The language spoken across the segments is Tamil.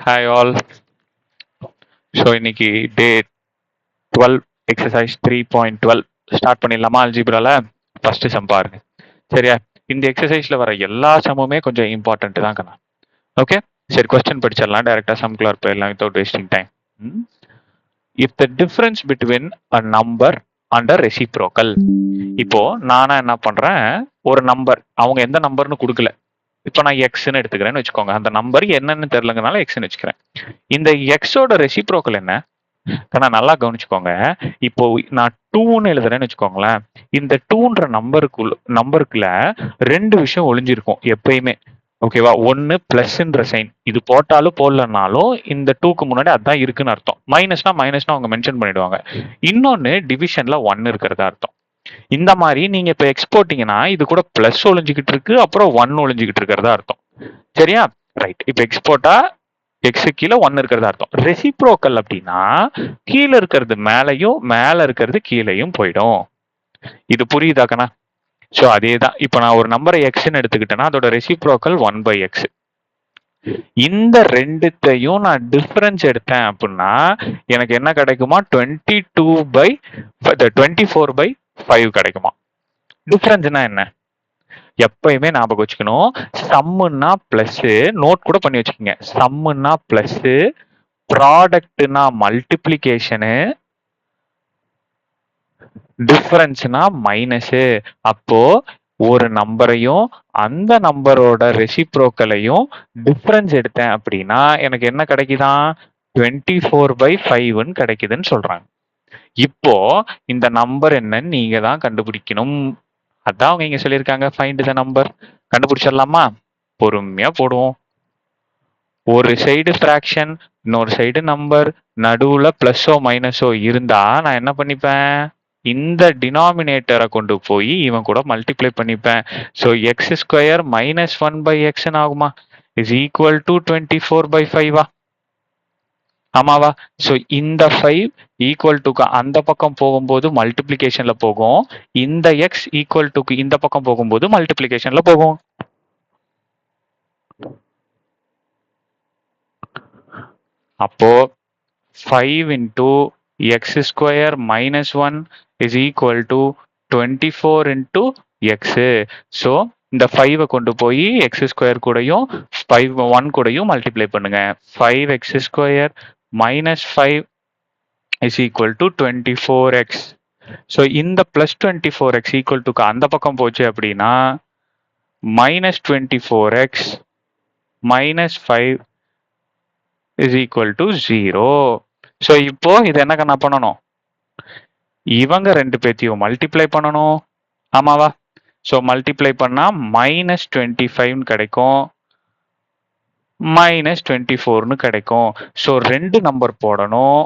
Hi all. ஸோ இன்னைக்கு டே 12 எக்ஸசைஸ் 3.12 ஸ்டார்ட் பண்ணிடலாமா அல்ஜிப்ரால ஃபர்ஸ்ட் சம் பாருங்க. சரியா? இந்த எக்ஸசைஸ்ல வர எல்லா சம்முமே கொஞ்சம் இம்பார்ட்டன்ட் தான் கண்ணா. ஓகே, சரி கொஸ்டின் படிச்சிடலாம், டைரக்டா சம்குள்ள போயிடலாம் without wasting time. If the difference between a number and a reciprocal. இப்போ நானா என்ன பண்றேன், ஒரு நம்பர் அவங்க எந்த நம்பர்னு கொடுக்கல, இப்போ நான் எக்ஸ்ன்னு எடுத்துக்கிறேன்னு வச்சுக்கோங்க. அந்த நம்பர் என்னன்னு தெரியலங்கனால எக்ஸ்ன்னு வச்சுக்கிறேன். இந்த எக்ஸோட ரெசிப்ரோக்கல் என்ன? ஆனா நல்லா கவனிச்சுக்கோங்க. இப்போ நான் 2ன்னு எழுதுறேன்னு வச்சுக்கோங்களேன். இந்த 2ன்ற நம்பருக்குள்ள ரெண்டு விஷயம் ஒளிஞ்சிருக்கும் எப்பயுமே. ஓகேவா? ஒன்னு பிளஸ்ன்ற சைன், இது போட்டாலும் போடலனாலும் இந்த 2க்கு முன்னாடி அதான் இருக்குன்னு அர்த்தம். மைனஸ்னா அவங்க மென்ஷன் பண்ணிடுவாங்க. இன்னொன்னு டிவிஷன்ல 1 இருக்கிறதா அர்த்தம். இந்த மாதிரி நீங்க இப்ப எக்ஸ் போட்டீங்கன்னா இது கூட பிளஸ் ஒளிஞ்சுக்கிட்டு இருக்கு, அப்புறம் 1 ஒளிஞ்சுக்கிட்டு இருக்கிறதா அர்த்தம். சரியா? ரைட். இப்ப எக்ஸ் போட்டா எக்ஸ் கீழே 1 இருக்கிறதா அர்த்தம். ரெசிப்ரோக்கல் அப்படின்னா கீழே இருக்கிறது மேலையும் மேல இருக்கிறது கீழையும் போயிடும். இது புரியுதாக்கண்ணா? ஸோ அதே தான். இப்போ நான் ஒரு நம்பரை எக்ஸ்ன்னு எடுத்துக்கிட்டேன்னா அதோட ரெசிப்ரோக்கல் 1/x. இந்த ரெண்டுத்தையும் நான் டிஃபரன்ஸ் எடுத்தேன் அப்படின்னா எனக்கு என்ன கிடைக்குமா? 24/5 கிடைக்குமா? டிஃபரன்ஸ்னா என்ன? எப்பயுமே ஞாபகம் வச்சுக்கணும், சம்முன்னா பிளஸ், நோட் கூட பண்ணி வச்சுக்கோங்க. சம்முன்னா பிளஸ், ப்ராடக்ட்னா மல்டிப்ளிகேஷனு, டிஃபரன்ஸ்னா மைனஸ். அப்போ ஒரு நம்பரையும் அந்த நம்பரோட ரெசிப்ரோக்கலையும் டிஃபரன்ஸ் எடுத்தேன் அப்படின்னா எனக்கு என்ன கிடைக்குதான்? 24/5 கிடைக்குதுன்னு சொல்றாங்க. இப்போ இந்த நம்பர் என்னன்னு நீங்க தான் கண்டுபிடிக்கணும். அதான் அவங்க இங்க சொல்லியிருக்காங்க, ஃபைண்ட் த நம்பர். கண்டுபிடிச்சிடலாமா? பொறுமையா போடுவோம். ஒரு சைடு ஃப்ராக்ஷன், இன்னொரு சைடு நம்பர், நடுவுல பிளஸோ மைனஸோ இருந்தா நான் என்ன பண்ணிப்பேன்? இந்த டினாமினேட்டரை கொண்டு போய் இவன் கூட மல்டிப்ளை பண்ணிப்பேன். So x square minus 1/x ஆகுமா? Is equal to 24/5. ஆமாவா? ஸோ இந்த 5 ஈக்குவல் டுக்கு அந்த பக்கம் போகும்போது மல்டிப்ளிகேஷன்ல போகும், இந்த எக்ஸ் ஈக்குவல் டுக்கு இந்த பக்கம் போகும்போது மல்டிப்ளிகேஷன்ல போகும். அப்போ 5 into x square minus 1 is equal to 24 into x. So இந்த 5 கொண்டு போய் எக்ஸ் ஸ்கொயர் கூடயும் 1 கூடயும் மல்டிப்ளை பண்ணுங்க. 5x square minus 5 is equal to 24x. So இந்த பிளஸ் 24x ஈக்குவல் டுக்கு அந்த பக்கம் போச்சு அப்படின்னா minus 24x minus 5 is equal to 0. So இப்போ இது என்ன கண்ணா பண்ணணும்? இவங்க ரெண்டு பேத்தையும் மல்டிப்ளை பண்ணணும். ஆமாவா? ஸோ மல்டிப்ளை பண்ணா மைனஸ் 25 கிடைக்கும், மைனஸ் 24 கிடைக்கும். ஸோ ரெண்டு நம்பர் போடணும்.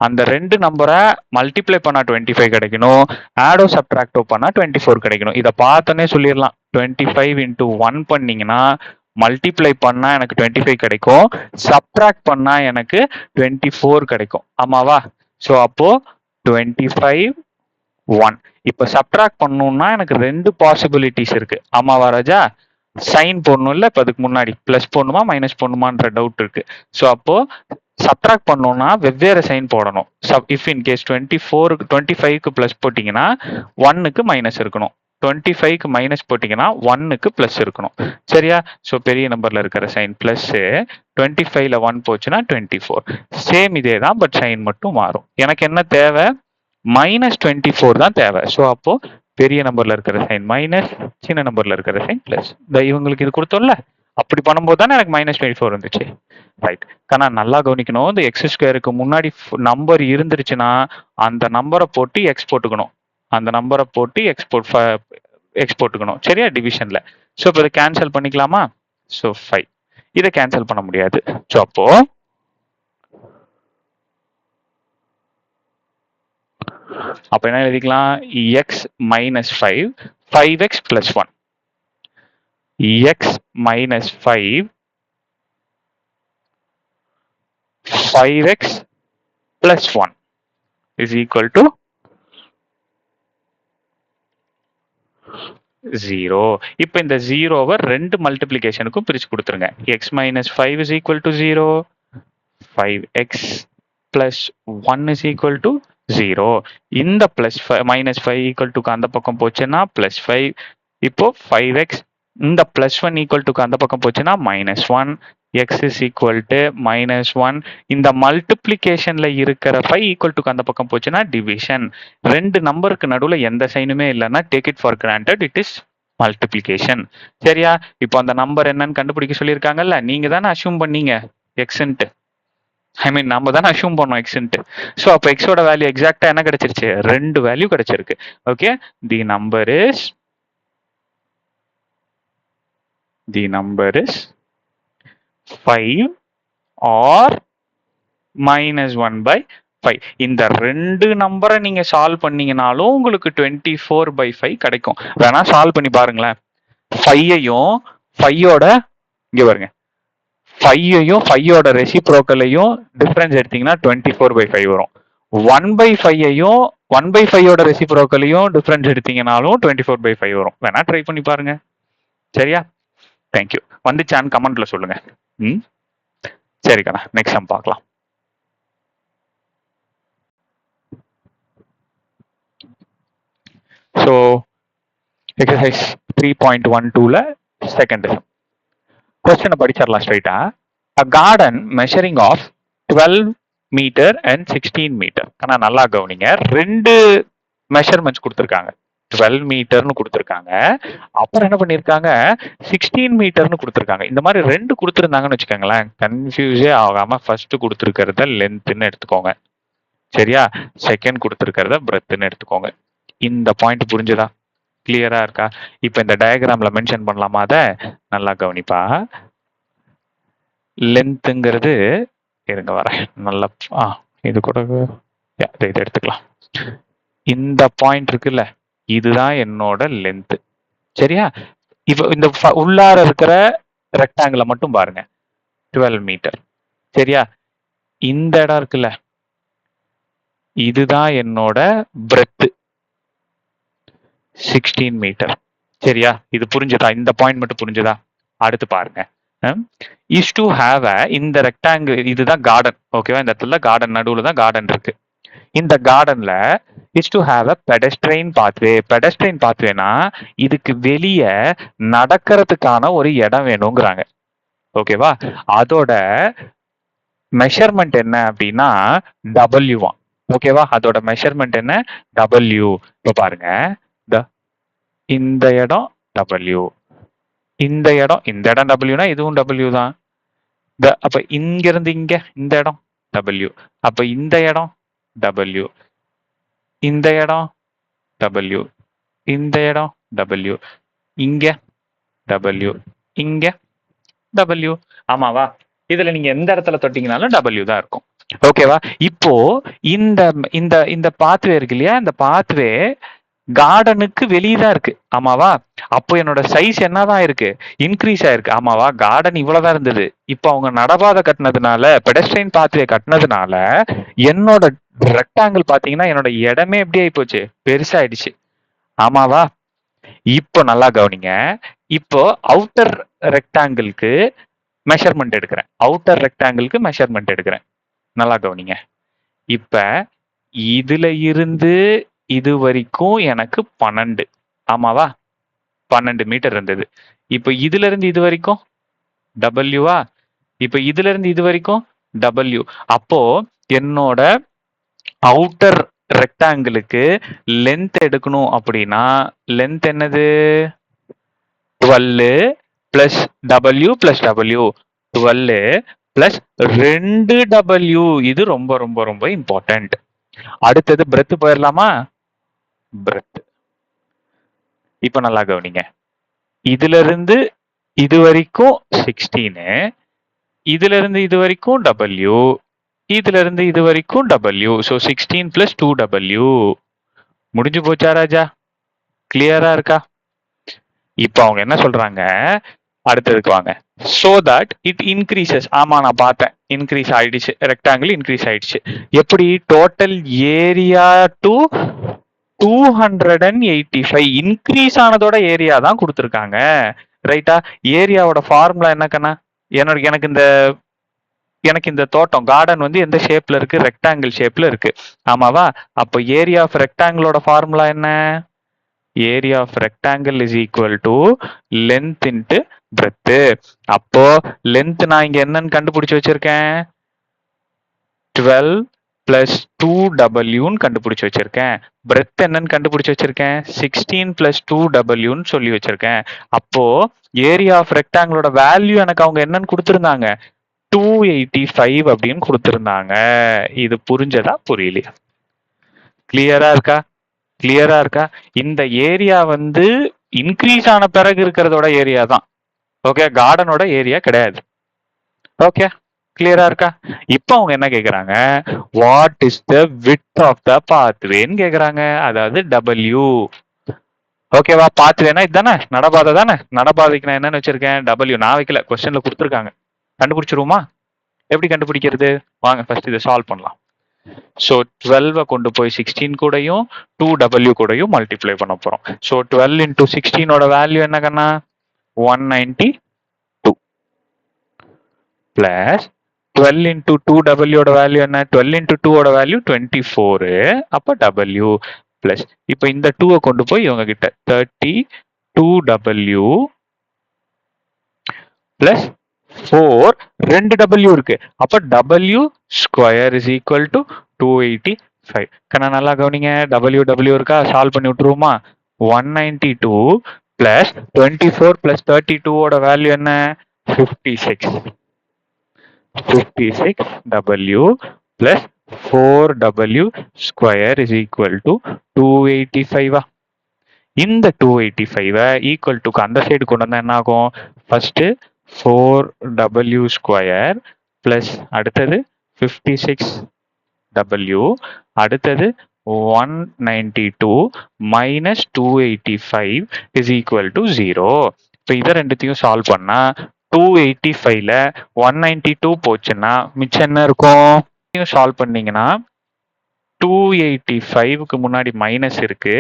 அந்த ரெண்டு நம்பரை மல்டிப்ளை பண்ணா 25 கிடைக்கணும், ஆடோ சப்ட்ராக்டோ பண்ணா 24 கிடைக்கணும். இதை பார்த்தோன்னே சொல்லிடலாம். 25 into 1 பண்ணீங்கன்னா மல்டிப்ளை பண்ணா எனக்கு 25 கிடைக்கும், சப்ட்ராக்ட் பண்ணா எனக்கு 24 கிடைக்கும். ஆமாவா? ஸோ அப்போ 25 1. இப்போ சப்ட்ராக்ட் பண்ணணும்னா எனக்கு ரெண்டு பாசிபிலிட்டிஸ் இருக்கு. ஆமாவா ராஜா? சைன் போடணும் இல்ல, இப்போ அதுக்கு முன்னாடி பிளஸ் போடணுமா மைனஸ் போடணுமான்ற டவுட் இருக்கு. ஸோ அப்போ சப்ட்ராக்ட் பண்ணணும்னா வெவ்வேறு சைன் போடணும். இஃப் இன் கேஸ் 25க்கு பிளஸ் போட்டீங்கன்னா 1க்கு மைனஸ் இருக்கணும், 25க்கு மைனஸ் போட்டீங்கன்னா 1க்கு பிளஸ் இருக்கணும். சரியா? ஸோ பெரிய நம்பர்ல இருக்கிற சைன் பிளஸ், 25ல 1 போச்சுன்னா 24. சேம் இதே தான், பட் சைன் மட்டும் மாறும். எனக்கு என்ன தேவை? மைனஸ் 24 தான் தேவை. ஸோ அப்போ பெரிய நம்பர்ல இருக்கிற சைன் மைனஸ், சின்ன நம்பர்ல இருக்கிற சைன் பிளஸ். இந்த இவங்களுக்கு இது கொடுத்தோம்ல, அப்படி பண்ணும்போது தானே எனக்கு மைனஸ் 24 வந்துச்சு. ரைட். ஆனா நல்லா கவனிக்கணும், இந்த எக்ஸ் ஸ்கொயருக்கு முன்னாடி நம்பர் இருந்துருச்சுன்னா அந்த நம்பரை போட்டு எக்ஸ் போட்டுக்கணும், அந்த நம்பரை போட்டு எக்ஸ் போட்டுக்கணும். சரியா? டிவிஷன்ல. ஸோ இப்போ இதை கேன்சல் பண்ணிக்கலாமா? ஸோ 5. இதை கேன்சல் பண்ண முடியாது. ஸோ அப்போ என்ன எழுதிக்கலாம்? X minus 5, 5x plus 1. X minus 5, 5x plus 1 is equal to 0. இப்போ இந்த 0வை ரெண்டு மல்டிப்ளிகேஷனுக்கும் பிரிச்சு கொடுத்துருங்க. x minus 5 is equal to 0. 5x plus 1 is equal to 0. இந்த plus minus 5 equal to அந்த பக்கம் போச்சுன்னா plus 5. இப்போ 5x இந்த plus 1 equal to அந்த பக்கம் போச்சுன்னா minus 1. x is equal to minus 1. இந்த மல்டிப்ளிகேஷன்ல இருக்கிற 5 equal to அந்த பக்கம் போச்சுன்னா டிவிஷன். ரெண்டு நம்பருக்கு நடுவுல எந்த சைனுமே இல்லைன்னா take it for granted it is multiplication. சரியா? இப்போ அந்த நம்பர் என்னன்னு கண்டுபிடிக்க சொல்லியிருக்காங்கல்ல, நீங்க தானே அஷ்யூம் பண்ணீங்க எக்ஸ்ன்ட்டு. ஐ மீன் நம்ம தானே அஷ்யூம் பண்ணோம் எக்ஸ்ன்ட்டு. ஸோ அப்போ எக்ஸோட வேல்யூ எக்ஸாக்டா என்ன கிடைச்சிருச்சு? ரெண்டு வேல்யூ கிடைச்சிருக்கு. Okay, the number is 5 or minus 1 by 5. இந்த ரெண்டு நம்பரை நீங்க சால்வ் பண்ணீங்கனாலும் உங்களுக்கு 24/5 கிடைக்கும். வேணா சால்வ் பண்ணி பாருங்களேன். 5ஐயும் 5ஓட இங்க பாருங்க, 5ஐயும் 5ஓட ரெசிப்ரோக்கலையும் டிஃபரன்ஸ் எடுத்தீங்கன்னா 24/5 வரும். 1/5ஐயும் 1/5ஓட ரெசிப்ரோக்கலையும் டிஃபரன்ஸ் எடுத்தீங்கனாலும் 24/5 வரும். வேணா ட்ரை பண்ணி பாருங்க. சரியா? தேங்க்யூ. வந்துச்சான்னு கமெண்ட்ல சொல்லுங்க. சரிக்கண்ணா, நெக்ஸ்ட் சம் பார்க்கலாம். ஸோ எக்ஸசைஸ் 3.12ல செகண்ட் சம். கொஸ்டினை படிச்சிடலாம் ஸ்ட்ரைட்டா. A garden measuring of 12 metre and 16 metre. ஆனால் நல்லா கவனிங்க, ரெண்டு மெஷர்மெண்ட்ஸ் கொடுத்துருக்காங்க. 12 மீட்டர்னு கொடுத்துருக்காங்க, அப்புறம் என்ன பண்ணியிருக்காங்க 16 மீட்டர்னு கொடுத்துருக்காங்க. இந்த மாதிரி ரெண்டு கொடுத்துருந்தாங்கன்னு வச்சுக்கோங்களேன், கன்ஃபியூஸே ஆகாம ஃபர்ஸ்ட் கொடுத்துருக்கிறத லென்த்னு எடுத்துக்கோங்க. சரியா? செகண்ட் கொடுத்துருக்கிறத பிரெத்னு எடுத்துக்கோங்க. இந்த பாயிண்ட் புரிஞ்சுதா? கிளியரா இருக்கா? இப்ப இந்த டயக்ராம்ல மென்ஷன் பண்ணலாமா? அத நல்லா கவனிப்பா. லென்த்ங்கிறது இருங்க வர நல்லா இது கூட இதை எடுத்துக்கலாம். இந்த பாயிண்ட் இருக்குல்ல, இதுதான் என்னோட லென்த். சரியா? இப்ப இந்த உள்ளார இருக்கிற ரெக்டாங்கிள மட்டும் பாருங்க, 12 மீட்டர். சரியா? இந்த இடம் இருக்குல்ல, இதுதான் என்னோட பிரெத், 16 மீட்டர். சரியா? இது புரிஞ்சுதா? இந்த பாயிண்ட் மட்டும் புரிஞ்சுதா? அடுத்து பாருங்க, இஸ் டு ஹேவ் அ, இந்த ரெக்டாங்கிள் இதுதான் கார்டன். ஓகேவா? இந்த இடத்துல கார்டன் நடுவுல தான் கார்டன் இருக்கு. இந்த கார்டன்ல is to have a pedestrian pathway. Pedestrian பாத்வேனா இதுக்கு வெளியே நடக்கிறதுக்கான ஒரு இடம் வேணுங்கிறாங்க. ஓகேவா? அதோட மெஷர்மெண்ட் என்ன அப்படின்னா W. ஓகேவா? அதோட மெஷர்மெண்ட் என்ன? W. இப்ப பாருங்க, இந்த இடம் W, இந்த இடம் Wனா இதுவும் W தான். அப்ப இங்க இருந்து இங்க இந்த இடம் W, அப்ப இந்த இடம் W, இந்த இடம் W, இந்த இடம் W, இங்க W, இங்க W. ஆமாவா? இதுல நீங்க எந்த இடத்துல தொட்டீங்கனாலும் W தான் இருக்கும். ஓகேவா? இப்போ இந்த இந்த இந்த பாத்வே இருக்கு இல்லையா, இந்த பாத்வே கார்டனுக்கு வெளியதான் இருக்கு. ஆமாவா? அப்போ என்னோட சைஸ் என்னதான் இருக்கு? இன்க்ரீஸ் ஆயிருக்கு. ஆமாவா? கார்டன் இவ்வளவுதான் இருந்தது, இப்போ அவங்க நடபாதை கட்டினதுனால, பெடஸ்ட்ரைன் பாத்வே கட்டினதுனால என்னோட ரெக்டாங்கிள் பாத்தீங்கன்னா என்னோட இடமே எப்படி ஆகி போச்சு? பெருசாயிடுச்சு. ஆமாவா? இப்போ நல்லா கவனிங்க. இப்போ அவுட்டர் ரெக்டாங்கிளுக்கு மெஷர்மெண்ட் எடுக்கிறேன். அவுட்டர் ரெக்டாங்கிளுக்கு மெஷர்மெண்ட் எடுக்கிறேன். நல்லா கவனிங்க. இப்ப இதுல இருந்து இது வரைக்கும் எனக்கு 12. ஆமாவா? 12 மீட்டர் இருந்தது. இப்ப இதுல இருந்து இது வரைக்கும் W. இப்ப இதுல இருந்து இது வரைக்கும் W. அப்போ என்னோட அவுட்டர் ரெக்டாங்கிளுக்கு லென்த் எடுக்கணும் அப்படின்னா லென்த் என்னது? 12 plus W plus W. 12 plus 2W. இது ரொம்ப ரொம்ப ரொம்ப இம்பார்ட்டன்ட். அடுத்தது பிரெத் போயிடலாமா? பிரெத். இப்ப நல்லா கவனிங்க, இதுல இருந்து இது வரைக்கும் 16, இதுல இருந்து இது வரைக்கும் W, இதுல இருந்து இது வரைக்கும் W. So 16 plus 2W. முடிஞ்சு போச்சா ராஜா? கிளியரா இருக்கா? இப்ப அவங்க என்ன சொல்றாங்க, அடுத்ததுக்கு வாங்க. so that it increases. ஆமா, நான் பார்த்தேன், இன்க்ரீஸ் ஆயிடுச்சு, ரெக்டாங்கிள் இன்க்ரீஸ் ஆயிடுச்சு. எப்படி? டோட்டல் ஏரியா டு 285 இன்க்ரீஸ் ஆனதோட ஏரியா தான் கொடுத்துருக்காங்க. ரைட்டா? ஏரியாவோட ஃபார்முலா என்ன கண்ணா? எனக்கு இந்த தோட்டம் கார்டன் வந்து எந்த ஷேப்ல இருக்கு? ரெக்டாங்கிள் ஷேப்ல இருக்கு. ஆமாவா? அப்போ ஏரியா ஆஃப் ரெக்டாங்கிளோட ஃபார்முலா என்ன? Area of rectangle is equal to length into breadth. அப்போ லென்த் நான் இங்க என்னன்னு கண்டுபிடிச்சு வச்சிருக்கேன்? 12 பிளஸ் 2W கண்டுபிடிச்சு வச்சிருக்கேன். பிரெத் என்னன்னு கண்டுபிடிச்சு வச்சிருக்கேன்? 16 பிளஸ் 2W சொல்லி வச்சிருக்கேன். அப்போ ஏரியா ஆஃப் ரெக்டாங்கிளோட வேல்யூ எனக்கு அவங்க என்னன்னு கொடுத்திருந்தாங்க? 285 அப்படின்னு கொடுத்திருந்தாங்க. இது புரிஞ்சதா புரியலையா? கிளியரா இருக்கா? கிளியரா இருக்கா? இந்த ஏரியா வந்து இன்க்ரீஸ் ஆன பிறகு இருக்கிறதோட ஏரியா தான். ஓகே, கார்டனோட ஏரியா கிடையாது. ஓகே, கிளியரா இருக்கா? இப்போ அவங்க என்ன கேக்குறாங்க? What is the width of the பாத்வேன்னு கேக்குறாங்க. அதாவது W. ஓகேவா? பாத்வேனா இதுதானே, நடபாதை தானே. நடபாதைக்கு நான் என்னன்னு வச்சிருக்கேன்? W. நான் வைக்கல, கொஸ்டின்ல கொடுத்துருக்காங்க. கண்டுபிடிச்சிருவோமா? எப்படி கண்டுபிடிக்கிறது? வாங்க ஃபர்ஸ்ட் இதை சால்வ் பண்ணலாம். ஸோ 12 கொண்டு போய் 16 கூடயும் 2W கூடயும் மல்டிப்ளை பண்ண போறோம். ஸோ 12 இன்டூ 16ஓட வேல்யூ என்ன கண்ணா? 192 பிளஸ் 12 இன்டூ 2W வேல்யூ என்ன? 12 இன்டூ 2ஓட வேல்யூ 24. அப்போ W பிளஸ் இப்போ இந்த 2 கொண்டு போய் இவங்க கிட்ட 32W பிளஸ் 4, 2W இருக்கு. அப்ப W square is equal to 285. கண்ணா நல்லா கவனிங்க. W இருக்கா? சால்வ் பண்ணி விட்டுருவோமா? 192 பிளஸ் 24 பிளஸ் 32ஓட வேல்யூ என்ன? 56. 56W plus 4W square is equal to 285. இந்த 285 ஈக்குவல் டு அந்த சைடு கொண்டு வந்தா என்ன ஆகும்? ஃபர்ஸ்ட் 4W ஸ்கொயர் பிளஸ் அடுத்தது 56W அடுத்தது 192 மைனஸ் 285 இஸ் ஈக்குவல் டு 0. இப்போ இதை ரெண்டுத்தையும் சால்வ் பண்ணா 285ல 192 போச்சுன்னா மிச்சம் என்ன இருக்கும்? சால்வ் பண்ணீங்கன்னா 285க்கு முன்னாடி மைனஸ் இருக்கு,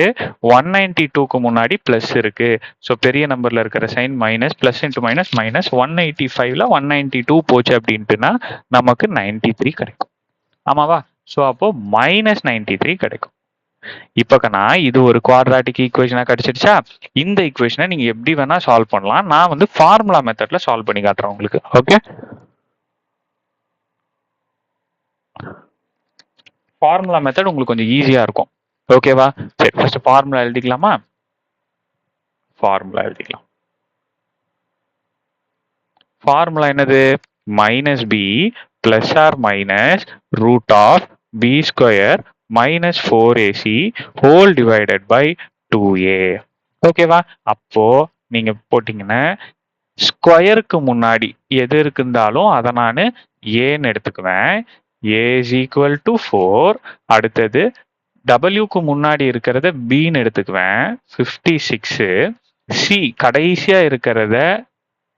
192க்கு முன்னாடி பிளஸ் இருக்கு. ஸோ பெரிய நம்பர்ல இருக்கிற sign minus, plus into minus minus. 185ல 192 போச்சு அப்படின்ட்டுனா நமக்கு 93 கிடைக்கும். ஆமாவா? ஸோ அப்போ மைனஸ் 93 கிடைக்கும். இப்போ கண்ணா இது ஒரு குவாட்ராட்டிக் ஈக்குவேஷனா கிடைச்சிருச்சா? இந்த ஈக்குவேஷனை நீங்க எப்படி வேணா சால்வ் பண்ணலாம். நான் வந்து ஃபார்முலா மெத்தட்ல சால்வ் பண்ணி காட்டுறேன் உங்களுக்கு. ஓகே, ஃபார்முலா மெத்தட் உங்களுக்கு கொஞ்சம் ஈஸியா இருக்கும். ஓகேவா? சரி, ஃபர்ஸ்ட் ஃபார்முலா எழுதிக்கலாமா? ஃபார்முலா எழுதிக்கலாம். ஃபார்முலா என்னது? Minus B plus or minus root of B square minus 4AC whole divided by 2A. ஓகேவா? அப்போ நீங்க போட்டீங்கன்னா ஸ்கொயருக்கு முன்னாடி எது இருக்குந்தாலும் அதை நான் ஏன்னு எடுத்துக்குவேன். A is equal to 4. அடுத்தது Wக்கு முன்னாடி இருக்கிறத Bன்னு எடுத்துக்குவேன். 56. C கடைசியா இருக்கிறத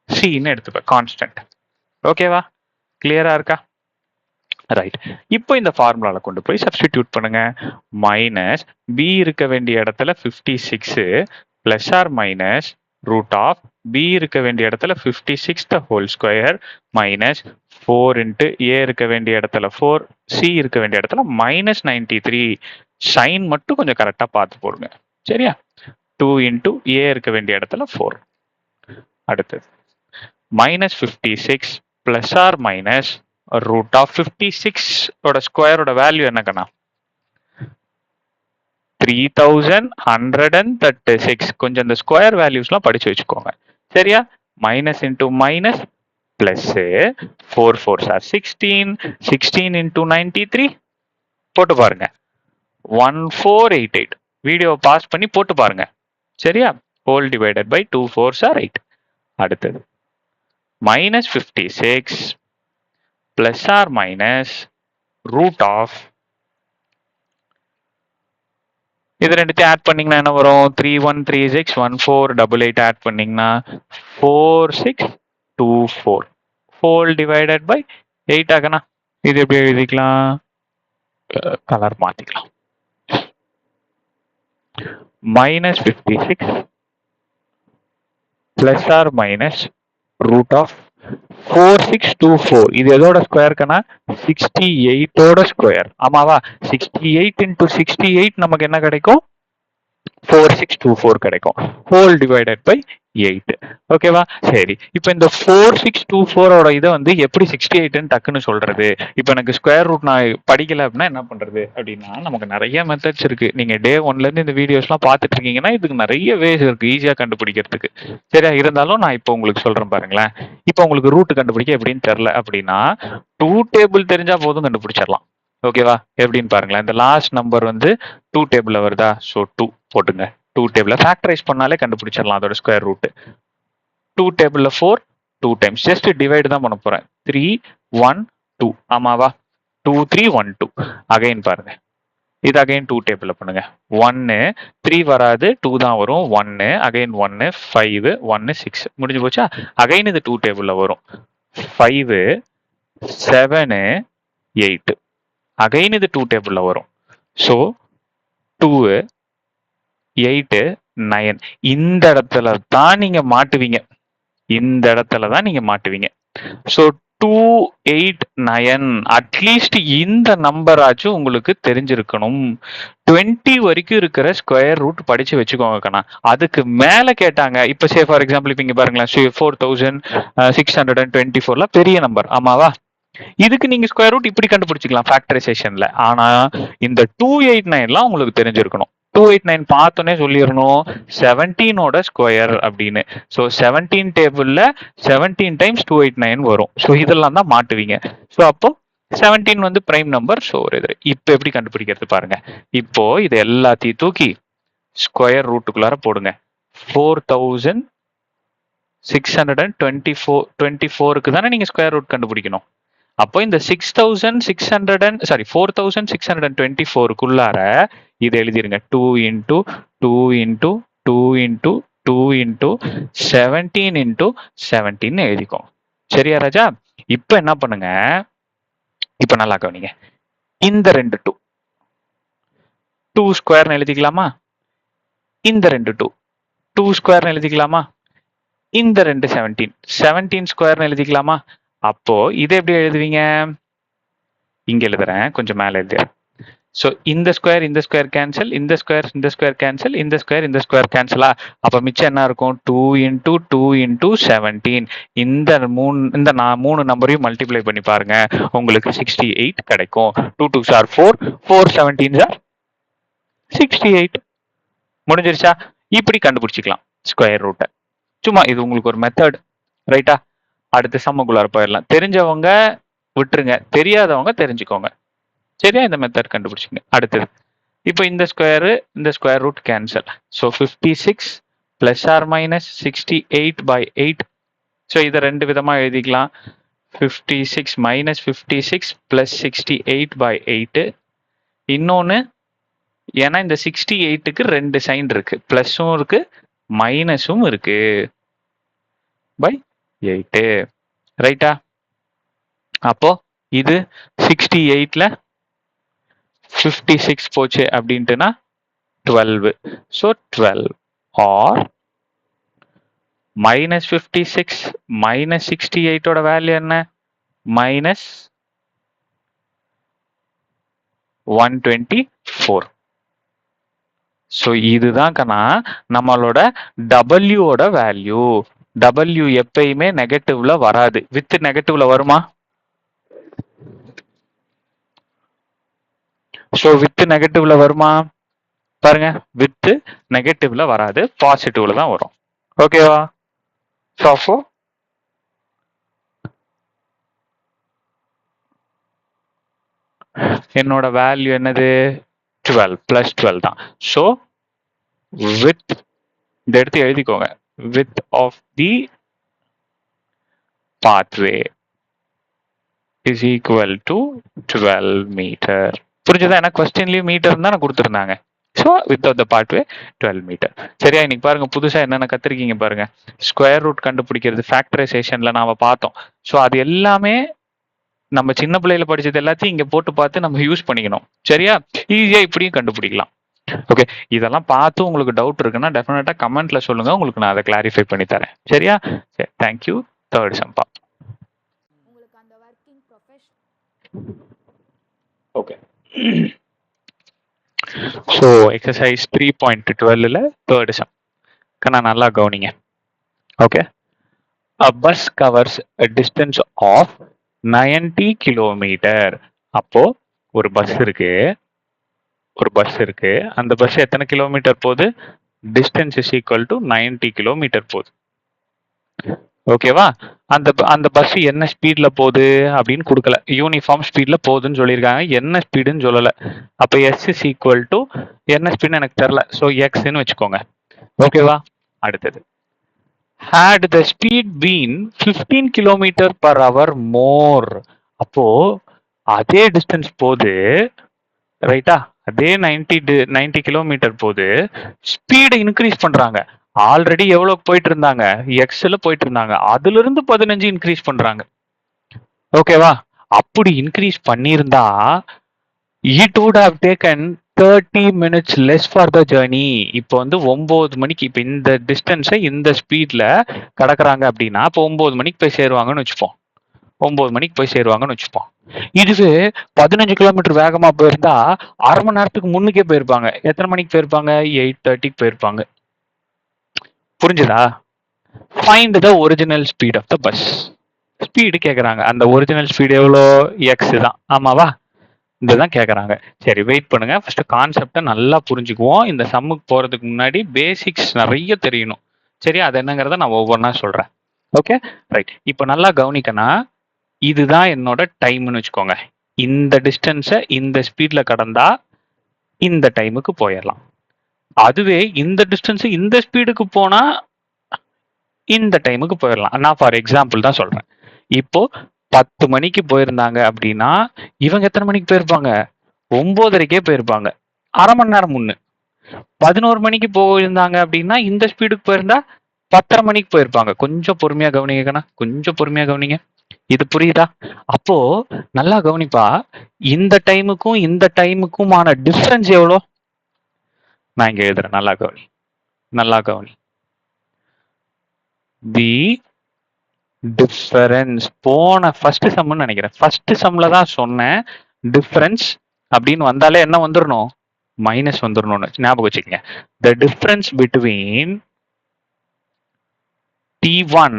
Cன்னு எடுத்துப்பேன், கான்ஸ்டன்ட். ஓகேவா? கிளியரா இருக்கா? ரைட். இப்போ இந்த ஃபார்முலால கொண்டு போய் சப்ஸ்டிடியூட் பண்ணுங்க. மைனஸ் B இருக்க வேண்டிய இடத்துல 56 plus or minus root of B இருக்க வேண்டிய இடத்துல 56 the whole square minus 4 into A இருக்க வேண்டிய இடத்துல 4, C இருக்க வேண்டிய இடத்துல மைனஸ் 93. சைன் மட்டும் கொஞ்சம் கரெக்டா பார்த்து போடுங்க. சரியா? 2 இன்ட்டு A இருக்க வேண்டிய இடத்துல 4. அடுத்தது minus 56 plus or minus root of 56 ஓட ஸ்கொயரோட வேல்யூ என்ன கண்ணா? 3136. கொஞ்சம் இந்த ஸ்கொயர் வேல்யூஸ்லாம் படிச்சு வச்சுக்கோங்க. சரியா? Minus into minus plus 4 4s are 16. 16 into 93 போட்டு பாருங்க. 1488. வீடியோ பாஸ் பண்ணி போட்டு பாருங்க. சரியா? Whole divided by 2 4s are 8. அடுத்தது minus 56 plus or minus root of, இது ரெண்டுத்தையும் ஆட் பண்ணீங்கன்னா என்ன வரும்? 3136 1488 ஆட் பண்ணீங்கன்னா 4624 ஹோல் டிவைடட் பை 8 ஆகனா. இது எப்படி எழுதிக்கலாம்? கலர் மாத்திக்கலாம். minus 56 plus or minus root of 4624. இது எதோட ஸ்கொயருக்குன்னா 68 ஓட ஸ்கொயர். ஆமாவா? 68 into 68 நமக்கு என்ன கிடைக்கும்? 4624 கிடைக்கும். Whole divided by 8. ஓகேவா? சரி, இப்போ இந்த 4624 ஓட இதை வந்து எப்படி 68ன்னு டக்குன்னு சொல்றது? இப்போ எனக்கு ஸ்கொயர் ரூட் நான் படிக்கல அப்படின்னா என்ன பண்றது அப்படின்னா, நமக்கு நிறைய மெத்தட்ஸ் இருக்கு. நீங்க டே 1ல இருந்து இந்த வீடியோஸ்லாம் பார்த்துட்டு இருக்கீங்கன்னா இதுக்கு நிறைய வேஸ் இருக்கு ஈஸியா கண்டுபிடிக்கிறதுக்கு. சரியா? இருந்தாலும் நான் இப்போ உங்களுக்கு சொல்றேன் பாருங்களேன். இப்போ உங்களுக்கு ரூட் கண்டுபிடிக்க எப்படின்னு தெரியல அப்படின்னா, 2 டேபிள் தெரிஞ்சா போதும் கண்டுபிடிச்சிடலாம். ஓகேவா? எப்படின்னு பாருங்களேன். இந்த லாஸ்ட் நம்பர் வந்து 2 டேபிள்ல வருதா? ஸோ 2 போட்டுங்க. 2 டேபிள்ல ஃபேக்டரைஸ் பண்ணாலே கண்டுபிடிச்சிடலாம் அதோட ஸ்கொயர் ரூட். 2 டேபிள்ல 4 2 டைம்ஸ் ஜஸ்ட் டிவைட் தான் பண்ண போறேன். 3 1 2. ஆமாவா? 2 3 1 2. அகைன் பாருங்க. இது அகைன் 2 டேபிள்ல பண்ணுங்க. 1 3 வராது, 2 தான் வரும். 1 அகைன் 1 5 1 6. முடிஞ்சு போச்சா? அகைன் இது 2 டேபிள்ல வரும். 5 7 8. அகைன் இது 2 டேபிள்ல வரும். ஸோ 2 8 9. இந்த இடத்துல தான் நீங்க மாட்டுவீங்க. இந்த இடத்துல தான் நீங்க மாட்டுவீங்க. ஸோ 2 8 9 அட்லீஸ்ட் இந்த நம்பர் ஆச்சும் உங்களுக்கு தெரிஞ்சிருக்கணும். 20 வரைக்கும் இருக்கிற ஸ்கொயர் ரூட் படிச்சு வச்சுக்கோங்க கண்ணா. அதுக்கு மேல கேட்டாங்க. இப்ப சே ஃபார் எக்ஸாம்பிள் இப்ப இங்க பாருங்களேன், 4624 பெரிய நம்பர். ஆமாவா? இதுக்கு நீங்க ஸ்கொயர் ரூட் இப்படி கண்டுபிடிச்சிக்கலாம் ஃபேக்டரைசேஷன்ல. ஆனா இந்த 289 உங்களுக்கு தெரிஞ்சிருக்கணும். 289 பார்த்தோன்னே சொல்லிடணும் 17ஓட ஸ்கொயர் அப்படின்னு. ஸோ 17 டேபிள்ல 17 டைம்ஸ் 289 வரும். ஸோ இதெல்லாம் தான் மாட்டுவீங்க. ஸோ அப்போ 17 வந்து பிரைம் நம்பர். ஸோ ஒரு இது இப்போ எப்படி கண்டுபிடிக்கிறது பாருங்க. இப்போ இது எல்லாத்தையும் தூக்கி ஸ்கொயர் ரூட்டுக்குள்ளார போடுங்க. 4624 தானே நீங்க ஸ்கொயர் ரூட் கண்டுபிடிக்கணும். அப்போ இந்த 4624க்குள்ளார இது எழுதிருங்க. 2 into 2 into 2 into 2 into 17 into 17 எழுதிக்கோங்க. சரியா ராஜா? இப்ப என்ன பண்ணுங்க, இப்ப நல்லா கவனிங்க. இந்த 2 2 2 ஸ்கொயர்னு எழுதிக்கலாமா? இந்த 2 2 2 ஸ்கொயர்னு எழுதிக்கலாமா? இந்த 2 17 17 ஸ்கொயர்னு எழுதிக்கலாமா? அப்போ இதை எப்படி எழுதுவீங்க? இங்க எழுதுறேன், கொஞ்சம் மேல எழுதுறேன். ஸோ இந்த ஸ்கொயர் கேன்சல், இந்த ஸ்கொயர் கேன்சல், இந்த ஸ்கொயர் கேன்சலா? அப்ப மிச்சம் என்ன இருக்கும்? 2 into 2 into 17. இந்த மூணு நம்பரையும் மல்டிப்ளை பண்ணி பாருங்க, உங்களுக்கு 68 கிடைக்கும். 2 2s are 4, 4 17s are 68. முடிஞ்சிருச்சா? இப்படி கண்டுபிடிச்சிக்கலாம் ஸ்கொயர் ரூட்டை. சும்மா இது உங்களுக்கு ஒரு மெத்தட், ரைட்டா? அடுத்த சம்முக்குள்ளார போயிடலாம். தெரிஞ்சவங்க விட்டுருங்க, தெரியாதவங்க தெரிஞ்சுக்கோங்க. சரியா? இந்த மெத்தட் கண்டுபிடிச்சிங்க. அடுத்தது இப்போ இந்த square root cancel. So 56 plus or minus 68/8. So இதை ரெண்டு விதமா எழுதிக்கலாம். 56 மைனஸ் 56 பிளஸ் 68/8. இன்னொன்னு, ஏன்னா இந்த 68க்கு 2 சைன் இருக்கு, பிளஸும் இருக்கு மைனஸும் இருக்கு, பை 8. ரைட்டா? அப்போ இது 68ல 56 போச்சு அப்படின்ட்டுனா 12. ஸோ 12 ஆர் மைனஸ் 56 மைனஸ் 68ஓட வேல்யூ என்ன? மைனஸ் 124. ஸோ இதுதான் கண்ணா நம்மளோட டபிள்யூட வேல்யூ. டபிள்யூ எப்பயுமே நெகட்டிவ்ல வராது. வித் நெகட்டிவ்ல வருமா? ஸோ வித் நெகட்டிவ்ல வருமா? பாருங்க, வித் நெகட்டிவ்ல வராது, பாசிட்டிவ்ல தான் வரும். ஓகேவா? ஸோ என்னோட வேல்யூ என்னது? 12 பிளஸ் 12 தான். ஸோ வித், இந்த எடுத்து எழுதிக்கோங்க, width of the pathway is equal to 12 meter. புரிஞ்சதா? எனக்கு கொஸ்டின்லயும் மீட்டர் தான் கொடுத்துருந்தாங்க. So width of the pathway 12 meter. சரியா? இன்னைக்கு பாருங்க புதுசா என்னென்ன கத்திருக்கீங்க பாருங்க. ஸ்கொயர் ரூட் கண்டுபிடிக்கிறது ஃபேக்டரைசேஷன்ல நாம பார்த்தோம். ஸோ அது எல்லாமே நம்ம சின்ன பிள்ளையில படிச்சது எல்லாத்தையும் இங்க போட்டு பார்த்து நம்ம யூஸ் பண்ணிக்கணும். சரியா? ஈஸியா இப்படியும் கண்டுபிடிக்கலாம். ஓகே, இதெல்லாம் பார்த்து உங்களுக்கு டவுட் இருக்குன்னா டெஃபினட்டா கமெண்ட்ல சொல்லுங்க, உங்களுக்கு நான் அதை கிளாரிஃபை பண்ணி தரேன். சரியா? சரி, தேங்க்யூ. தேர்ட் சம்பா. உங்களுக்கு அந்த working profession. Okay, so exercise 3.12ல தேர்ட் சம் கண்ணா நல்லா கவனிங்க. Okay, a bus covers a distance of 90 kilometre. அப்போ ஒரு பஸ் இருக்கு, அந்த பஸ் எத்தனை கிலோமீட்டர் போகுது? Distance is equal to 90 kilometre போகுது. ஓகேவா? அந்த பஸ் என்ன ஸ்பீட்ல போகுது அப்படின்னு கொடுக்கல, யூனிஃபார்ம் ஸ்பீட்ல போகுதுன்னு சொல்லியிருக்காங்க, என்ன ஸ்பீடுன்னு சொல்லல. அப்ப எஸ் இஸ் ஈக்குவல் டு என்ன ஸ்பீடுன்னு எனக்கு தெரியல, ஸோ எக்ஸ்ன்னு வச்சுக்கோங்க. ஓகேவா? அடுத்தது, had the speed been 15 kilometre per hour more. அப்போ அதே டிஸ்டன்ஸ் போகுது, ரைட்டா? அதே 90 கிலோமீட்டர் போகுது, ஸ்பீடை இன்க்ரீஸ் பண்றாங்க. ஆல்ரெடி எவ்வளவு போயிட்டு இருந்தாங்க? எக்ஸ்ல போயிட்டு இருந்தாங்க, அதுல இருந்து 15 இன்க்ரீஸ் பண்றாங்க. ஓகேவா? அப்படி இன்க்ரீஸ் பண்ணியிருந்தா it would have taken 30 minutes less for the journey. இப்போ வந்து 9 மணிக்கு, இப்போ இந்த டிஸ்டன்ஸை இந்த ஸ்பீட்ல கடக்குறாங்க அப்படின்னா இப்போ 9 மணிக்கு போய் சேருவாங்கன்னு வச்சுப்போம். 9 மணிக்கு போய் சேருவாங்கன்னு வச்சுப்போம். இதுவே 15 கிலோமீட்டர் வேகமா போயிருந்தா அரை மணி நேரத்துக்கு முன்னுக்கே போயிருப்பாங்க. எத்தனை மணிக்கு போயிருப்பாங்க? 8:30க்கு போயிருப்பாங்க. புரிஞ்சுதா? Find the original speed of the bus. Speed கேக்குறாங்க, அந்த ஒரிஜினல் ஸ்பீடு எவ்வளோ? எக்ஸ் தான், ஆமாவா? இதுதான் கேக்குறாங்க. சரி, வெயிட் பண்ணுங்க, ஃபர்ஸ்ட் கான்செப்டை நல்லா புரிஞ்சுக்குவோம். இந்த சம்முக்கு போறதுக்கு முன்னாடி பேசிக்ஸ் நிறைய தெரியணும். சரி, அது என்னங்கிறத நான் ஒவ்வொன்றா சொல்றேன். Okay, right. இப்போ நல்லா கவனிக்கனா, இதுதான் என்னோட டைம்னு வச்சுக்கோங்க. இந்த டிஸ்டன்ஸை இந்த ஸ்பீட்ல கடந்தா இந்த டைமுக்கு போயிடலாம். அதுவே இந்த டிஸ்டன்ஸ் இந்த ஸ்பீடுக்கு போனா இந்த டைமுக்கு போயிடலாம். நான் ஃபார் எக்ஸாம்பிள் தான் சொல்றேன். இப்போ 10 மணிக்கு போயிருந்தாங்க அப்படின்னா இவங்க எத்தனை மணிக்கு போயிருப்பாங்க? 9:30க்கே போயிருப்பாங்க, அரை மணி நேரம் முன்னு. 11 மணிக்கு போயிருந்தாங்க அப்படின்னா இந்த ஸ்பீடுக்கு போயிருந்தா 10:30 மணிக்கு போயிருப்பாங்க. கொஞ்சம் பொறுமையா கவனிக்கணும், கொஞ்சம் பொறுமையா கவனிங்க. இது புரியுதா? அப்போ நல்லா கவனிப்பா, இந்த டைமுக்கும் இந்த டைமுக்குமான டிஃபரன்ஸ் எவ்வளோ? நான் இங்க எழுதுறேன், நல்லா கவனி, நல்லா கவனி. தி டிஃபரன்ஸ், போன ஃபர்ஸ்ட் சம்னு நினைக்கிறேன், ஃபர்ஸ்ட் சம்ல தான் சொன்னேன். டிஃபரன்ஸ் அப்படின்னு வந்தாலே என்ன வந்துடணும்? மைனஸ் வந்துடணும்னு ஞாபகம் வச்சுக்கங்க. The difference between T1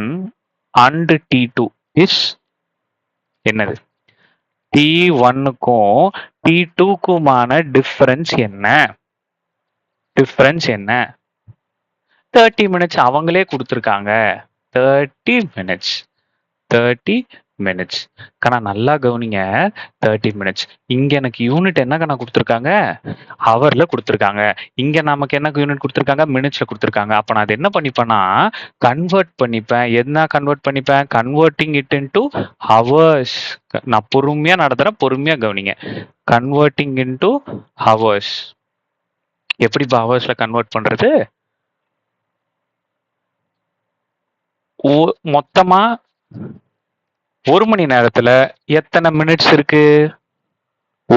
and T2 is என்னது? T1க்கும் T2க்குமான டிஃபரன்ஸ் என்ன? டிஃபரன்ஸ் என்ன? 30 மினிட்ஸ் அவங்களே கொடுத்துருக்காங்க. 30 மினிட்ஸ், 30 மினிட்ஸ். கண்ணா நல்லா கவனிங்க, 30 மினிட்ஸ். இங்க எனக்கு யூனிட் என்ன கண்ணா கொடுத்துருக்காங்க? ஹவர்ல கொடுத்துருக்காங்க. இங்க நமக்கு என்ன யூனிட் கொடுத்துருக்காங்க? மினிட்ஸ்ல கொடுத்துருக்காங்க. அப்ப நான் அது என்ன பண்ணிப்பேன்னா கன்வெர்ட் பண்ணிப்பேன். என்ன கன்வெர்ட் பண்ணிப்பேன்? Converting it into hours. நான் பொறுமையா நடத்துறேன், பொறுமையா கவனிங்க. Converting into hours. எப்படிப்பா ஹவர்ஸ்ல கன்வெர்ட் பண்றது? மொத்தமா ஒரு மணி நேரத்துல எத்தனை மினிட்ஸ் இருக்கு?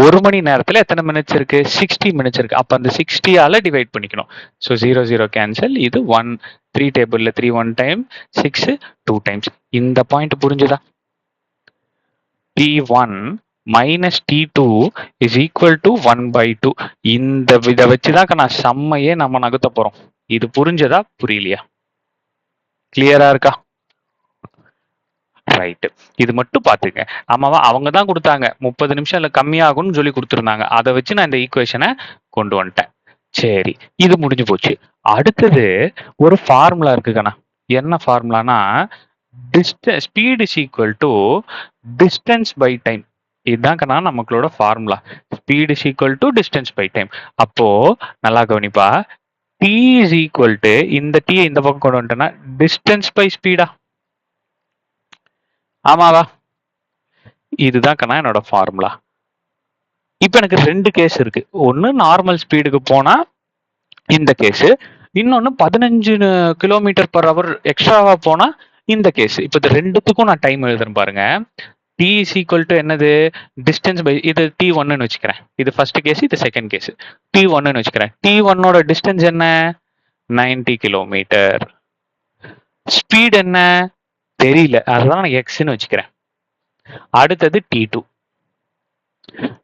ஒரு மணி நேரத்துல எத்தனை மினிட்ஸ் இருக்கு? 60 மினிட்ஸ் இருக்கு. அப்ப அந்த 60ஆல டிவைட் பண்ணிக்கணும். So 0 0 cancel. இது 1 3 டேபிள்ல 3 1 டைம், 6 2 டைம்ஸ். இந்த பாயிண்ட் புரிஞ்சுதா? T1 minus T2 is equal to 1/2. இந்த இதை வச்சுதான் நான் செம்மையே நம்ம நகர்த்த போறோம். இது புரிஞ்சதா புரியலையா? கிளியரா இருக்கா? ரைட்டு, இது மட்டும் பாத்துங்க. ஆமாவா, அவங்க தான் கொடுத்தாங்க 30 நிமிஷம் இல்ல கம்மியாகும்னு சொல்லி கொடுத்துருந்தாங்க. அதை வச்சு நான் இந்த ஈக்குவேஷனை கொண்டு வந்துட்டேன். சரி, இது முடிஞ்சு போச்சு. அடுத்தது ஒரு ஃபார்முலா இருக்குக்கண்ணா. என்ன ஃபார்முலானா speed is equal to distance by time. இதுதான் கண்ணா நமக்களோட formula. Speed is equal to distance by time. அப்போ நல்லா கவனிப்பா, t இஸ் ஈக்குவல் டு இந்த t இந்த பக்கம் கொண்டு வந்துட்டேன்னா டிஸ்டன்ஸ் பை ஸ்பீடா? ஆமாவா? இதுதான் கண்ணா என்னோட ஃபார்முலா. இப்போ எனக்கு ரெண்டு கேஸ் இருக்கு. ஒன்னு நார்மல் ஸ்பீடுக்கு போனா இந்த கேஸ், இன்னொன்னு 15 கிலோமீட்டர் பர் ஹவர் எக்ஸ்ட்ராவா போனா இந்த கேஸ். இப்போ இது ரெண்டுத்துக்கும் நான் டைம் எழுதுறேன் பாருங்க. t is equal to என்னது டிஸ்டன்ஸ் பை இது t1 ன்னு வச்சுக்கிறேன். இது ஃபர்ஸ்ட் கேஸ், இது செகண்ட் கேஸ். t1 ன்னு வச்சுக்கிறேன். t1 ஓட டிஸ்டன்ஸ் என்ன 90 கிலோமீட்டர். ஸ்பீட் என்ன தெரியல, அதுதான் நான் எக்ஸ்ன்னு வச்சுக்கிறேன். அடுத்தது t2.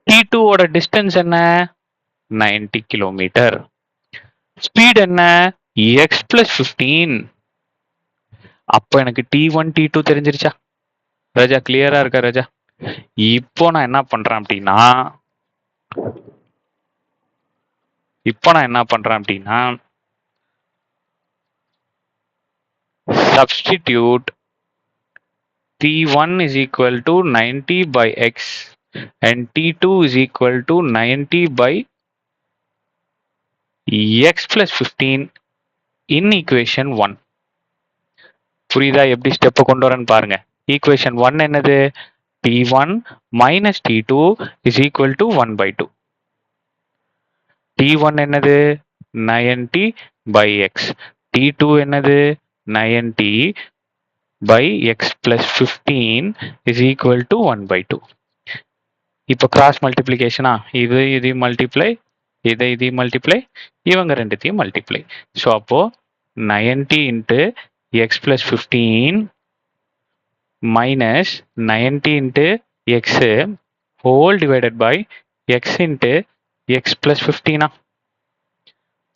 t2 ஓட டிஸ்டன்ஸ் என்ன 90 கிலோமீட்டர். ஸ்பீட் என்ன எக்ஸ் பிளஸ் 15. அப்போ எனக்கு t1 t2 தெரிஞ்சிருச்சா ராஜா? கிளியரா இருக்கா ராஜா? இப்போ நான் என்ன பண்றேன் அப்படின்னா substitute t1 is equal to 90 by x and t2 is equal to 90 by x plus 15 in equation 1. புரியுதா எப்படி ஸ்டெப் கொண்டு வரேன்னு பாருங்க. ஈக்குவேஷன் 1 என்னது t1 minus t2 is equal to 1 by 2. t1 என்னது 90 by x, t2 என்னது 90 by x plus 15 is equal to 1 by 2. இப்போ கிராஸ் மல்டிப்ளிகேஷனா, இது மல்டிப்ளை, இது மல்டிப்ளை, இவங்க ரெண்டுத்தையும் மல்டிப்ளை. ஸோ அப்போ 90 into x plus 15 minus 90 into x whole divided by x into x plus 15.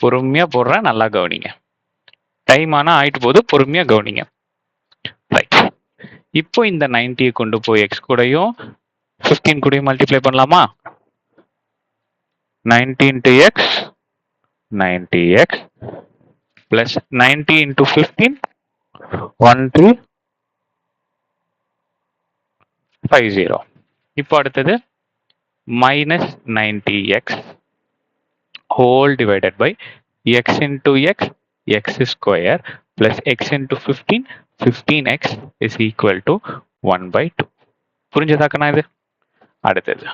பொறுமையா போடுறேன், நல்லா கவனிங்க. டைம் ஆனா ஆயிட்டு போது, பொறுமையா கவனிங்க. ரைட், இப்போ இந்த 90 கொண்டு போய் x கூடயும் 15 கூடயும் மல்டிப்ளை பண்ணலாமா? 90 into x 90x plus 90 into 15 1350. இப்போ அடுத்தது minus 90x whole divided by x into x square plus x into 15 15x is equal to 1 by 2. புரிஞ்சதாக்கண்ணா இது? அடுத்தது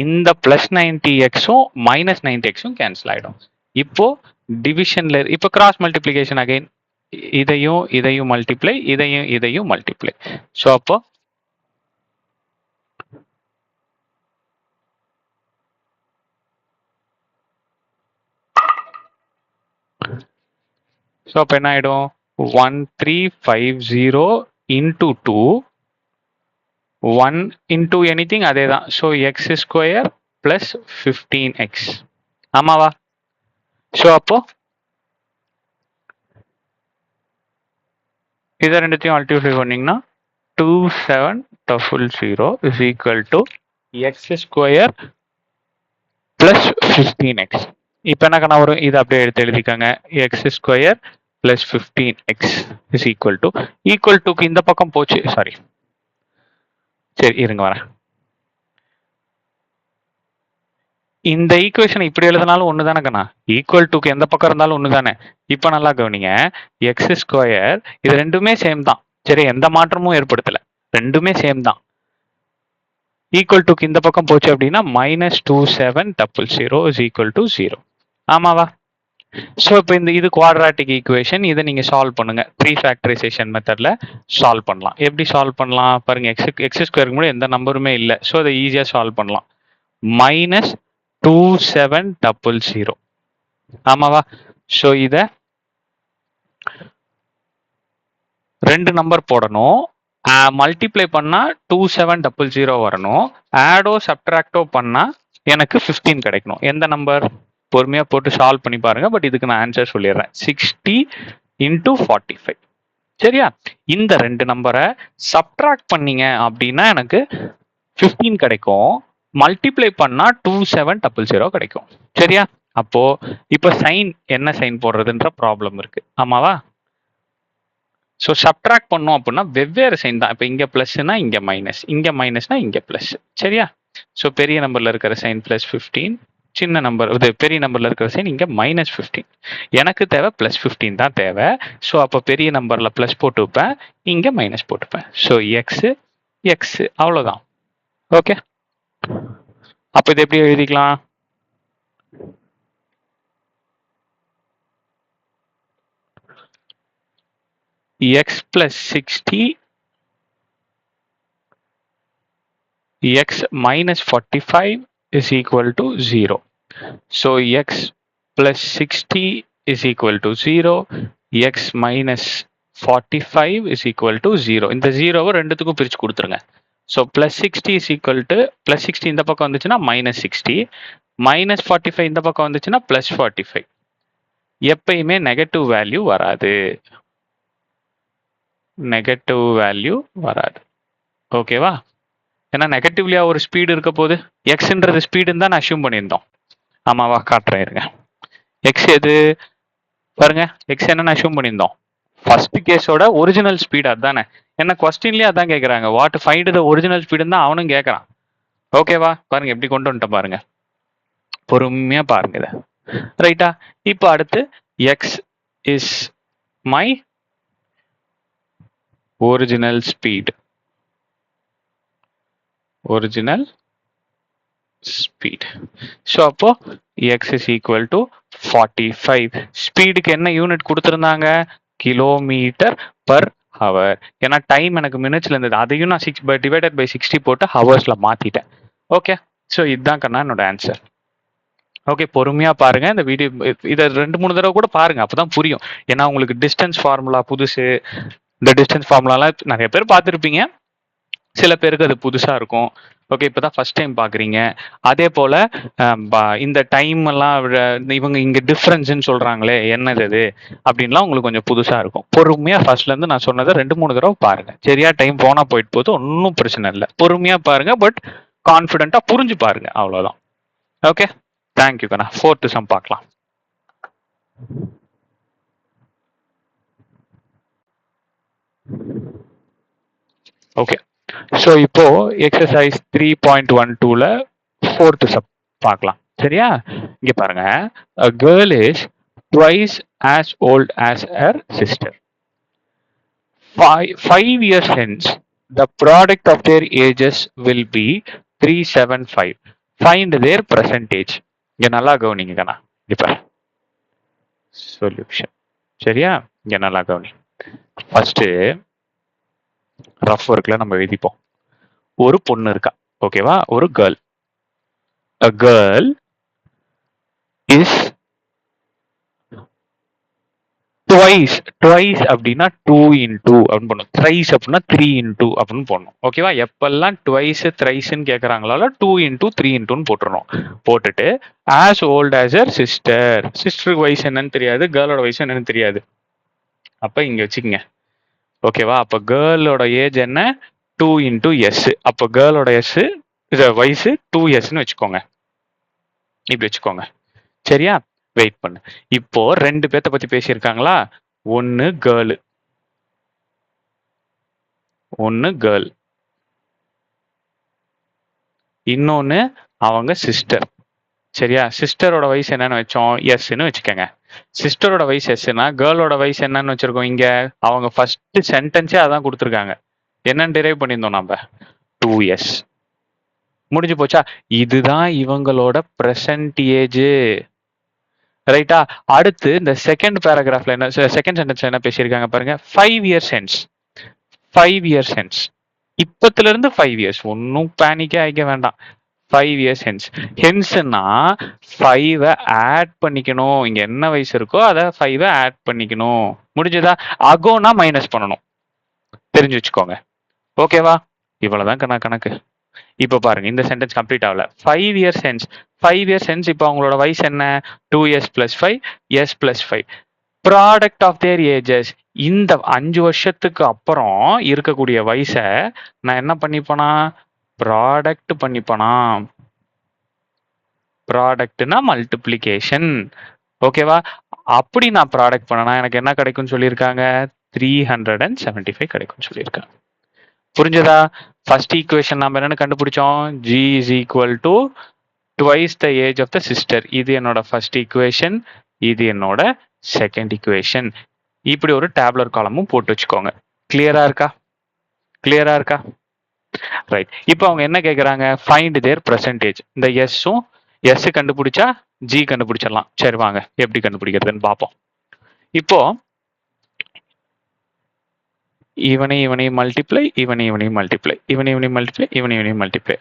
இந்த பிளஸ் 90xும் மைனஸ் 90xும் கேன்சல் ஆயிடும். இப்போ டிவிஷன்ல இப்போ கிராஸ் மல்டிப்ளிகேஷன் அகைன், இதையும் மல்டிப்ளை, இதையும் மல்டிப்ளை. ஸோ அப்போ என்ன ஆயிடும் 1350 into 2 1 into anything அதே தான். So x square plus 15x. ஆமாவா? ஸோ அப்போ இதை ரெண்டுத்தையும் மல்டிப்ளை பண்ணீங்கன்னா 2700 is equal to x square plus 15x. இப்போ என்ன கண்ணா வரும், இதை அப்படியே எடுத்து எழுதிக்கோங்க. X square plus 15x is equal to equal இந்த பக்கம் போச்சு, சாரி, சரி இருங்க வரேன். இந்த ஈக்குவேஷன் இப்படி எழுதினாலும் ஒன்று தானே கண்ணா, ஈக்குவல் டுக்கு எந்த பக்கம் இருந்தாலும் ஒன்று தானே. இப்போ நல்லா கவனிங்க, எக்ஸ் ஸ்கொயர் இது ரெண்டுமே சேம் தான், சரி, எந்த மாற்றமும் ஏற்படுத்தலை, ரெண்டுமே சேம் தான். ஈக்குவல் டுக்கு இந்த பக்கம் போச்சு அப்படின்னா -2700 is equal to 0. ஆமாவா? ஸோ இப்போ இது குவாட்ராட்டிக் ஈக்குவேஷன். இதை நீங்க சால்வ் பண்ணுங்க, 3 ஃபேக்டரைசேஷன் மெத்தட்ல சால்வ் பண்ணலாம். எப்படி சால்வ் பண்ணலாம் பாருங்க. எக்ஸ் ஸ்கொயருக்கு முன்னாடி எந்த நம்பருமே இல்லை, ஸோ அதை ஈஸியா சால்வ் பண்ணலாம். -2700. ஆமாவா? ஸோ இத 2 நம்பர் போடணும், மல்டிப்ளை பண்ணா 2700 வரணும், ஆடோ சப்ட்ராக்டோ பண்ணா எனக்கு 15 கிடைக்கணும். எந்த நம்பர்? பொறுமையா போட்டு சால்வ் பண்ணி பாருங்க. பட் இதுக்கு நான் ஆன்சர் சொல்லிடுறேன், 60 into 45. சரியா? இந்த 2 நம்பரை சப்ட்ராக்ட் பண்ணீங்க அப்படின்னா எனக்கு 15 கிடைக்கும், மல்டிப்ளை பண்ணா 2700 கிடைக்கும். சரியா? அப்போ இப்ப சைன் என்ன சைன் போடுறதுன்ற ப்ராப்ளம் இருக்கு. ஆமாவா? ஸோ சப்ட்ராக்ட் பண்ணோம் அப்படின்னா வெவ்வேறு சைன் தான். இப்போ இங்க பிளஸ்னா இங்க மைனஸ், இங்க மைனஸ்னா இங்க பிளஸ். சரியா? ஸோ பெரிய நம்பர்ல இருக்கிற சைன் +15, சின்ன நம்பர் இது பெரிய நம்பர்ல இருக்கிற சைன் இங்க -15. எனக்கு தேவை +15 தான் தேவை. ஸோ அப்போ பெரிய நம்பர்ல பிளஸ் போட்டுப்பேன், இங்க மைனஸ் போட்டுப்பேன். ஸோ எக்ஸ் எக்ஸ் அவ்வளோதான். ஓகே, அப்போ இது எப்படி எழுதிக்கலாம்? x plus 60 x minus 45 is equal to 0. So x plus 60 is equal to 0. x minus 45 is equal to 0. இந்த 0 ரெண்டுத்துக்கும் பிரிச்சு கொடுத்துருங்க. So plus 60 is equal to plus 60 இந்த பக்கம் வந்துச்சுன்னா minus 60. minus 45 இந்த பக்கம் வந்துச்சுன்னா plus 45. எப்பயுமே நெகட்டிவ் வேல்யூ வராது. நெகட்டிவ் வேல்யூ வராது. ஓகேவா? ஏன்னா நெகட்டிவ்லியா ஒரு ஸ்பீடு இருக்க போது எக்ஸ்ன்றது ஸ்பீடுன்னு தான் அஷ்யூம் பண்ணியிருந்தோம். ஆமாவா? காட்டுறேன் இருங்க. எக்ஸ் எது பாருங்க. எக்ஸ் என்னன்னு அஷ்யூம் பண்ணியிருந்தோம்? ஃபர்ஸ்ட் கேஸோட ஒரிஜினல் ஸ்பீடு அதானே. என்ன கொஸ்டின்லயே அதான் கேட்குறாங்க. வாட் ஃபைண்ட் த ஒரிஜினல் ஸ்பீடுன்னு தான் அவனும் கேட்குறான். ஓகேவா? பாருங்க எப்படி கொண்டு வந்துட்டேன் பாருங்க. பொறுமையா பாருங்க இதை. ரைட்டா? இப்போ அடுத்து X is my original speed. Original speed. So அப்போ எக்ஸ் இஸ் ஈக்குவல் டு 45. ஸ்பீடுக்கு என்ன யூனிட் கொடுத்துருந்தாங்க? Kilometre per hour. ஏன்னா டைம் எனக்கு மினிட்ஸ்ல இருந்தது, அதையும் நான் டிவைடட் பை 60 போட்டு ஹவர்ஸ்ல மாத்திட்டேன். ஓகே, ஸோ இதுதான் கண்ணா என்னோட ஆன்சர். ஓகே, பொறுமையா பாருங்க இந்த வீடியோ. இதை 2-3 தடவை கூட பாருங்க, அப்பதான் புரியும். ஏன்னா உங்களுக்கு டிஸ்டன்ஸ் ஃபார்முலா புதுசு. இந்த டிஸ்டன்ஸ் ஃபார்முலாலாம் நிறைய பேர் பார்த்துருப்பீங்க, சில பேருக்கு அது புதுசா இருக்கும். ஓகே, இப்பதான் ஃபர்ஸ்ட் டைம் பாக்குறீங்க. அதே போல இந்த டைம் எல்லாம் இவங்க இங்க டிஃபரன்ஸ்ன்னு சொல்றாங்களே என்னது அது அப்படின்லாம் உங்களுக்கு கொஞ்சம் புதுசா இருக்கும். பொறுமையா ஃபர்ஸ்ட்ல இருந்து நான் சொன்னதை 2-3 தடவை பாருங்க. சரியா? டைம் போனா போயிட்டு போது, ஒன்றும் பிரச்சனை இல்லை. பொறுமையா பாருங்க, பட் கான்ஃபிடென்ட்டா புரிஞ்சு பாருங்க, அவ்வளவுதான். ஓகே, தேங்க்யூ கண்ணா. 4th சம் பார்க்கலாம். ஓகே, ஸோ இப்போ எக்ஸசைஸ் 3.12ல 4th சம் பார்க்கலாம். சரியா? இங்க பாருங்க. A girl is twice as old as her sister. 5 years hence, the product of their ages will be 375. Find their percentage. இங்க நல்லா கவனிங்க கண்ணா. இப்ப சொல்யூஷன். சரியா? இங்க நல்லா கவனி. ஃபர்ஸ்ட் ரஃப் ஒர்க்ல நம்ம எழுதிப்போம். ஒரு பொண்ணு இருக்கா, ஓகேவா? ஒரு girl. A girl is twice. twice அப்படின்னா 2 into அப்படின்னு போடணும். thrice அப்படின்னா 3 into அப்படின்னு போடணும். ஓகேவா? எப்பெல்லாம் twice thriceன்னு கேட்கறாங்களோ 2 into 3 intoன்னு போட்டுறணும். போட்டுட்டு as old as her sister. சிஸ்டருக்கு வயசு என்னன்னு தெரியாது, கேர்ளோட வயசு என்னன்னு தெரியாது. அப்ப இங்க வச்சுக்கங்க. ஓகேவா? அப்ப கேர்ளோட ஏஜ் என்ன? 2 into s. அப்ப கேர்ளோட எஸ் வயசு 2s வச்சுக்கோங்க. இப்படி வச்சுக்கோங்க. சரியா? வெயிட் பண்ணு. இப்போ 2 பேர்த்த பத்தி பேசியிருக்காங்களா? ஒன்னு கேர்ள், இன்னொன்னு அவங்க சிஸ்டர். சரியா? சிஸ்டரோட வயசு என்னன்னு வச்சோம்? எஸ்ன்னு வச்சுக்கோங்க. சிஸ்டரோட வயசு எஸ்னா கேர்ளோட வயசு என்னன்னு வச்சிருக்கோம்? இங்க அவங்க ஃபர்ஸ்ட் சென்டென்ஸே அதான் கொடுத்துருக்காங்க. என்னன்னு டிரைவ் பண்ணியிருந்தோம் நம்ம? 2s. முடிஞ்சு போச்சா? இதுதான் இவங்களோட பிரசன்ட் ஏஜ். ரைட்டா? அடுத்து இந்த செகண்ட் பேராகிராஃப்ல என்ன, செகண்ட் சென்டென்ஸ்ல என்ன பேசியிருக்காங்க பாருங்க. 5 years hence. 5 years hence. இப்பத்துல இருந்து 5 years. ஒன்னும் பேனிக்கே ஆகிக்க வேண்டாம். 5 years hence. ஹென்ஸ்னா 5 ஆட் பண்ணிக்கணும். இங்க என்ன வயசு இருக்கோ அதை 5 ஆட் பண்ணிக்கணும். முடிஞ்சதா? அகோனா மைனஸ் பண்ணணும். தெரிஞ்சு வச்சுக்கோங்க. ஓகேவா? இவ்வளவுதான் கணக்கு. இப்ப பாருங்க, இந்த சென்டென்ஸ் கம்ப்ளீட் ஆகல. 5 years hence. 5 years hence. இப்போ அவங்களோட வயசு என்ன? 2s plus 5 s plus 5. Product of their ages. இந்த 5 வருஷத்துக்கு அப்புறம் இருக்கக்கூடிய வயசை நான் என்ன பண்ணிப்பேனா? ப்ராடக்ட் பண்ணிப்பேனா? ப்ராடக்ட்னா மல்டிப்ளிகேஷன். ஓகேவா? அப்படி நான் ப்ராடக்ட் பண்ணனா எனக்கு என்ன கிடைக்கும்னு சொல்லியிருக்காங்க? 375 கிடைக்கும்னு சொல்லியிருக்காங்க. புரிஞ்சதா? ஃபர்ஸ்ட் ஈக்குவேஷன் நம்ம என்னன்னு கண்டுபிடிச்சோம்? g is equal to twice the age of the sister. இது என்னோட ஃபர்ஸ்ட் ஈக்குவேஷன், இது என்னோட செகண்ட் ஈக்குவேஷன். இப்படி ஒரு டேபுலர் காலமும் போட்டு வச்சுக்கோங்க. கிளியரா இருக்கா? ரைட். இப்போ அவங்க என்ன கேட்குறாங்க? ஃபைண்ட் தேர் பெர்சன்டேஜ். இந்த எஸ்ஸும் எஸ் கண்டுபிடிச்சா ஜி கண்டுபிடிச்சிடலாம். சரி, வாங்க எப்படி கண்டுபிடிக்கிறதுன்னு பார்ப்போம். இப்போ இவனையும் மல்டிப்ளை.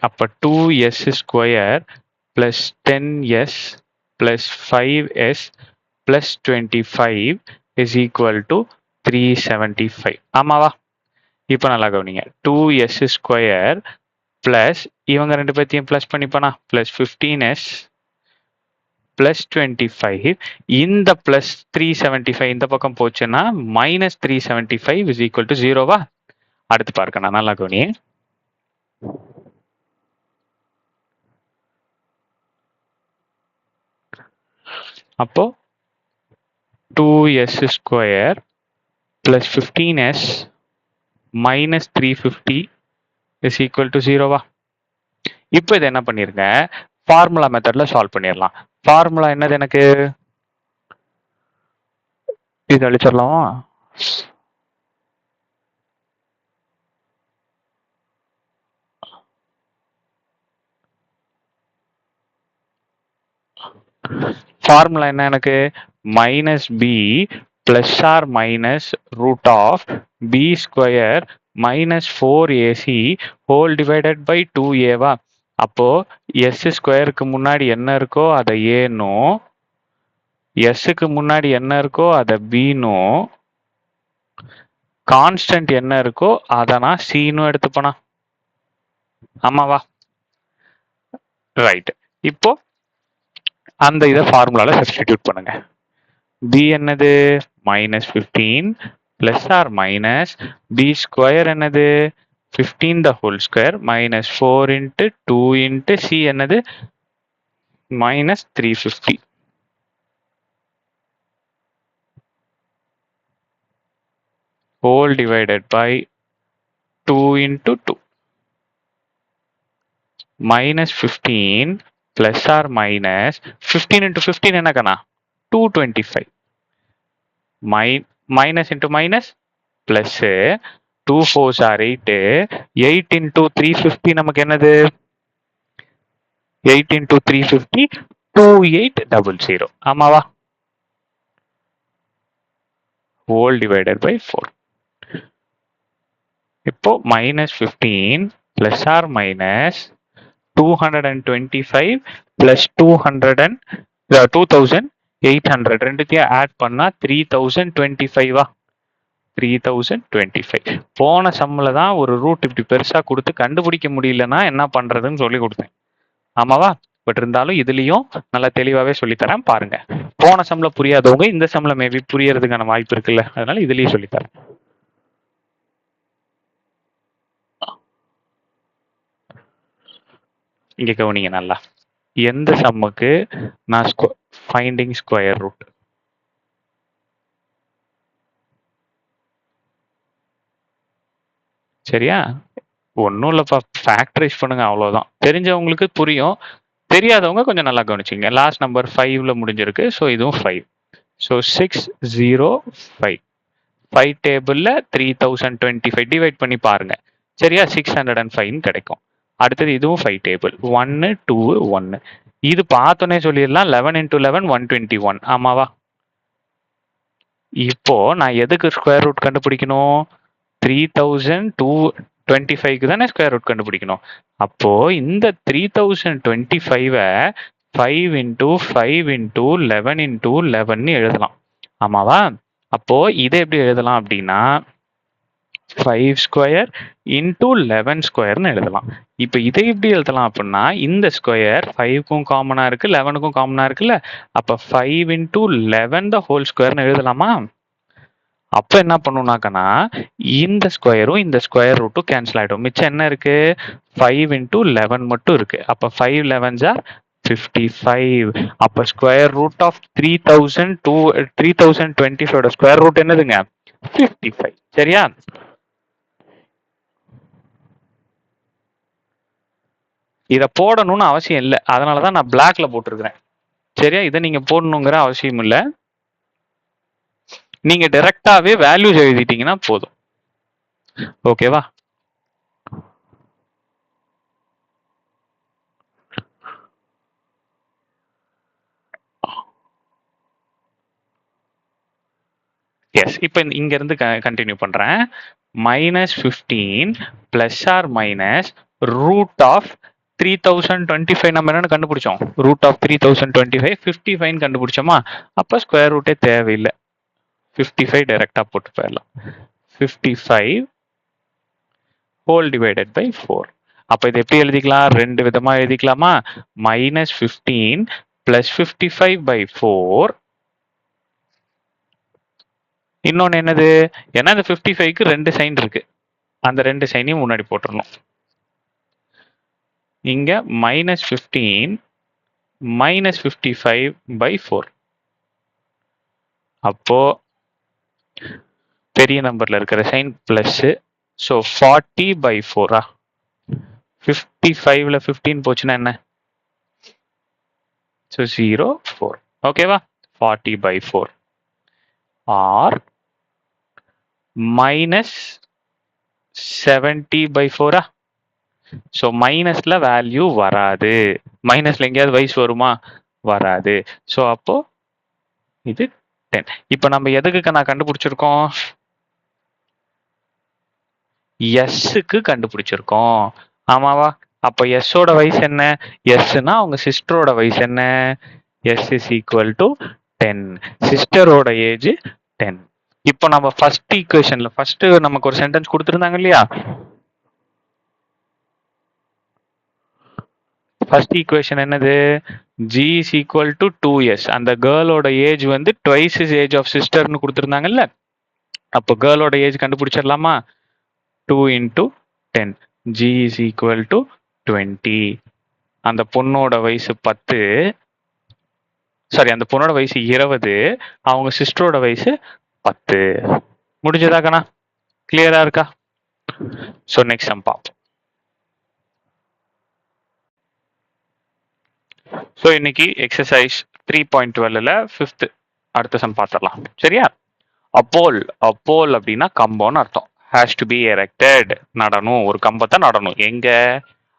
அப்போ 2s square plus 10s plus 5s plus 25 is equal to 375. ஆமாவா? இப்போ நல்லா கவனிங்க. 2s ஸ்கொயர் ப்ளஸ் இவங்க ரெண்டு பேர்த்தையும் ப்ளஸ் பண்ணிப்பானா, ப்ளஸ் 15s ப்ளஸ் 25. இந்த ப்ளஸ் 375 இந்த பக்கம் போச்சுன்னா மைனஸ் 375 இஸ் ஈக்குவல் டு 0வா? அடுத்து பார்க்கணும், நல்லா கவனி. அப்போ 2s square plus 15s minus 350 is equal to 0வா? இப்போ இதை என்ன பண்ணிருங்க, ஃபார்முலா மெத்தட்ல சால்வ் பண்ணிடலாம். ஃபார்முலா என்னது, எனக்கு இது அழிச்சிடலாமா? ஃபார்முலா என்ன, எனக்கு minus B plus or minus root of B square minus 4ac whole divided by 2a. அப்போ எஸ் ஸ்கொயருக்கு முன்னாடி என்ன இருக்கோ அதை ஏனும், எஸ்ஸுக்கு முன்னாடி என்ன இருக்கோ அதை பின்னும், கான்ஸ்டன்ட் என்ன இருக்கோ அதை நான் சீனும் எடுத்துப்போனா. ஆமாவா? ரைட். இப்போ அந்த இதை ஃபார்முலால சப்ஸ்டிடியூட் பண்ணுங்க. b என்னது minus 15 plus or minus b square என்னது 15 the whole square minus 4 into 2 into c என்னது minus 350 whole divided by 2 into 2 minus 15 plus or minus 15 into 15 என்ன கண்ணா 225 minus into minus plus 2 4s are 8 8 into 350 நமக்கு என்னது 8 into 350 2800. ஆமாவா? Whole divided by 4. இப்போ minus 15 plus or minus 225 plus 2800 ரெண்டுத்தையும் ஆட் பண்ணா 3025. 3025. போன சம்மில் தான் ஒரு ரூட் இப்படி பெருசா கொடுத்து கண்டுபிடிக்க முடியலன்னா என்ன பண்றதுன்னு சொல்லி கொடுத்தேன். ஆமாவா? பட் இருந்தாலும் இதுலயும் நல்லா தெளிவாவே சொல்லித்தரேன் பாருங்க. போன சம்ல புரியாதவங்க இந்த சம்ல மேபி புரியறதுக்கான வாய்ப்பு இருக்குல்ல, அதனால இதுலயும் சொல்லித்தரேன். இங்க கவனிங்க நல்லா, எந்த சம்முக்கு நான் ஃபைண்டிங் ஸ்கொயர் ரூட், சரியா? ஒன்றும் இல்லைப்பா, ஃபேக்டரைஸ் பண்ணுங்க, அவ்வளோதான். தெரிஞ்சவங்களுக்கு புரியும், தெரியாதவங்க கொஞ்சம் நல்லா கவனிச்சிங்க. லாஸ்ட் நம்பர் 5ல முடிஞ்சிருக்கு, ஸோ இதுவும் 5. ஸோ 605 5 டேபிளில் 3025 டிவைட் பண்ணி பாருங்க, சரியா? 605 கிடைக்கும். அடுத்தது இதுவும் 5 டேபிள் 1 2 1. இது பார்த்தோன்னே சொல்லிடலாம் 11 into 11 121. ஆமாவா? இப்போ நான் எதுக்கு ஸ்கொயர் ரூட் கண்டுபிடிக்கணும்? 3225க்கு தானே ஸ்கொயர் ரூட் கண்டுபிடிக்கணும். அப்போ இந்த 3025 5 into 5 into 11 into 11 எழுதலாம். ஆமாவா? அப்போ இதை எப்படி எழுதலாம் அப்படின்னா 5 ஸ்கொயர் இன்டூ 11 ஸ்கொயர்னு எழுதலாம். இப்போ இதை எப்படி எழுதலாம் அப்படின்னா, இந்த ஸ்கொயர் 5க்கும் காமனா இருக்கு 11க்கும் காமனா இருக்குல்ல, அப்ப 5 இன்டூ 11 த ஹோல் ஸ்கொயர்னு எழுதலாமா? அப்ப என்ன பண்ணுனாக்கனா இந்த ஸ்கொயரும் இந்த ஸ்கொயர் ரூட்டும் கேன்சல் ஆயிடும். மிச்சம் என்ன இருக்கு? 5 இன்டூ 11 மட்டும் இருக்கு. அப்ப 5 11s are 55. அப்ப square root of 3025 square root என்னதுங்க? 55. சரியா? இத போடணும்னு அவசியம் இல்லை, அதனாலதான் நான் பிளாக்ல போட்டிருக்கிறேன். சரியா? இதை நீங்க போடணுங்கிற அவசியம் இல்லை, நீங்க டைரக்டாவே வேல்யூஸ் எழுதிட்டீங்கன்னா போதும். ஓகேவா? எஸ், இப்போ இங்க இருந்து கண்டினியூ பண்றேன். -15 plus or minus root of 3025 நம்ம என்னன்னு கண்டுபிடிச்சோம்? ரூட் ஆஃப் 3025 55 கண்டுபிடிச்சோமா? அப்ப ஸ்கொயர் ரூட்டே தேவையில்லை. 55 டைரக்டா போட்டு போயிடலாம். 55 ஹோல் டிவைடட் பை 4. அப்ப இது எப்படி எழுதிக்கலாம்? ரெண்டு விதமா எழுதிக்கலாமா? -15 பிளஸ் 55 பை 4. இன்னொன்னு என்னது? ஏன்னா இந்த 55க்கு ரெண்டு சைன் இருக்கு, அந்த ரெண்டு சைனையும் முன்னாடி போட்டுடணும். இங்க -15 -55 பை 4. அப்போ பெரிய நம்பர்ல இருக்கிற சைன் பிளஸ். So 40 by 4. 55ல 15 போச்சுன்னா என்ன? ஸோ 0 4. ஓகேவா? 40 பை 4 ஆர் -70 பை 4. ஸோ மைனஸ்ல வேல்யூ வராது. மைனஸ்ல எங்கேயாவது வைஸ் வருமா? வராது. ஸோ அப்போ இது 10. இப்போ நம்ம எதுக்கு நான் கண்டுபிடிச்சிருக்கோம்? எஸ்ஸுக்கு கண்டுபிடிச்சிருக்கோம். ஆமாவா? அப்போ எஸ்ஸோட வயசு என்ன? எஸ்னா அவங்க சிஸ்டரோட வயசு என்ன? S is equal to 10. சிஸ்டரோட ஏஜ் 10. இப்போ நம்ம ஃபர்ஸ்ட் ஈக்குவேஷன்ல ஃபர்ஸ்ட் நமக்கு ஒரு சென்டென்ஸ் கொடுத்துருந்தாங்க இல்லையா? ஃபர்ஸ்ட் ஈக்குவேஷன் என்னது? g is equal to 2s. அந்த கேர்ளோட ஏஜ் வந்து twice is ஏஜ் ஆஃப் சிஸ்டர்னு கொடுத்துருந்தாங்கல்ல. அப்போ கேர்ளோட age கண்டுபிடிச்சிடலாமா? 2 into 10. g is equal to 20. அந்த பொண்ணோட வயசு 10. சாரி, அந்த பொண்ணோட வயசு 20. அவங்க சிஸ்டரோட வயசு 10. முடிஞ்சதா கண்ணா? கிளியரா இருக்கா? ஸோ நெக்ஸ்ட் சம் பார்ப்போம். ஸோ இன்னைக்கு எக்ஸசைஸ் 3.12ல 5th அடுத்த சம் பார்த்துடலாம். சரியா? அப்போல் அப்படின்னா கம்பம்னு அர்த்தம். ஹேஸ் டு பி எரெக்டட், நடணும், ஒரு கம்பத்தை நடணும். எங்க?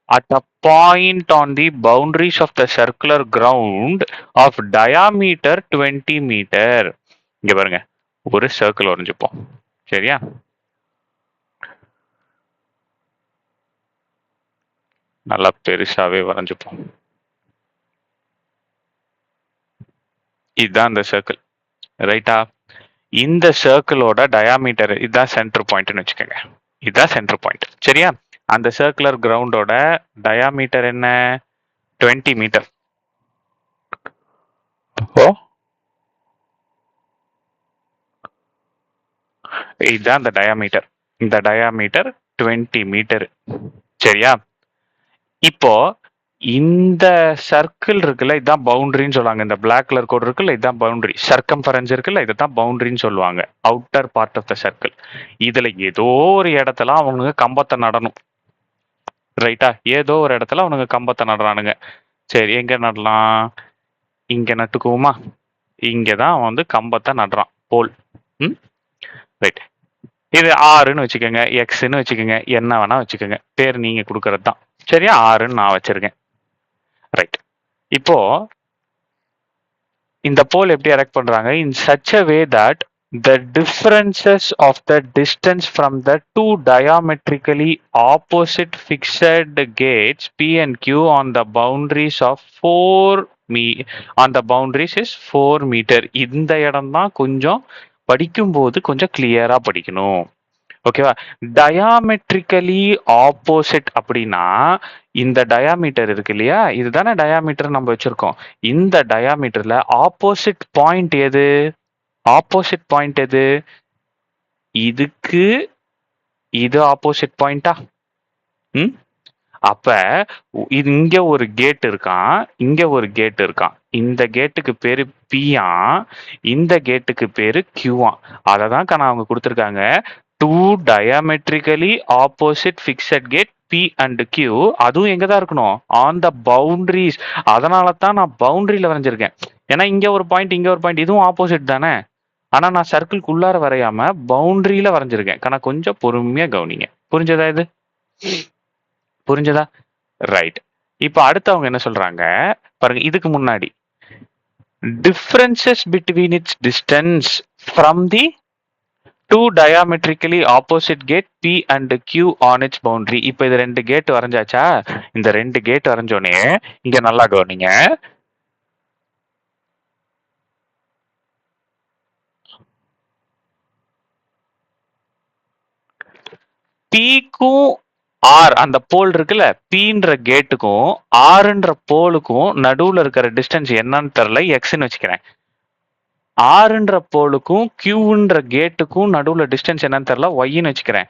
At a point on the boundaries of the circular ground of diameter 20 meter. இங்க பாருங்க, ஒரு சர்க்கிள் வரைஞ்சுப்போம். சரியா? நல்லா பெருசாவே வரைஞ்சுப்போம். இதுதான் இந்த சர்க்கிள், ரைட்டா? இந்த சர்க்கிளோட டயாமீட்டர் இதுதான் சென்டர் பாயிண்ட்னு வச்சுக்கோங்க. இதுதான் சென்டர் பாயிண்ட். சரியா? அந்த சர்க்குலர் கிரவுண்டோட டயாமீட்டர் என்ன? 20 மீட்டர். இதுதான் இந்த டயாமீட்டர். இந்த டயாமீட்டர் 20 மீட்டர். சரியா? இப்போ இந்த சர்க்கிள் இருக்குல்ல, இதுதான் பவுண்டரின்னு சொல்லுவாங்க. இந்த பிளாக் கலர் கோடு இருக்குல்ல, இதுதான் பவுண்டரி. சர்க்கம்ஃபரன்ஸ் இருக்குல்ல, இதுதான் பவுண்டரின்னு சொல்லுவாங்க. Outer part of the circle. இதுல ஏதோ ஒரு இடத்துல அவனுங்க கம்பத்தை நடணும். ரைட்டா? ஏதோ ஒரு இடத்துல அவனுங்க கம்பத்தை நடுறானுங்க. சரி, எங்க நடலாம்? இங்க நட்டுக்குவோமா? இங்கதான் அவன் வந்து கம்பத்தை நடுறான், போல். ரைட். இது ஆறுன்னு வச்சுக்கோங்க, எக்ஸ்ன்னு வச்சுக்கோங்க, என்ன வேணா வச்சுக்கோங்க. பேர் நீங்க கொடுக்கறது தான். சரியா? ஆறுன்னு நான் வச்சிருக்கேன். ரைட். இப்போ இந்த போல் எப்படி எரெக்ட் பண்றாங்க? In such a way that the differences of the distance from the two diametrically opposite fixed gates P and Q on the boundaries of 4 on the boundaries is 4 meter. இந்த இடம் தான் கொஞ்சம் படிக்கும்போது கொஞ்சம் கிளியரா படிக்கணும். ஓகேவா? டயாமெட்ரிக்கலி ஆப்போசிட் அப்படின்னா இந்த டயாமீட்டர் இருக்கு இல்லையா, இதுதானே டயாமீட்டர் நம்ம வச்சிருக்கோம். இந்த டயாமீட்டர்ல ஆப்போசிட் பாயிண்ட் எது? ஆப்போசிட் பாயிண்ட் எது? இதுக்கு இது ஆப்போசிட் பாயிண்டா? அப்ப இங்க ஒரு கேட் இருக்கான், இங்க ஒரு கேட் இருக்கான். இந்த கேட்டுக்கு பேரு பியா, இந்த கேட்டுக்கு பேரு கியூவா. அததான் அவங்க கொடுத்துருக்காங்க. Two diametrically opposite fixed gate p and q. அதுவும் எங்க தான் இருக்கணும்? On the boundaries. அதனால தான் நான் பவுண்டரியில வரைஞ்சிருக்கேன். ஏன்னா இங்க ஒரு பாயிண்ட், இங்க ஒரு பாயிண்ட், இதுவும் ஆப்போசிட் தானே. ஆனா நான் சர்க்கிள்க்கு உள்ளார வரையாம பவுண்டரியில வரைஞ்சிருக்கேன். ஆனா கொஞ்சம் பொறுமையா கவனிங்க. புரிஞ்சதா? இது புரிஞ்சதா? ரைட். இப்போ அடுத்தவங்க என்ன சொல்றாங்க பாருங்க. இதுக்கு முன்னாடி differences between its distance from the 2 diametrically opposite gate P and Q on its boundary. இப்போ இது ரெண்டு கேட் வரைஞ்சாச்சா? இந்த ரெண்டு கேட் வரைஞ்சோனே இங்க நல்லா கவனிங்க. Pக்கும் R அந்த போல் இருக்குல்ல, Pன்ற கேட்டுக்கும் Rன்ற போலுக்கும் நடுவுல இருக்கிற டிஸ்டன்ஸ் என்னன்னு தெரியல, Xன்னு வச்சுக்கிறேன். Rன்ற போலுக்கும் Qன்ற கேட்டுக்கும் நடுவுல டிஸ்டன்ஸ் என்னன்னு தெரியல, Yன்னு வச்சுக்கிறேன்.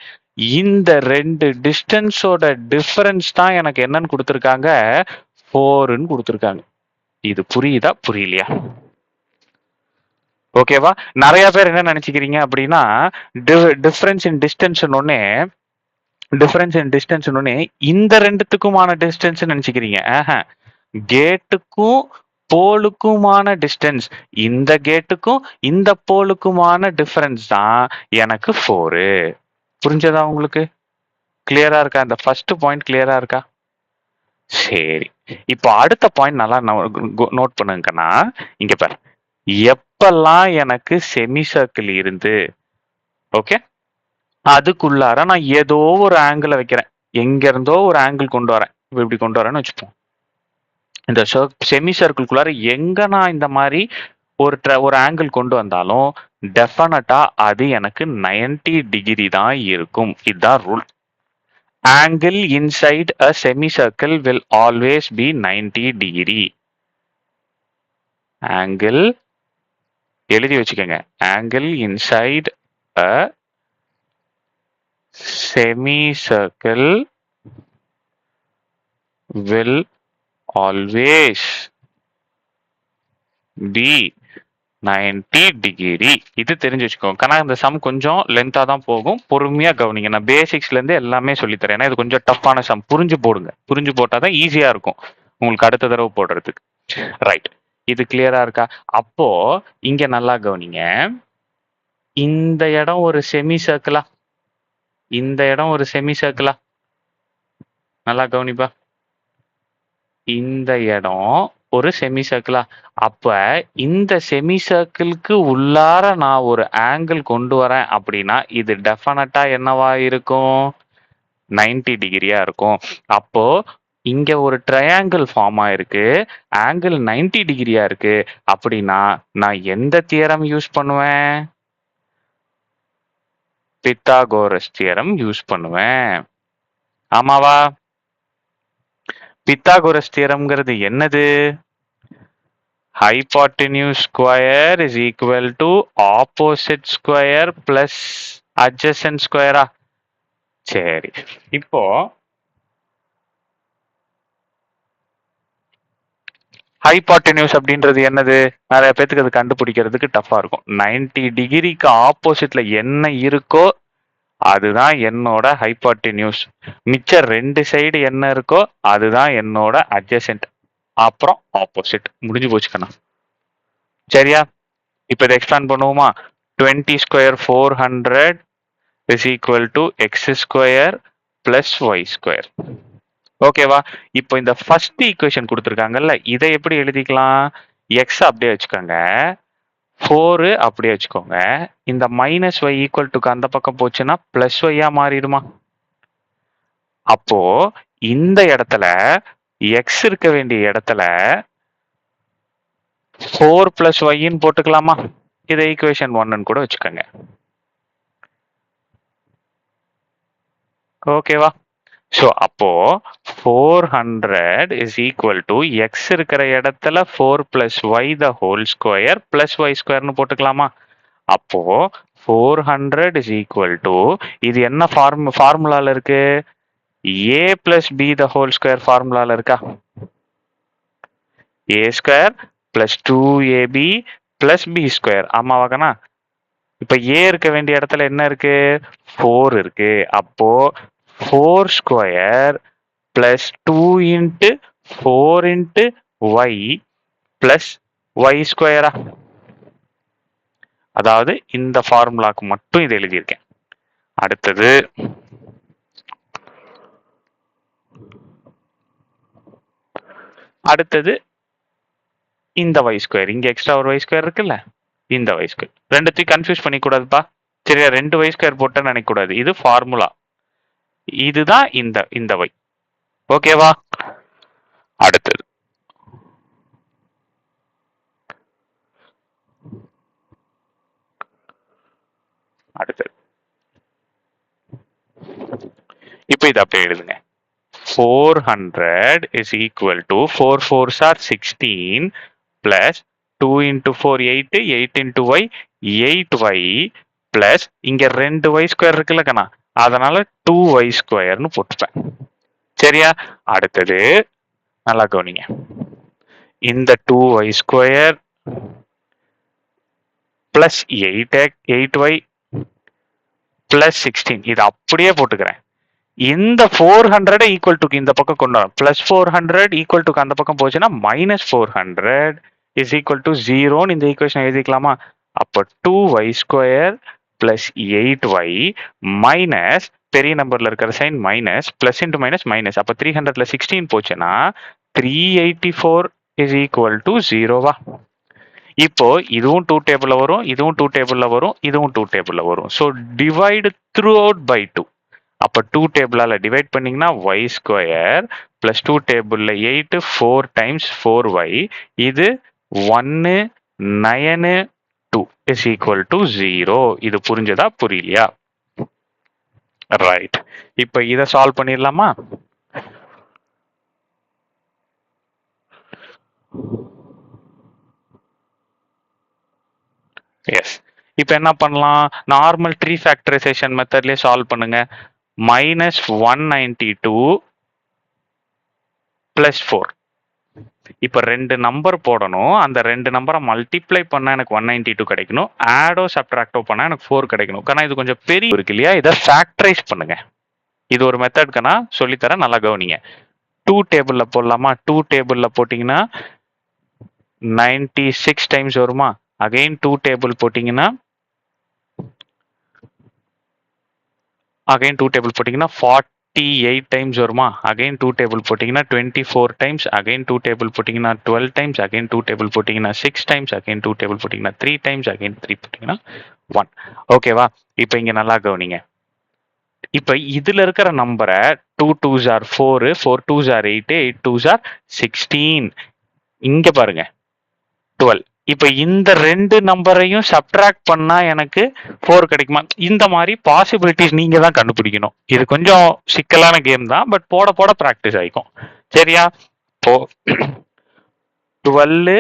இந்த ரெண்டு டிஸ்டன்ஸோட டிஃபரன்ஸ் தான் எனக்கு என்னன்னு கொடுத்துருக்காங்க, 4ன்னு கொடுத்துருக்காங்க. இது புரியுதா புரியலையா? ஓகேவா? நிறைய பேர் என்ன நினைச்சுக்கிறீங்க அப்படின்னா, டிஃபரன்ஸ் இன் டிஸ்டன்ஸ் ஒன்னே இந்த ரெண்டுத்துக்குமான டிஸ்டன்ஸ் நினைச்சுக்கிறீங்க. கேட்டுக்கும் போலுக்குமான டிஸ்டன்ஸ், இந்த கேட்டுக்கும் இந்த போலுக்குமான டிஃபரன்ஸ் தான் எனக்கு 4. புரிஞ்சதா உங்களுக்கு? கிளியரா இருக்கா? இந்த ஃபர்ஸ்ட் பாயிண்ட் கிளியரா இருக்கா? சரி, இப்போ அடுத்த பாயிண்ட் நல்லா நோட் பண்ணுங்கன்னா, இங்க பாரு, எப்பெல்லாம் எனக்கு செமி சர்க்கிள் இருந்து ஓகே அதுக்குள்ளார நான் ஏதோ ஒரு ஆங்கிள் வைக்கிறேன், எங்க இருந்தோ ஒரு ஆங்கிள் கொண்டு வரேன், இப்படி கொண்டு வரேன்னு வச்சுப்போம். இந்த செமி சர்க்கிள்குள்ளார எங்க நான் இந்த மாதிரி ஒரு ஆங்கிள் கொண்டு வந்தாலும் டெஃபினட்டா அது எனக்கு 90 டிகிரி தான் இருக்கும். இதுதான் rule. Angle inside a semi circle will always be 90 degree. Angle எழுதி வச்சுக்கோங்க. Angle inside a semicircle will always be 90 degree. இது தெரிஞ்சு வச்சுக்கோங்க. ஆனால் இந்த சம் கொஞ்சம் லென்த்தாக தான் போகும், பொறுமையாக கவனிங்க. நான் பேசிக்ஸ்லேருந்து எல்லாமே சொல்லித்தரேன். ஏன்னா இது கொஞ்சம் டஃப்பான சம், புரிஞ்சு போடுங்க. புரிஞ்சு போட்டால் தான் ஈஸியாக இருக்கும் உங்களுக்கு அடுத்த தடவை போடுறதுக்கு. ரைட், இது கிளியரா இருக்கா? அப்போ இங்க நல்லா கவனிங்க. இந்த இடம் ஒரு செமி சர்க்கிளா, இந்த இடம் ஒரு செமி சர்க்கிளா, நல்லா கவனிப்பா. இந்த இடம் ஒரு செமி சர்க்கிளா, அப்ப இந்த செமி சர்க்கிளுக்கு உள்ளார நான் ஒரு ஆங்கிள் கொண்டு வரேன் அப்படின்னா இது டெஃபினட்டா என்னவா இருக்கும்? 90 டிகிரியா இருக்கும். அப்போ இங்க ஒரு ட்ரையாங்கிள் ஃபார்ம் ஆயிருக்கு, ஆங்கிள் 90 டிகிரியா இருக்கு அப்படின்னா நான் எந்த தியரம் யூஸ் பண்ணுவேன்? பித்தாகோரஸ் தியரம் யூஸ் பண்ணுவேன். ஆமாவா? பித்தாகோரஸ் தியரம்ங்கிறது என்னது? hypotenuse square is equal to opposite square plus adjacent square. சரி, இப்போ ஹைபாட்டன்யூஸ் அப்படின்றது என்னது? நிறைய பேத்துக்கு அது கண்டுபிடிக்கிறதுக்கு டஃபா இருக்கும். 90 டிகிரிக்கு ஆப்போசிட்ல என்ன இருக்கோ அதுதான் என்னோட ஹைபாட்டன்யூஸ். மிச்ச ரெண்டு சைடு என்ன இருக்கோ அதுதான் என்னோட அட்ஜசென்ட், அப்புறம் ஆப்போசிட். முடிஞ்சு போச்சுக்கண்ணா. சரியா? இப்போ இதை எக்ஸ்பேண்ட் பண்ணுவோமா? 20 square 400 is equal to x square plus y square. ஓகேவா? இப்போ இந்த ஃபர்ஸ்ட் ஈக்குவேஷன் கொடுத்துருக்காங்கல்ல, இதை எப்படி எழுதிக்கலாம்? எக்ஸ் அப்படியே வச்சுக்கோங்க, 4 அப்படியே வச்சுக்கோங்க. இந்த மைனஸ் ஒய் ஈக்குவல் டுக்கு அந்த பக்கம் போச்சுன்னா பிளஸ் ஒய்யா மாறிடுமா? அப்போ இந்த இடத்துல எக்ஸ் இருக்க வேண்டிய இடத்துல 4 பிளஸ் ஒய்ன்னு போட்டுக்கலாமா? இதை ஈக்குவேஷன் 1ன்னு கூட வச்சுக்கோங்க. ஓகேவா? ஸோ அப்போ 400 is equal to x இருக்கிற இடத்துல 4 plus y the whole square plus y squareன்னு போட்டுக்கலாமா? அப்போ 400 is equal to, இது என்ன ஃபார்முலால இருக்கு? a plus b the whole square ஃபார்முலால இருக்கா? a square plus 2ab plus b square. ஆமாவாக்கண்ணா? இப்ப a இருக்க வேண்டிய இடத்துல என்ன இருக்கு? 4 இருக்கு. அப்போ 4 square plus 2 into 4 into y plus y ஸ்கொயரா? அதாவது இந்த ஃபார்முலாக்கு மட்டும் இது எழுதியிருக்கேன். அடுத்தது இந்த y ஸ்கொயர், இங்க எக்ஸ்ட்ரா ஒரு y ஸ்கொயர் இருக்குல்ல, இந்த y ஸ்கொயர். ரெண்டுத்தையும் கன்ஃபியூஸ் பண்ணிக்கூடாதுப்பா. சரியா? 2y² போட்டேன்னு நினைக்கக்கூடாது. இது ஃபார்முலா. இதுதான் இந்த y. ஓகேவா? அடுத்தது இப்போ இது அப்படியே எழுதுங்க. 400 is equal to 4 4s are 16 plus 2 into 4 8, 8 into y 8y plus இங்க 2y² இருக்குல்ல கண்ணா, அதனால 2y²ன்னு போட்டுப்பேன். சரியா? அடுத்தது நல்லா கவனிங்க. இந்த 2y² plus 8y plus 16 இது அப்படியே போட்டுக்கிறேன். இந்த 400 ஈக்குவல் டு இந்த பக்கம் கொண்டு வரும். பிளஸ் 400 ஈக்குவல் டு அந்த பக்கம் போச்சுன்னா மைனஸ் 400 இஸ் ஈக்குவல் டு 0ன்னு இந்த ஈக்குவேஷன் எழுதிக்கலாமா? அப்போ 2y² பிளஸ் 8y மைனஸ் பெரிய நம்பர்ல இருக்கிற sign minus, plus into minus minus. அப்போ 300ல 16 போச்சுன்னா 384 இஸ் ஈக்குவல் டு 0வா? இப்போ இதுவும் 2 டேபிள்ல வரும், இதுவும் 2 டேபிள்ல வரும், இதுவும் 2 டேபிள்ல வரும். So divide throughout by 2. அப்போ 2 டேபிளால டிவைட் பண்ணீங்கன்னா y² பிளஸ் 2 டேபிள்ல 8 4 டைம்ஸ் 4y இது 1 9 2 இஸ் ஈக்குவல் டு 0. இது புரிஞ்சதா புரியலையா? ரைட். இப்போ இதை சால்வ் பண்ணிடலாமா? எஸ். இப்போ என்ன பண்ணலாம்? நார்மல் ட்ரீ ஃபேக்டரைசேஷன் மெத்தட்லேயே சால்வ் பண்ணுங்க. Minus 192 plus 4. இப்போ 2 நம்பர் போடணும். அந்த 2 நம்பரை மல்டிப்ளை பண்ணா எனக்கு 192 கிடைக்கணும். ஆடோ சப்ட்ராக்டோ பண்ணா எனக்கு 4 கிடைக்கணும். கண்ணா இது கொஞ்சம் பெரிய இருக்கு இல்லையா? இதை ஃபேக்டரைஸ் பண்ணுங்க. இது ஒரு மெத்தட் கண்ணா, சொல்லித்தரேன், நல்லா கவனிங்க. 2 டேபிள்ல போடலாமா? 2 டேபிள்ல போட்டீங்கன்னா 96 டைம்ஸ் வருமா? அகைன் 2 டேபிள் போட்டீங்கன்னா அகைன் 2 டேபிள் போட்டீங்கன்னா 48 டைம்ஸ் வருமா? அகைன் 2 டேபிள் போட்டீங்கன்னா 24 டைம்ஸ். அகைன் 2 டேபிள் போட்டீங்கன்னா 12 டைம்ஸ். அகைன் 2 டேபிள் போட்டீங்கன்னா 6 டைம்ஸ். அகைன் 2 டேபிள் போட்டீங்கன்னா 3 டைம்ஸ். அகைன் 3 போட்டீங்கன்னா 1. ஓகேவா? இப்போ இங்க நல்லா கவனிங்க. இப்போ இதுல இருக்கிற நம்பரை 2 2s are 4, 4 2s are 8, 8 2s are 16. இங்க பாருங்க 12. இப்போ இந்த 2 நம்பரையும் சப்ட்ராக்ட் பண்ணா எனக்கு 4 கிடைக்குமா? இந்த மாதிரி பாசிபிலிட்டிஸ் நீங்க தான் கண்டுபிடிக்கணும். இது கொஞ்சம் சிக்கலான கேம் தான், பட் போட போட ப்ராக்டிஸ் ஆகிக்கும். சரியா? இப்போ 12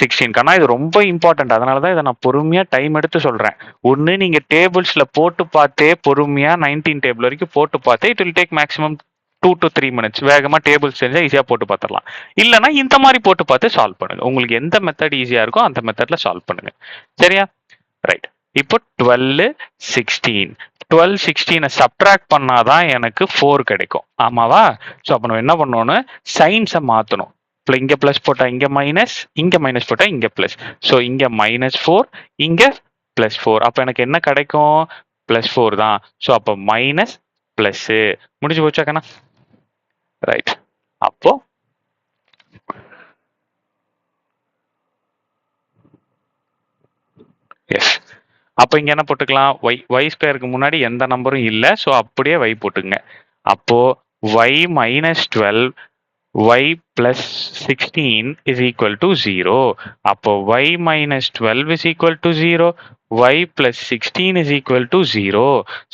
16 கண்ணா இது ரொம்ப இம்பார்ட்டன்ட். அதனால தான் இதை நான் பொறுமையா டைம் எடுத்து சொல்றேன். ஒன்று நீங்க டேபிள்ஸ்ல போட்டு பார்த்தே பொறுமையா 19 டேபிள் வரைக்கும் போட்டு பார்த்தே it will take maximum 2 to 3 minutes. வேகமா டேபிள்ஸ் தெரிஞ்சா ஈஸியா போட்டு பார்த்துடலாம். இல்லைன்னா இந்த மாதிரி போட்டு பார்த்து சால்வ் பண்ணுங்க. உங்களுக்கு எந்த மெத்தட் ஈஸியா இருக்கோ அந்த மெத்தட்ல சால்வ் பண்ணுங்க. சரியா? ரைட். இப்போ 12 16 12 16 சப்ட்ராக்ட் பண்ணாதான் எனக்கு 4 கிடைக்கும். ஆமாவா? ஸோ அப்போ நம்ம என்ன பண்ணோம்னு சைன்ஸை மாற்றணும். இப்போ இங்க பிளஸ் போட்டா இங்க மைனஸ், இங்க மைனஸ் போட்டா இங்க பிளஸ். ஸோ இங்க -4, இங்க +4. அப்போ எனக்கு என்ன கிடைக்கும்? +4 தான். ஸோ அப்போ மைனஸ் பிளஸ் முடிஞ்சு போச்சா கண்ணா? ரைட். அப்போ எஸ். அப்போ இங்க என்ன போட்டுக்கலாம்? y² முன்னாடி எந்த நம்பரும் இல்லை. ஸோ அப்படியே y போட்டுங்க. அப்போ y -12 y plus 16 is equal to 0. அப்போ y -12 is equal to 0. y plus 16 is equal to 0.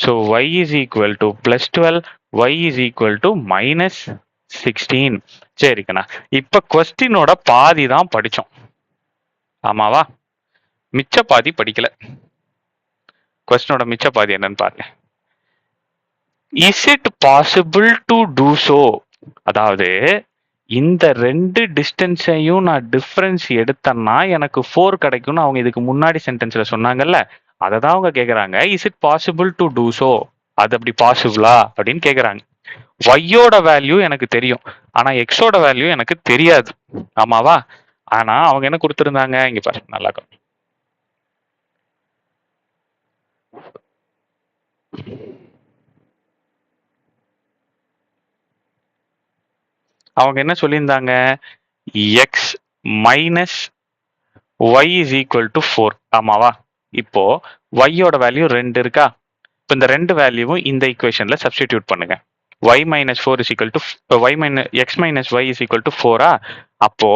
So y is equal to +12. y is equal to -16. சரிக்கண்ணா. இப்ப கொஸ்டினோட பாதி தான் படிச்சோம். ஆமாவா? மிச்ச பாதி படிக்கல. கொஸ்டினோட மிச்ச பாதி என்னன்னு பாருங்க. Is it possible to do so? அதாவது இந்த 2 டிஸ்டன்ஸையும் நான் டிஃபரன்ஸ் எடுத்தேன்னா எனக்கு 4 கிடைக்கும்னு அவங்க இதுக்கு முன்னாடி சென்டென்ஸ்ல சொன்னாங்கல்ல, அதை தான் அவங்க கேட்குறாங்க. Is it possible to do so? அது அப்படி பாசிபிளா அப்படின்னு கேட்குறாங்க. ஒய்யோட வேல்யூ எனக்கு தெரியும், ஆனா எக்ஸோட வேல்யூ எனக்கு தெரியாது. ஆமாவா? ஆனா அவங்க என்ன கொடுத்துருந்தாங்க இங்க பாரு, நல்லா இருக்கும். அவங்க என்ன சொல்லியிருந்தாங்க? X minus Y is equal to 4. ஆமாவா? இப்போ ஒய்யோட வேல்யூ 2 இருக்கா? இப்போ இந்த ரெண்டு வேல்யூவும் இந்த ஈக்குவேஷன்ல சப்ஸ்டிடியூட் பண்ணுங்க. y minus 4 is equal to x minus y is equal to 4 அப்போ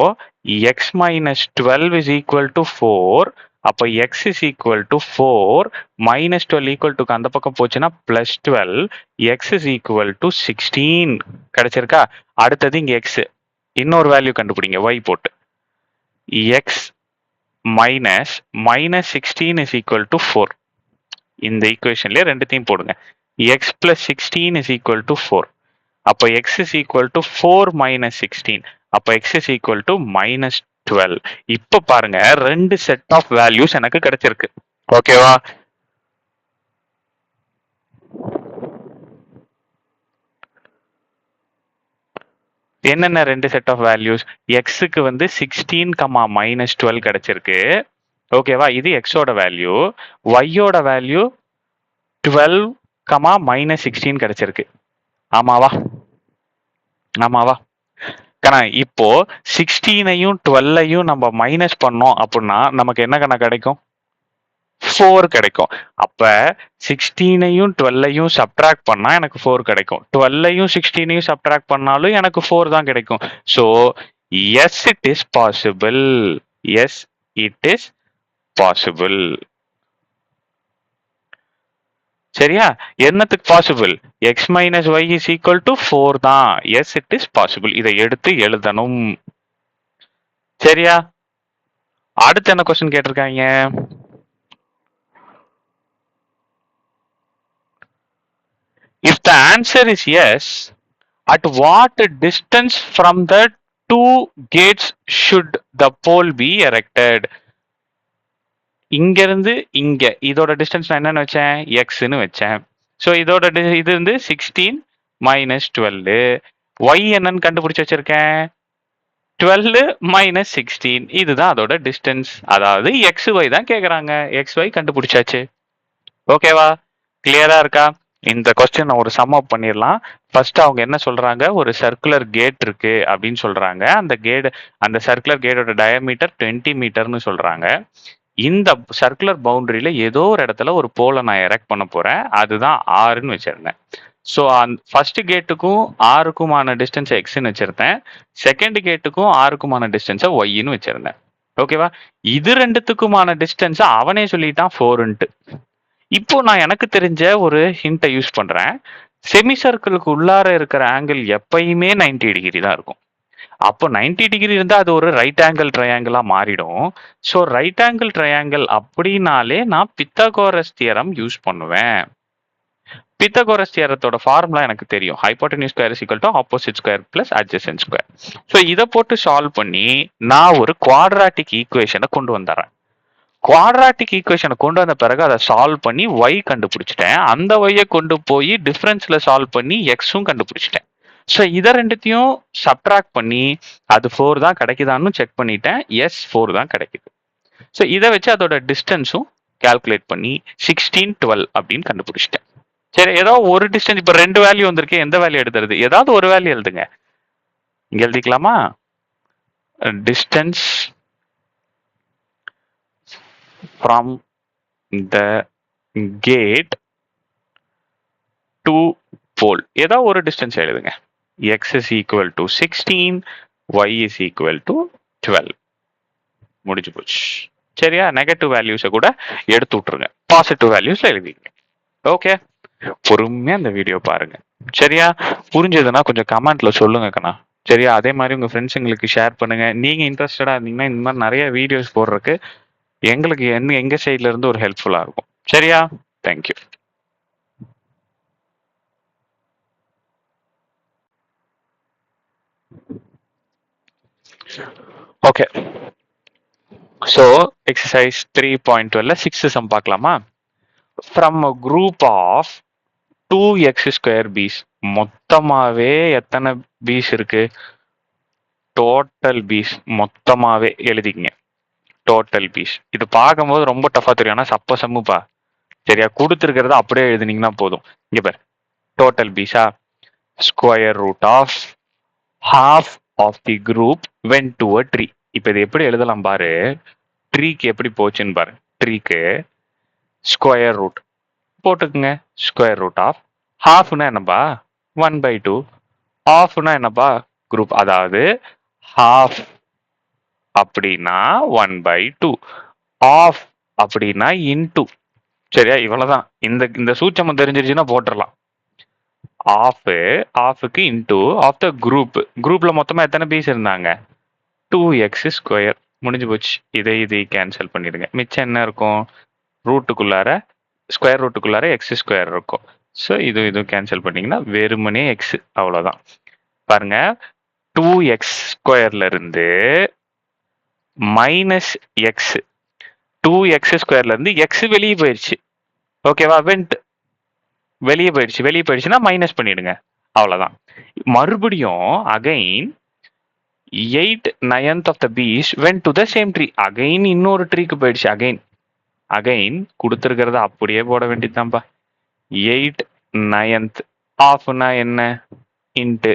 x minus 12 is equal to 4. அப்போ x is equal to 4 minus 12 equal to அந்த பக்கம் போச்சுன்னா plus 12 x is equal to 16 கிடைச்சிருக்கா? அடுத்தது இங்க x இன்னொரு வேல்யூ கண்டுபிடிங்க y போட்டு x minus 16 is equal to 4. இந்த ஈக்குவேஷன்லயே ரெண்டுத்தையும் போடுங்க. x plus 16 is equal to 4. அப்போ x is equal to 4 minus 16. அப்போ x is equal to minus 12. இப்போ பாருங்க ரெண்டு செட் ஆஃப் வேல்யூஸ் எனக்கு கிடைச்சிருக்கு. ஓகேவா? என்னென்ன ரெண்டு செட் ஆஃப் வேல்யூஸ்? எக்ஸுக்கு வந்து 16, மைனஸ் 12 கிடைச்சிருக்கு. ஓகேவா? இது எக்ஸோட வேல்யூ. ஒய்யோட வேல்யூ 12, மைனஸ் 16 கிடைச்சிருக்கு. ஆமாவா? ஆமாவா? இப்போ 16ஐயும் 12ஐயும் நம்ம மைனஸ் பண்ணோம் அப்படின்னா நமக்கு என்ன கணக்கு கிடைக்கும்? 4 கிடைக்கும். அப்ப 16ஐயும் 12ஐயும் சப்ட்ராக்ட் பண்ணா எனக்கு 4 கிடைக்கும். 12ஐயும் 16ஐயும் சப்ட்ராக்ட் பண்ணாலும் எனக்கு 4 தான் கிடைக்கும். So yes it is possible. Yes it is possible. சரியா? என்னத்துக்கு possible? X minus Y is equal to 4 தான். Yes it is possible. இதை எடுத்து எழுதணும். சரியா? அடுத்து என்ன கொஸ்டின் கேட்டிருக்காங்க? If the answer is yes, at what distance from the two gates should the pole be erected? இங்க இருந்து இங்க இதோட டிஸ்டன்ஸ் நான் என்னன்னு வச்சேன்? எக்ஸ்ன்னு வச்சேன். ஸோ இதோட இது வந்து 16 மைனஸ் 12. ஒய் என்னன்னு கண்டுபிடிச்சு வச்சிருக்கேன்? 12 மைனஸ் 16. இதுதான் அதோட டிஸ்டன்ஸ். அதாவது எக்ஸ் ஒய் தான் கேட்குறாங்க. எக்ஸ் ஒய் கண்டுபிடிச்சாச்சு. ஓகேவா? கிளியரா இருக்கா? இந்த கொஸ்டின் ஒரு சம் அப் பண்ணிடலாம். ஃபர்ஸ்ட் அவங்க என்ன சொல்றாங்க? ஒரு சர்க்குலர் கேட் இருக்கு அப்படின்னு சொல்றாங்க. அந்த சர்க்குலர் கேட்டோட டயமீட்டர் 20 மீட்டர்னு சொல்றாங்க. இந்த சர்க்குலர் பவுண்டரியில ஏதோ ஒரு இடத்துல ஒரு போலை நான் எரெக்ட் பண்ண போறேன். அதுதான் ஆறுன்னு வச்சிருந்தேன். ஸோ ஃபர்ஸ்ட் கேட்டுக்கும் ஆறுக்குமான டிஸ்டன்ஸ் எக்ஸ்ன்னு வச்சிருந்தேன். செகண்ட் கேட்டுக்கும் ஆறுக்குமான டிஸ்டன்ஸை ஒய்ன்னு வச்சிருந்தேன். ஓகேவா? இது ரெண்டுத்துக்குமான டிஸ்டன்ஸ் அவனே சொல்லிட்டான் 4ன்ட்டு. இப்போ நான் எனக்கு தெரிஞ்ச ஒரு ஹிண்ட்டை யூஸ் பண்றேன். செமி சர்க்கிளுக்கு உள்ளார இருக்கிற ஆங்கிள் எப்பயுமே 90 டிகிரி தான் இருக்கும். அப்போ 90 டிகிரி இருந்தா அது ஒரு ரைட் ஆங்கிள் ட்ரையாங்கிளா மாறிடும். ஸோ ரைட் ஆங்கிள் ட்ரையாங்கிள் அப்படின்னாலே நான் பித்தகோரஸ் தியரம் யூஸ் பண்ணுவேன். பித்தகோரஸ் தியரத்தோட ஃபார்முலா எனக்கு தெரியும். Hypotenuse square is equal to opposite square plus adjacent square. So இதை போட்டு சால்வ் பண்ணி நான் ஒரு குவாட்ராட்டிக் ஈக்குவேஷனை கொண்டு வந்துடுறேன். குவாட்ராட்டிக் ஈக்குவேஷனை கொண்டு வந்த பிறகு அதை சால்வ் பண்ணி ஒய் கண்டுபிடிச்சிட்டேன். அந்த ஒய்யை கொண்டு போய் டிஃபரன்ஸ்ல சால்வ் பண்ணி எக்ஸும் கண்டுபிடிச்சிட்டேன். ஸோ இதை ரெண்டுத்தையும் சப்ட்ராக்ட் பண்ணி அது 4 தான் கிடைக்குதான்னு செக் பண்ணிட்டேன். எஸ் 4 தான் கிடைக்குது. ஸோ இதை வச்சு அதோட டிஸ்டன்ஸும் கால்குலேட் பண்ணி 16, 12 அப்படின்னு கண்டுபிடிச்சிட்டேன். சரி, ஏதோ ஒரு டிஸ்டன்ஸ் இப்போ 2 வேல்யூ வந்திருக்கு. எந்த வேல்யூ எடுத்துறது? ஏதாவது ஒரு வேல்யூ எழுதுங்க. இங்க எழுதிக்கலாமா? Distance from the gate to pole ஏதாவது ஒரு டிஸ்டன்ஸ் எழுதுங்க. x is equal to 16, y is equal to 12. முடிஞ்சு போச்சு. சரியா? நெகட்டிவ் வேல்யூஸை கூட எடுத்து விட்டுருங்க. பாசிட்டிவ் வேல்யூஸ்ல எழுதிங்க. ஓகே, பொறுமையா இந்த வீடியோ பாருங்க. சரியா? புரிஞ்சதுன்னா கொஞ்சம் கமெண்ட்ல சொல்லுங்க கண்ணா. சரியா? அதே மாதிரி உங்க ஃப்ரெண்ட்ஸுங்களுக்கு ஷேர் பண்ணுங்க. நீங்க இன்ட்ரெஸ்டடா இருந்தீங்கன்னா இந்த மாதிரி நிறைய வீடியோஸ் போடுறதுக்கு எங்களுக்கு எங்க சைட்ல இருந்து ஒரு ஹெல்ப்ஃபுல்லா இருக்கும். சரியா? Thank you. Okay, so exercise 3.12 6th sum பார்க்கலாமா? From a group of 2x² piece. மொத்தமாவே எத்தனை பீஸ் இருக்கு? டோட்டல் பீஸ் மொத்தமாவே எழுதிங்க. Total piece. இது பார்க்கும்போது ரொம்ப டஃபா தெரியும். ஆனா சம்முப்பா. சரியா? கொடுத்துருக்கிறத அப்படியே எழுதுனீங்கன்னா போதும். இங்க பாரு, டோட்டல் பீஸா square root of half of the group went to a tree. இப்போ இது எப்படி எழுதலாம் பாரு. ட்ரீக்கு எப்படி போச்சுன்னு பாரு. ட்ரீக்கு ஸ்கொயர் ரூட் போட்டுக்குங்க. ஸ்கொயர் ரூட் ஆஃப் ஹாஃப்னா என்னப்பா 1/2. ஆஃப்னா என்னப்பா குரூப், அதாவது ஹாஃப் அப்படின்னா 1/2, ஆஃப் அப்படின்னா இன்டூ. சரியா, இவ்வளவுதான். இந்த இந்த சூட்சமம் தெரிஞ்சிருச்சுன்னா போட்டுடலாம். ஆஃப்க்கு இன்டூ ஆஃப் த குரூப்ல மொத்தமா எத்தனை பீஸ் இருந்தாங்க? 2x². முடிஞ்சு போச்சு. இதை கேன்சல் பண்ணிடுங்க. மிச்சம் என்ன இருக்கும்? ரூட்டுக்குள்ளார ஸ்கொயர் ரூட்டுக்குள்ளார x² இருக்கும். ஸோ இது கேன்சல் பண்ணீங்கன்னா வெறுமனே எக்ஸ், அவ்வளோதான். பாருங்க, 2x² இருந்து மைனஸ் எக்ஸ், 2x² இருந்து எக்ஸ் வெளியே போயிடுச்சு. ஓகேவா? வெளியே போயிடுச்சுன்னா மைனஸ் பண்ணிடுங்க, அவ்வளவுதான். மறுபடியும் again 8/9 of the bees went to the same tree. Again இன்னொரு ட்ரீக்கு போயிடுச்சு. அகைன் கொடுத்துருக்கிறத அப்படியே போட வேண்டியதுதான்ப்பா. 8/9 ஆஃப்னா என்ன? Into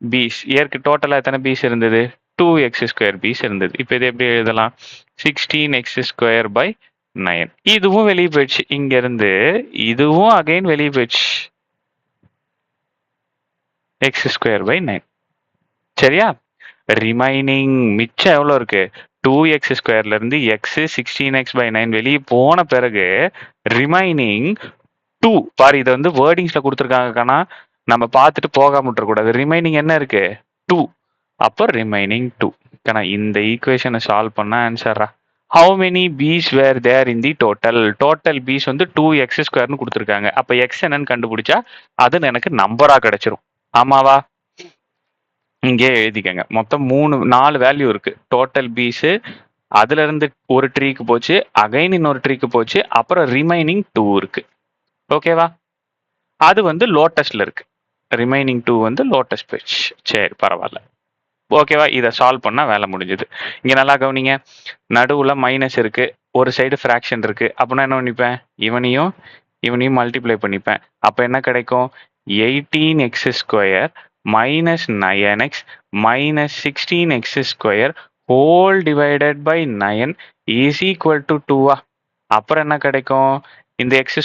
piece. டோட்டலா எத்தனை பீஸ் இருந்தது? 2x² பீஸ் இருந்தது. இப்போ இது எப்படி எழுதலாம்? 16x²/9. இதுவும் வெளியே போயிடுச்சு. இங்க இருந்து இதுவும் அகைன் வெளியே போயிடுச்சு. x²/9. சரியா? ரிமைனிங் மிச்சம் எவ்வளோ இருக்கு? 2x² இருந்து x 16x/9 வெளியே போன பிறகு ரிமைனிங் 2. பாரு, இதை வந்து வேர்டிங்ஸ்ல கொடுத்துருக்காங்கன்னா நம்ம பார்த்துட்டு போகாம விட்டுறக்கூடாது. ரிமைனிங் என்ன இருக்கு? 2. அப்போ ரிமைனிங் 2. இந்த ஈக்குவேஷனை சால்வ் பண்ண ஆன்சரா? How many piece were there in the total piece வந்து 2x² கொடுத்துருக்காங்க. அப்போ எக்ஸ் என்னன்னு கண்டுபிடிச்சா அது எனக்கு நம்பரா கிடைச்சிரும். ஆமாவா? இங்கே எழுதிக்கங்க. மொத்தம் 4 வேல்யூ இருக்கு. டோட்டல் பீஸ் அதுல இருந்து ஒரு ட்ரீக்கு போச்சு, அகைன் இன்னொரு ட்ரீக்கு போச்சு, அப்புறம் ரிமைனிங் 2 இருக்கு. ஓகேவா? அது வந்து லோட்டஸ்ல இருக்கு. ரிமைனிங் 2 வந்து லோட்டஸ் போயிடுச்சு. சரி, பரவாயில்ல. ஓகேவா? இதை சால்வ் பண்ணா வேலை முடிஞ்சது. இங்க நல்லா கவனிங்க, நடுவுல மைனஸ் இருக்கு, ஒரு சைடு ஃப்ராக்ஷன் இருக்கு. அப்படின்னா என்ன பண்ணிப்பேன்? இவனையும் மல்டிப்ளை பண்ணிப்பேன். அப்ப என்ன கிடைக்கும்? 18x² minus 9x minus 16x² whole divided by 9 is equal to 2. அப்புறம் என்ன கிடைக்கும்? இந்த x²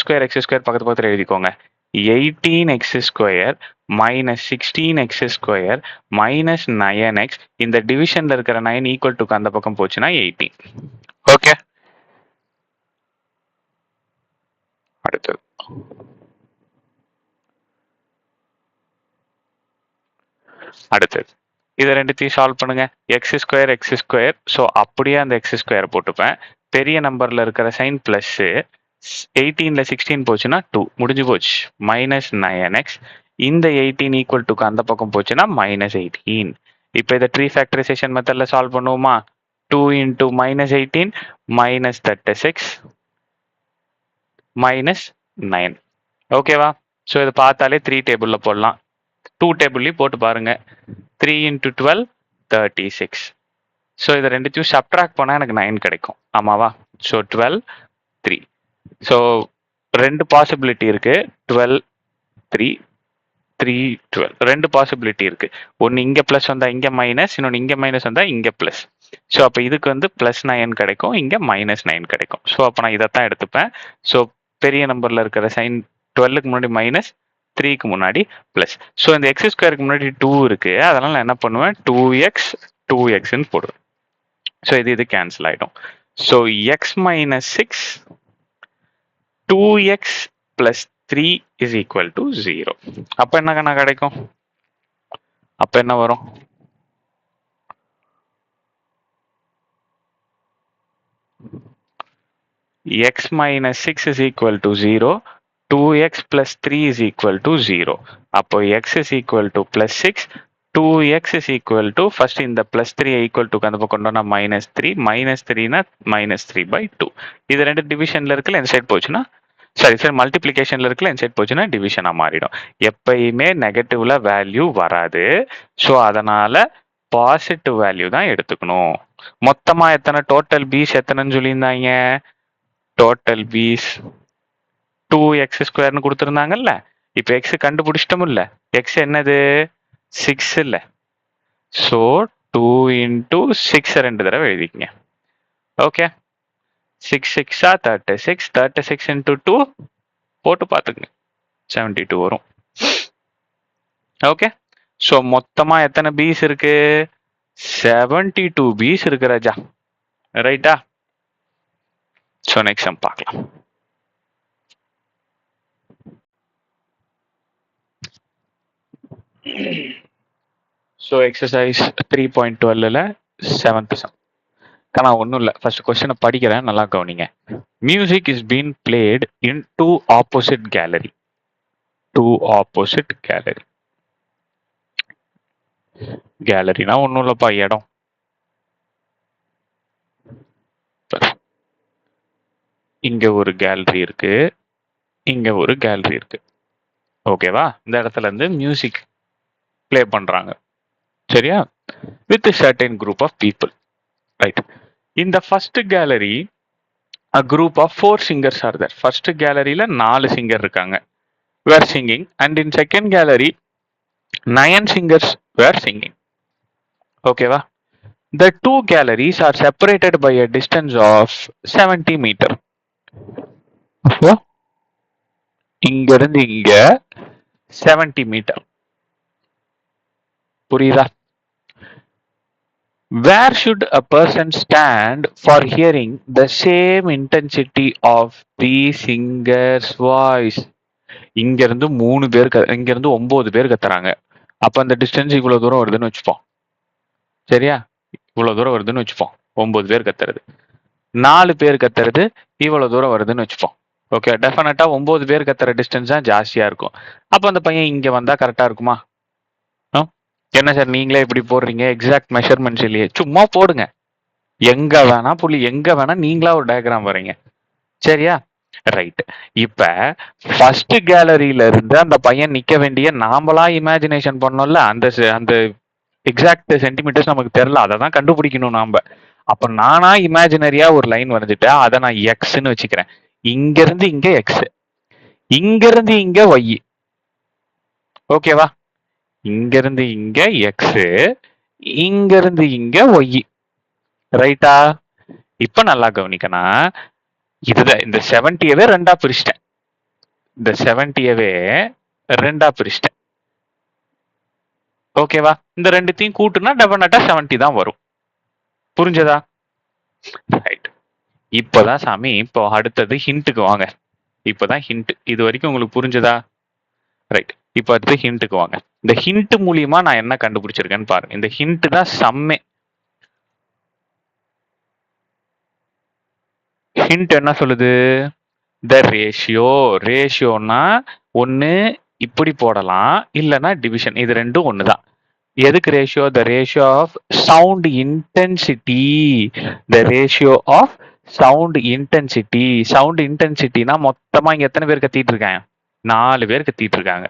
பக்கத்துல எழுதிக்கோங்க. 18x² minus 16x² minus 9x, இந்த டிவிஷன்ல இருக்கிற 9 ஈக்குவல் டு அந்த பக்கம் போச்சுன்னா 18. ஓகே, அடுத்தது இதை ரெண்டுத்தையும் சால்வ் பண்ணுங்க. x². ஸோ அப்படியே அந்த x² போட்டுப்பேன். பெரிய நம்பர்ல இருக்கிற சைன் பிளஸ், 18ல 16 போச்சுன்னா 2, முடிஞ்சு போச்சு. மைனஸ் 9x, இந்த 18 ஈக்குவல் டு அந்த பக்கம் போச்சுன்னா மைனஸ் 18. இப்போ இதை ட்ரீ ஃபேக்டரைசேஷன் மெத்தட்ல சால்வ் பண்ணுவோமா? 2 இன்டூ மைனஸ் 18 மைனஸ் 36 மைனஸ் 9. ஓகேவா? ஸோ இதை பார்த்தாலே 3 டேபிள்ல போடலாம். 2 டேபிள்லையும் போட்டு பாருங்க. 3 இன்டூ 12 36. ஸோ இதை ரெண்டுத்தையும் சப்ட்ராக்ட் பண்ணால் எனக்கு 9 கிடைக்கும். ஆமாவா? ஸோ 12 3. ஸோ 2 பாசிபிலிட்டி இருக்கு. 12 3 3 12 2 பாசிபிலிட்டி இருக்கு. ஒன்று இங்கே ப்ளஸ் வந்தால் இங்கே மைனஸ், இன்னொன்று இங்கே மைனஸ் வந்தால் இங்கே ப்ளஸ். ஸோ அப்போ இதுக்கு வந்து ப்ளஸ் 9 கிடைக்கும், இங்கே மைனஸ் 9 கிடைக்கும். ஸோ அப்போ நான் இதைத்தான் எடுத்துப்பேன். ஸோ பெரிய நம்பரில் இருக்கிற சைன் 12க்கு முன்னாடி மைனஸ், 3க்கு முன்னாடி பிளஸ். ஸோ இந்த x² முன்னாடி 2 இருக்கு, அதனால நான் என்ன பண்ணுவேன்? 2xன்னு போடுவேன். ஸோ இது கேன்சல் ஆயிடும். So x minus 6 2x plus 3 is equal to 0. அப்போ என்ன கிடைக்கும்? அப்போ என்ன வரும்? x minus 6 is equal to 0, 2x plus 3 is equal to 0. அப்போ x is equal to plus 6, 2x is equal to, first இந்த plus 3 equal to அந்த பக்கம் கொண்டோம்னா minus 3, minus 3னா minus 3/2. இது ரெண்டு டிவிஷன்ல இருக்குல்ல, இந்த சைட் போச்சுன்னா சரி மல்டிப்ளிகேஷன்ல இருக்குல்ல, இந்த சைட் போச்சுன்னா டிவிஷனா மாறிடும். எப்பயுமே நெகட்டிவ்ல வேல்யூ வராது. ஸோ அதனால பாசிட்டிவ் வேல்யூ தான் எடுத்துக்கணும். மொத்தமா எத்தனை டோட்டல் பீஸ் எத்தனைன்னு சொல்லியிருந்தாங்க? டோட்டல் பீஸ் 2x² கொடுத்துருந்தாங்கல்ல. இப்போ எக்ஸ் கண்டுபிடிச்சிட்டோம் இல்ல, எக்ஸ் என்னது? 6 இல்ல. ஸோ 2 இன்டூ 6 2 தடவை எழுதிக்கங்க. ஓகே, 6 6 36, 36 into 2 போட்டு பார்த்துக்குங்க, 72 வரும். ஓகே, ஸோ மொத்தமா எத்தனை பீஸ் இருக்கு? 72 பீஸ் இருக்கு ராஜா, ரைட்டா? ஸோ நெக்ஸ்ட் சம் பார்க்கலாம். ஸோ எக்ஸசைஸ் 3.12ல 7th சம். ஆனால் ஒன்றும் இல்லை, ஃபர்ஸ்ட் கொஸ்டினை படிக்கிறேன், நல்லா கவனிங்க. Music is been played in two opposite gallery. கேலரினா ஒன்றும் இல்லைப்பா, இடம். இங்க ஒரு கேலரி இருக்கு, இங்க ஒரு கேலரி இருக்கு. ஓகேவா? இந்த இடத்துல இருந்து மியூசிக் ப்ளே பண்றாங்க, சரியா? With certain group of people, right? இந்த first gallery a group of 4 singers are there. First galleryல 4 சிங்கர் இருக்காங்க, were singing, and in second gallery 9 singers were singing. ஓகேவா? The two galleries are separated by a distance of 70 meter. அப்போ இங்க இருந்து இங்க 70 மீட்டர், புரியுதா? Where should a person stand for hearing the same intensity of the singer's voice? இங்க இருந்து 3 பேர், இங்க இருந்து 9 பேர் கத்துறாங்க. அப்ப அந்த டிஸ்டன்ஸ் இவ்வளவு தூரம் வருதுன்னு வச்சுப்போம், சரியா? இவ்வளவு தூரம் வருதுன்னு வச்சுப்போம், 9 பேர் கத்துறது. 4 பேர் கத்துறது இவ்வளவு தூரம் வருதுன்னு வச்சுப்போம். ஓகே, டெஃபினட்டா 9 பேர் கத்துற டிஸ்டன்ஸ் தான் ஜாஸ்தியா இருக்கும். அப்ப அந்த பையன் இங்க வந்தா கரெக்டா இருக்குமா? என்ன சார் நீங்களே இப்படி போடுறீங்க, எக்ஸாக்ட் மெஷர்மெண்ட்ஸ் இல்லையே? சும்மா போடுங்க, எங்க வேணா புள்ளி, எங்க வேணா நீங்களா ஒரு டயக்ராம் வரீங்க, சரியா? ரைட். இப்ப ஃபர்ஸ்ட் கேலரியில இருந்து அந்த பையன் நிக்க வேண்டிய நாமளா இமேஜினேஷன் பண்ணோம்ல, அந்த அந்த எக்ஸாக்ட் சென்டிமீட்டர்ஸ் நமக்கு தெரியல, அதை தான் கண்டுபிடிக்கணும் நாம. அப்ப நானா இமேஜினரியா ஒரு லைன் வரைஞ்சிட்டு அதை நான் எக்ஸ்ன்னு வச்சுக்கிறேன். இங்க இருந்து இங்க எக்ஸ், இங்க இருந்து இங்க ஒய். ஓகேவா? இங்க இருந்து இங்க எக்ஸ், இங்க இருந்து இங்க ஒய், ரைட்டா? இப்ப நல்லா கவனிக்கணும், இதுதான் இந்த 70யவே ரெண்டா பிரிச்சிட்டேன். இந்த 70யவே ரெண்டா பிரிச்சிட்டேன், ஓகேவா? இந்த ரெண்டுத்தையும் கூட்டுனா டெஃபினட்டா 70 தான் வரும். புரிஞ்சதா? ரைட். இப்பதான் சாமி, இப்போ அடுத்தது ஹிண்ட்டுக்கு வாங்க. இப்பதான் ஹிண்ட். இது வரைக்கும் உங்களுக்கு புரிஞ்சதா? ரைட். இப்போ அடுத்து ஹிண்ட்டுக்கு வாங்க. இந்த ஹிண்ட் மூலியமா நான் என்ன கண்டுபிடிச்சிருக்கேன்னு பாருங்க. இந்த ஹிண்ட் தான் சம்மே. ஹிண்ட் என்ன சொல்லுது? The ratio. ரேஷியோனா ஒன்னு இப்படி போடலாம், இல்லைன்னா டிவிஷன், இது ரெண்டும் ஒண்ணுதான். எதுக்கு ratio? The ratio of sound intensity. The ratio of sound intensity. Sound இன்டென்சிட்டினா மொத்தமா இங்க எத்தனை பேர் கத்திட்டு இருக்காங்க? 4 பேர் கத்திட்டு இருக்காங்க.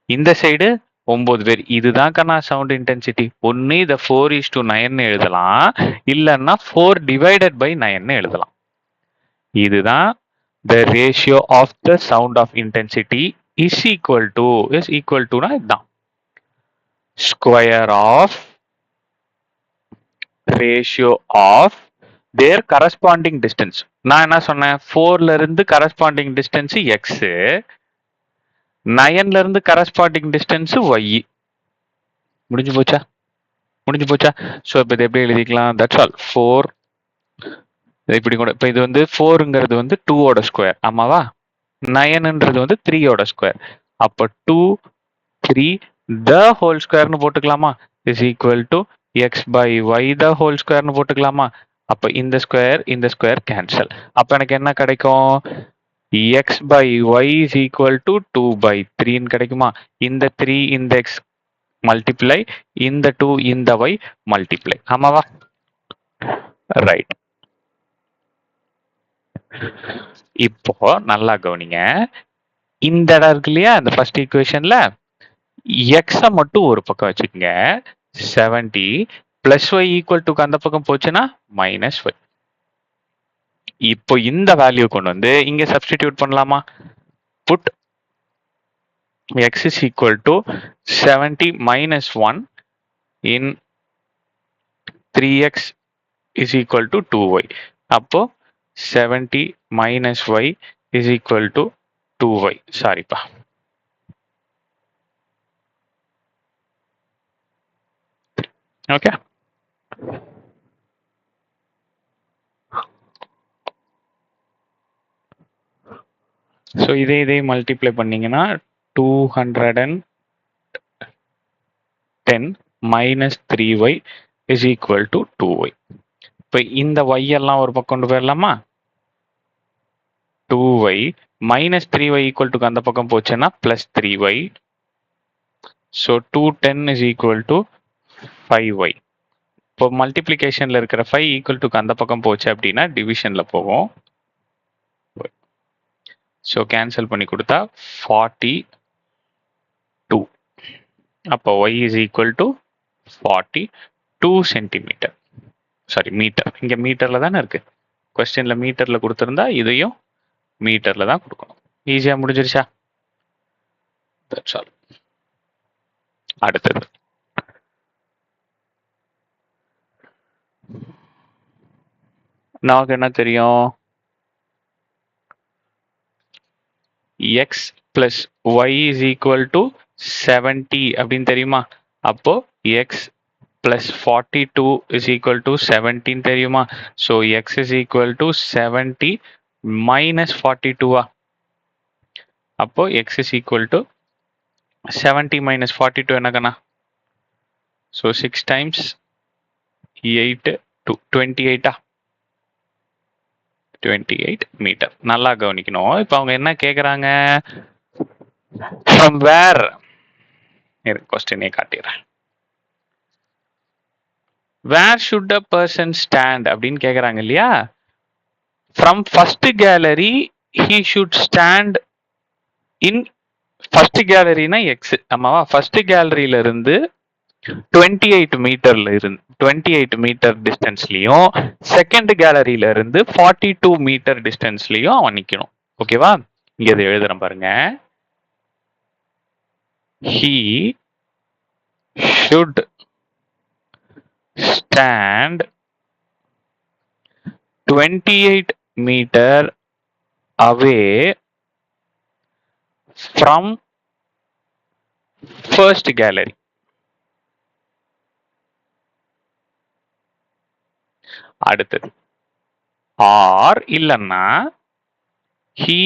இந்த சைடு 9 பேர். இதுதான் கண்ணா சவுண்ட் இன்டென்சிட்டி. ஒன்னு இதை 4:9 எழுதலாம், இல்லைன்னா 4 டிவைடட் பை 9 எழுதலாம். இதுதான் the ratio of the sound of intensity is equal to னா இதுதான் square of ratio of their corresponding distance. நான் என்ன சொன்னேன்? 4ல இருந்து corresponding distance x, 9ல இருந்து corresponding distance y. முடிஞ்சு போச்சா? ஸோ இப்போ இது எப்படி எழுதிக்கலாம்? That's all. 4 இப்படி கூட. இப்போ இது வந்து 4ங்கிறது வந்து 2ஓட ஸ்கொயர், ஆமாவா? 9ன்றது வந்து 3ஓட ஸ்கொயர். அப்போ 2 3 த ஹோல் ஸ்கொயர்னு போட்டுக்கலாமா? Is equal to x by y the whole ஸ்கொயர்னு போட்டுக்கலாமா? அப்போ இந்த ஸ்கொயர் கேன்சல். அப்போ எனக்கு என்ன கிடைக்கும்? X by y is equal to 2/3 கிடைக்குமா? இந்த 3 இந்த எக்ஸ் மல்டிப்ளை, இந்த 2 இந்த ஒய் மல்டிப்ளை, ஆமாவா? ரைட். இப்போ நல்லா கவனிங்க, இந்த இடம் இருக்கு இல்லையா, இந்த ஃபர்ஸ்ட் ஈக்குவேஷன்ல எக்ஸ மட்டும் ஒரு பக்கம் வச்சுக்கோங்க. 70 பிளஸ் ஒய் ஈக்குவல் டு அந்த பக்கம் போச்சுன்னா -y. இப்போ இந்த வேல்யூ கொண்டு வந்து இங்க சப்ஸ்டிடியூட் பண்ணலாமா? Put x is equal to 70 minus 1 in 3x is equal to 2y. அப்போ 70 minus y is equal to 2y. சாரிப்பா. ஓகே. ஸோ இதே மல்டிப்ளை பண்ணீங்கன்னா 210 minus 3y is equal to 2y. இப்போ இந்த y எல்லாம் ஒரு பக்கம் கொண்டு போயிடலாமா? 2y minus 3y equal to அந்த பக்கம் போச்சுன்னா plus 3y. So 210 is equal to 5y. இப்போ மல்டிப்ளிகேஷன்ல இருக்கிற 5 ஈக்குவல் டு அந்த பக்கம் போச்சு அப்படின்னா டிவிஷன்ல போகும். ஸோ கேன்சல் பண்ணி கொடுத்தா 42. அப்போ y is equal to 42 centimetre. Sorry metre. இங்க மீட்டர்ல தானே இருக்கு. கொஸ்டின்ல மீட்டர்ல கொடுத்திருந்தா இதையும் மீட்டர்ல தான் கொடுக்கணும். ஈஸியா முடிஞ்சிருச்சா? That's all. அடுத்தது நமக்கு என்ன தெரியும்? x plus y is equal to 70 அப்படின்னு தெரியுமா? அப்போ x plus 42 is equal to 17 தெரியுமா? so x is equal to 70 minus 42. அப்போ x is equal to 70 minus 42 என்ன கண்ணா? so 6 times 8 to 28. 28 மீட்டர். நல்லா கவனிக்கணும். இப்போ அவங்க என்ன கேக்குறாங்க? ஃப்ரம் வேர் கொஸ்டினே காட்டிடுறேன். Where should a person stand அப்படின்னு கேக்குறாங்க இல்லையா? From first gallery he should stand in first கேலரினா எக்ஸ். ஆமாவா? ஃபர்ஸ்ட் கேலரியில இருந்து 28 மீட்டர்ல இருந்து 28 மீட்டர் டிஸ்டன்ஸ்லயும் செகண்ட் கேலரியில இருந்து 42 மீட்டர் டிஸ்டன்ஸ்லயும் அவன் நிக்கணும். ஓகேவா? இங்க இதை எழுதுறேன் பாருங்க. he should stand 28 meter away from first gallery. அடுத்தது ஆர் இல்லைன்னா he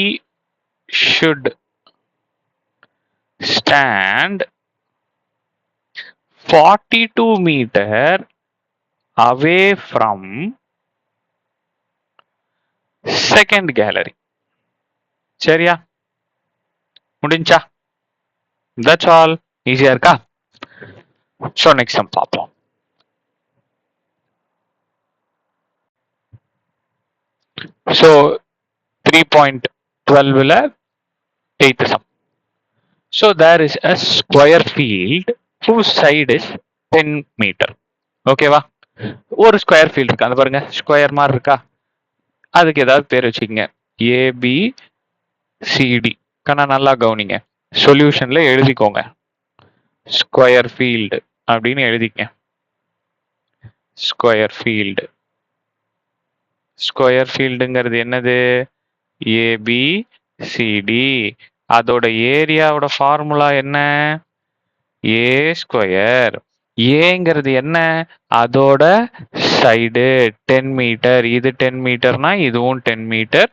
should stand 42 meter away from second gallery. சரியா? முடிஞ்சா? that's all. ஈஸியா இருக்கா? ஸோ நெக்ஸ்ட் சம் பார்ப்போம். ஸோ 3.12ல 8th sum. So there is a square field whose side is 10 meter. ஓகேவா? ஒரு ஸ்கொயர் ஃபீல்ட் இருக்கு. அந்த பாருங்க ஸ்கொயர் மாதிரி இருக்கா? அதுக்கு ஏதாவது பேர் வச்சுக்கோங்க. ஏபிசிடி. கண்ணா நல்லா கவனிங்க. சொல்யூஷன்ல எழுதிக்கோங்க. ஸ்கொயர் ஃபீல்டு அப்படின்னு எழுதிக்க. Square field. ஸ்கொயர் ஃபீல்டுங்கிறது என்னது? ஏபிசிடி. அதோட ஏரியாவோட ஃபார்முலா என்ன? ஏ ஸ்கொயர். ஏங்கிறது என்ன? அதோட சைடு 10 மீட்டர். இது 10 மீட்டர்னா இதுவும் 10 மீட்டர்,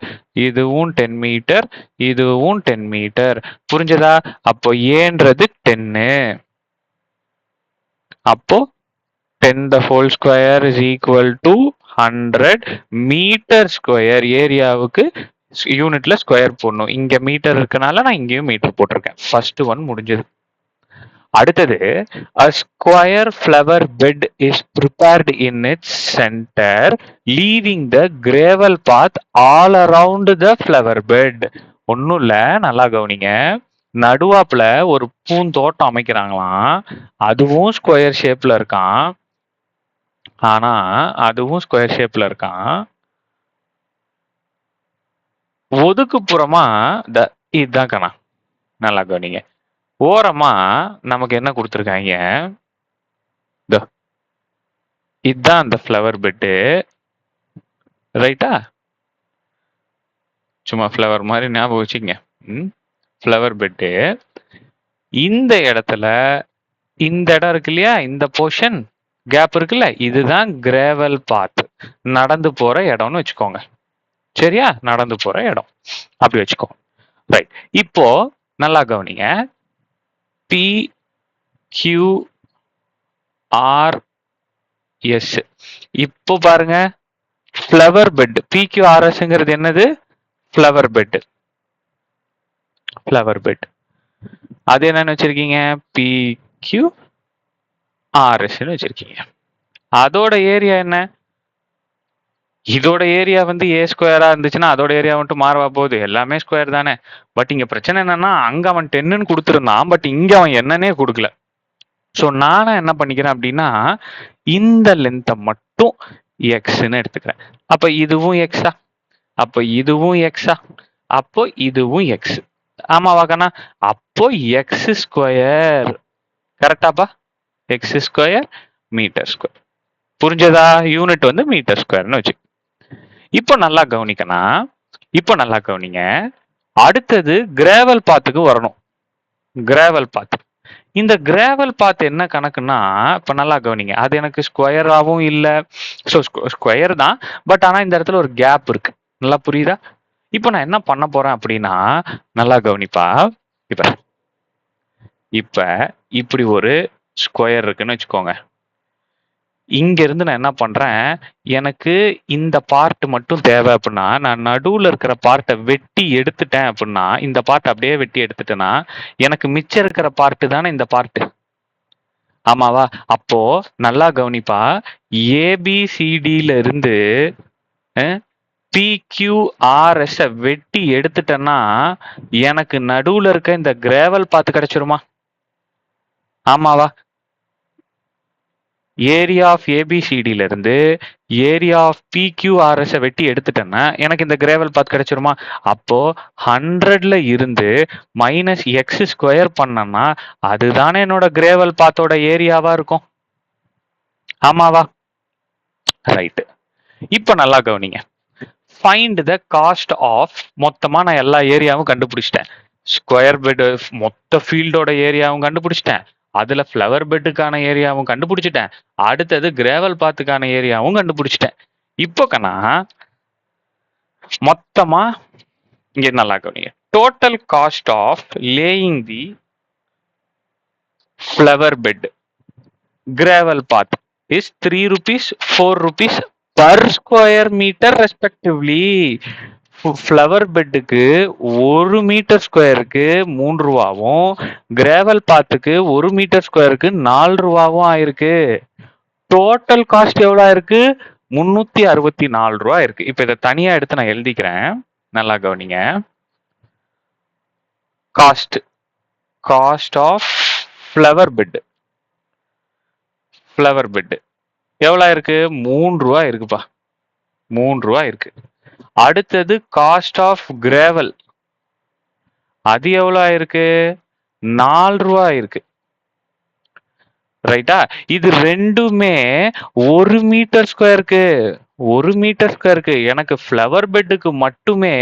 இதுவும் 10 மீட்டர், இதுவும் 10 மீட்டர். புரிஞ்சதா? அப்போ ஏன்றது 10. அப்போ 10 the whole square is equal to 100 metre square. ஏரியாவுக்கு யூனிட்ல ஸ்கொயர் போடணும். இங்க மீட்டர் இருக்கனால நான் இங்கேயும் மீட்டர் போட்டிருக்கேன். ஃபர்ஸ்ட் ஒன் முடிஞ்சது. அடுத்தது a square flower bed is prepared in its center leaving the gravel path all around the flower bed. ஒன்னும் இல்ல, நல்லா கவனிங்க. நடுவாப்புல ஒரு பூந்தோட்டம் அமைக்கிறாங்களாம். அதுவும் ஸ்கொயர் ஷேப்ல இருக்கான். ஆனா அதுவும் ஸ்கொயர் ஷேப்ல இருக்கான். ஒதுக்குப்புறமா இதுதான் கணா. நல்லா கவனிங்க. ஓரமா நமக்கு என்ன கொடுத்துருக்காங்க? இதுதான் அந்த ஃப்ளவர் பெட்டு. ரைட்டா? சும்மா ஃப்ளவர் மாதிரி ஞாபகம் வச்சுக்கங்க. Flower bed. இந்த இடத்துல இந்த இடம் இருக்கு இல்லையா, இந்த போர்ஷன் கேப் இருக்குல்ல, இதுதான் கிரேவல் பாத், நடந்து போற இடம்னு வச்சுக்கோங்க. சரியா, நடந்து போற இடம் அப்படி வச்சுக்கோ. ரைட். இப்போ நல்லா கவனிங்க. P Q R S. இப்போ பாருங்க, ஃப்ளவர் பெட். PQRSங்கிறது என்னது? Flower bed. ஃப்ளவர் பெட் அது என்னன்னு வச்சிருக்கீங்க? PQRSன்னு வச்சிருக்கீங்க. அதோட ஏரியா என்ன? இதோட ஏரியா வந்து ஏ ஸ்கொயரா இருந்துச்சுன்னா அதோட ஏரியா மட்டும் மாறவா போகுது? எல்லாமே ஸ்கொயர் தானே. பட் இங்க பிரச்சனை என்னன்னா, அங்க அவன் 10ன்னு கொடுத்துருந்தான், பட் இங்க அவன் என்னன்னே கொடுக்கல. ஸோ நானா என்ன பண்ணிக்கிறேன் அப்படின்னா, இந்த லென்த்தை மட்டும் எக்ஸ்ன்னு எடுத்துக்கிறேன். அப்ப இதுவும் எக்ஸா, அப்போ இதுவும் எக்ஸா, அப்போ இதுவும் எக்ஸ். ஆமாவா கண்ணா? அப்போ எக்ஸ் ஸ்கொயர். கரெக்டாப்பா? X square metre square. புரிஞ்சதா? யூனிட் வந்து மீட்டர் ஸ்கொயர்னு வச்சு. இப்போ நல்லா கவனிக்கணும். இப்போ நல்லா கவனிங்க. அடுத்தது கிராவல் பாத்துக்கு வரணும். கிராவல் பாத். இந்த கிராவல் பாத் என்ன கணக்குன்னா, இப்ப நல்லா கவனிங்க. அது எனக்கு ஸ்கொயராகவும் இல்லை. ஸோ ஸ்கொயர் தான், பட் ஆனா இந்த இடத்துல ஒரு கேப் இருக்கு. நல்லா புரியுதா? இப்போ நான் என்ன பண்ண போறேன் அப்படின்னா, நல்லா கவனிப்பா. இப்ப இப்ப இப்படி ஒரு ஸ்கொயர் இருக்குன்னு வச்சுக்கோங்க. இங்க இருந்து நான் என்ன பண்றேன், எனக்கு இந்த பார்ட் மட்டும் தேவை அப்படின்னா, நான் நடுவுல இருக்கிற பார்ட்டை வெட்டி எடுத்துட்டேன் அப்படின்னா, இந்த பார்ட் அப்படியே வெட்டி எடுத்துட்டேன்னா, எனக்கு மிச்சம் இருக்கிற பார்ட் தானே இந்த பார்ட். ஆமாவா? அப்போ நல்லா கவனிப்பா. ஏபிசிடில இருந்து PQRS வெட்டி எடுத்துட்டேன்னா எனக்கு நடுவுல இருக்க இந்த கிராவல் பாத்து கிடைச்சிருமா? ஆமாவா? ஏரியா ஆஃப் ஏபிசிடில இருந்து ஏரியா ஆஃப் PQRS வெட்டி எடுத்துட்டேன்னா எனக்கு இந்த கிராவல் பாத் கிடைச்சிருமா? அப்போ 100ல இருந்து மைனஸ் எக்ஸ் ஸ்கொயர் பண்ணனா அதுதானே என்னோட கிராவல் பாத்தோட ஏரியாவா இருக்கும். ஆமாவா? ரைட். இப்ப நல்லா கவனிங்க. Find the cost of. மொத்தமா நான் எல்லா ஏரியாவும் கண்டுபிடிச்சிட்டேன். ஸ்கொயர் பெட் மொத்த ஃபீல்டோட ஏரியாவும் கண்டுபிடிச்சிட்டேன். அதுல ஃப்ளவர் பெட்டுக்கான ஏரியாவும் கண்டுபிடிச்சிட்டேன். அடுத்தது கிராவல் பாத்துக்கான ஏரியாவும் கண்டுபிடிச்சிட்டேன். இப்போ கண்ணா மொத்தமா இங்க நல்லா கவனிங்க. Total cost of laying the flower bed gravel path is 3 rupees, 4 rupees per square meter respectively. Flower பெட்டுக்கு 1 மீட்டர் ஸ்கொயருக்கு 3 ரூபாவும், கிராவல் பாத்துக்கு 1 மீட்டர் ஸ்கொயருக்கு 4 ரூபாவும் ஆயிருக்கு. டோட்டல் காஸ்ட் எவ்வளவு ஆயிருக்கு? 364 ரூபா இருக்கு. இப்ப இதை தனியா எடுத்து நான் எழுதிக்கிறேன். நல்லா கவனிங்க. Cost of flower bed. Flower bed எவ்வளவு இருக்கு? 3 ரூபா இருக்குப்பா. 3 ரூபா இருக்கு. அடுத்தது காஸ்ட் ஆஃப் கிராவல், அது எவ்வளவு இருக்கு? 4 ரூபா இருக்கு. ரைட்டா? இது ரெண்டுமே 1 மீட்டர் ஸ்கொயருக்கு. 1 மீட்டர் ஸ்கொயருக்கு. எனக்கு ஃப்ளவர் பெட்டுக்கு மட்டுமே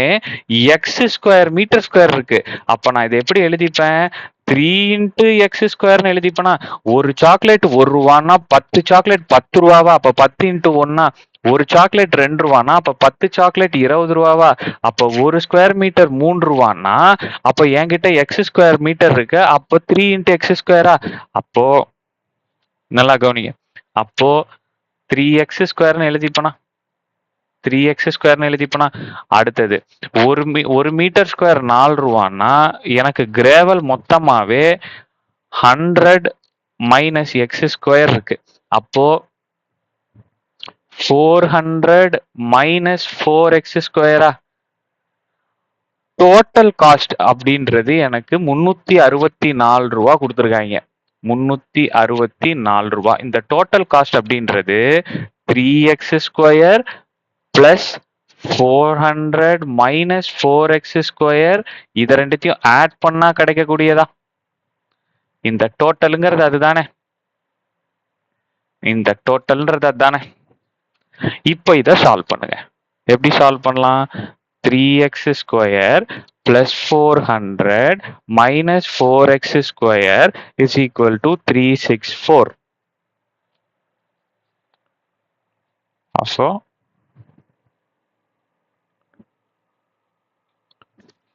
எக்ஸ் ஸ்கொயர் மீட்டர் ஸ்கொயர் இருக்கு. அப்ப நான் இதை எப்படி எழுதிப்பேன்? 3 into x ஸ்கொயர்னு எழுதிப்பேனா? ஒரு சாக்லேட் 1 ரூபான்னா 10 சாக்லேட் 10 ரூபாவா? அப்ப 10 into 1 ஒரு சாக்லேட் 2 ரூபானா அப்ப 10 சாக்லேட் 20 ரூபாவா? அப்ப ஒரு ஸ்கொயர் மீட்டர் 3 ரூபான்னா அப்ப என்கிட்ட எக்ஸ் ஸ்கொயர் மீட்டர் இருக்கு. அப்போ 3 into x ஸ்கொயரா? அப்போ நல்லா கவனிங்க. அப்போ 3x ஸ்கொயர்னு எழுதிப்பனா? 3x ஸ்கொயர்னு எழுதிப்பனா? அடுத்தது ஒரு மீட்டர் ஸ்கொயர் 4 ரூபான்னா எனக்கு கிராவல் மொத்தமாவே 100 மைனஸ் எக்ஸ் ஸ்கொயர் இருக்கு. அப்போ 400 மைனஸ் 4x ஸ்கொயரா? டோட்டல் காஸ்ட் அப்படின்றது எனக்கு 364 ரூபா கொடுத்துருக்காங்க. 364 ரூபா. இந்த டோட்டல் காஸ்ட் அப்படின்றது 3x square plus 400 minus 4x square, இதை ரெண்டுத்தையும் ஆட் பண்ணா கிடைக்கக்கூடியதா? இந்த டோட்டலுங்கிறது அதுதானே. இந்த டோட்டல்ன்றது அதுதானே. இப்போ இதை சால்வ் பண்ணுங்க. எப்படி சால்வ் பண்ணலாம்? 3x square plus 400 minus 4x square is equal to 364.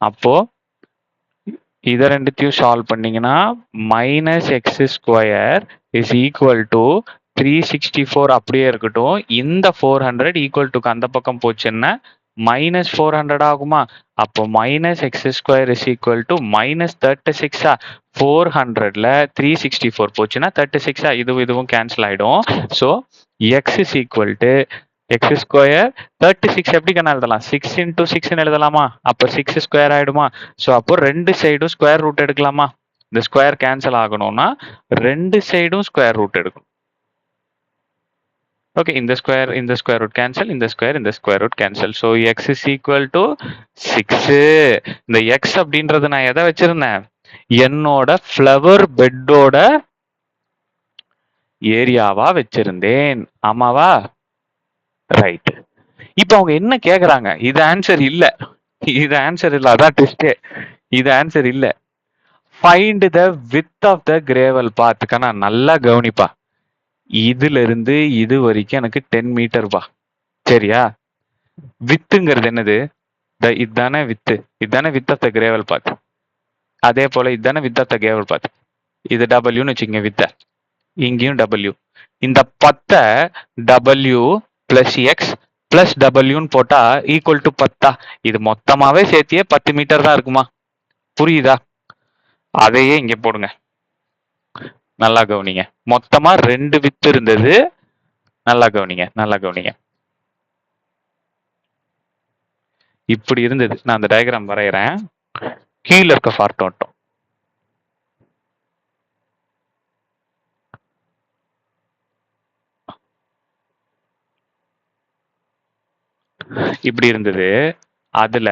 அப்போ இதை ரெண்டுத்தையும் சால்வ் பண்ணீங்கன்னா minus X square is equal to 364 அப்படியே இருக்கட்டும். இந்த 400 ஈக்குவல் டுக்கு அந்த பக்கம் போச்சுன்னா மைனஸ் 400 ஆகுமா? அப்போ minus X square is equal to minus 36. 400ல 364 போச்சுன்னா 36. இதுவும் கேன்சல் ஆயிடும். So x is equal to X square 36 எப்படி கண்ணா எழுதலாம்? 6 இன்டூ 6 எழுதலாமா? அப்போ 6 ஸ்கொயர் ஆயிடுமா? ஸோ அப்போ ரெண்டு சைடும் ஸ்கொயர் ரூட் எடுக்கலாமா? இந்த ஸ்கொயர் கேன்சல் ஆகணும்னா ரெண்டு சைடும் ஸ்கொயர் ரூட் எடுக்கணும். ஓகே, இந்த ஸ்கொயர் ரூட் கேன்சல், இந்த square root cancel. So x is equal to 6. இந்த எக்ஸ் அப்படின்றது நான் எதை வச்சிருந்தேன்? என்னோட ஃப்ளவர் பெட்டோட ஏரியாவா வச்சிருந்தேன். ஆமாவா? ரைட். இப்போ அவங்க என்ன கேக்குறாங்க? இது ஆன்சர் இல்ல, அதான் ட்விஸ்டே. இது ஆன்சர் இல்ல. Find the width of the gravel பாத்துக்கனா நல்லா கவனிப்பா. இதுல இருந்து இது வரைக்கும் எனக்கு 10 மீட்டர் பா. சரியா? வித்துங்கிறது என்னது? இதுதானே வித்து, இதுதானே வித் ஆஃப் த கிரேவல் பாத். அதே போல இதுதானே வித் ஆஃப் த கிரேவல் பாத். இது டபிள்யூன்னு வச்சுக்கோங்க வித்த, இங்கேயும் டபிள்யூ. இந்த 10 டபிள்யூ பிளஸ் எக்ஸ் பிளஸ் டபிள்யூன்னு போட்டா ஈக்குவல் டு 10. இது மொத்தமாவே சேர்த்தியே 10 மீட்டர் தான் இருக்குமா? புரியுதா? அதையே இங்க போடுங்க, நல்லா கவனிங்க. மொத்தமா 2 வித்து இருந்தது. நல்லா கவனிங்க. இப்படி இருந்தது. நான் அந்த டயக்ராம் வரைகிறேன். கீழே இருக்க பார்ட் மட்டும் இப்படி இருந்தது. அதுல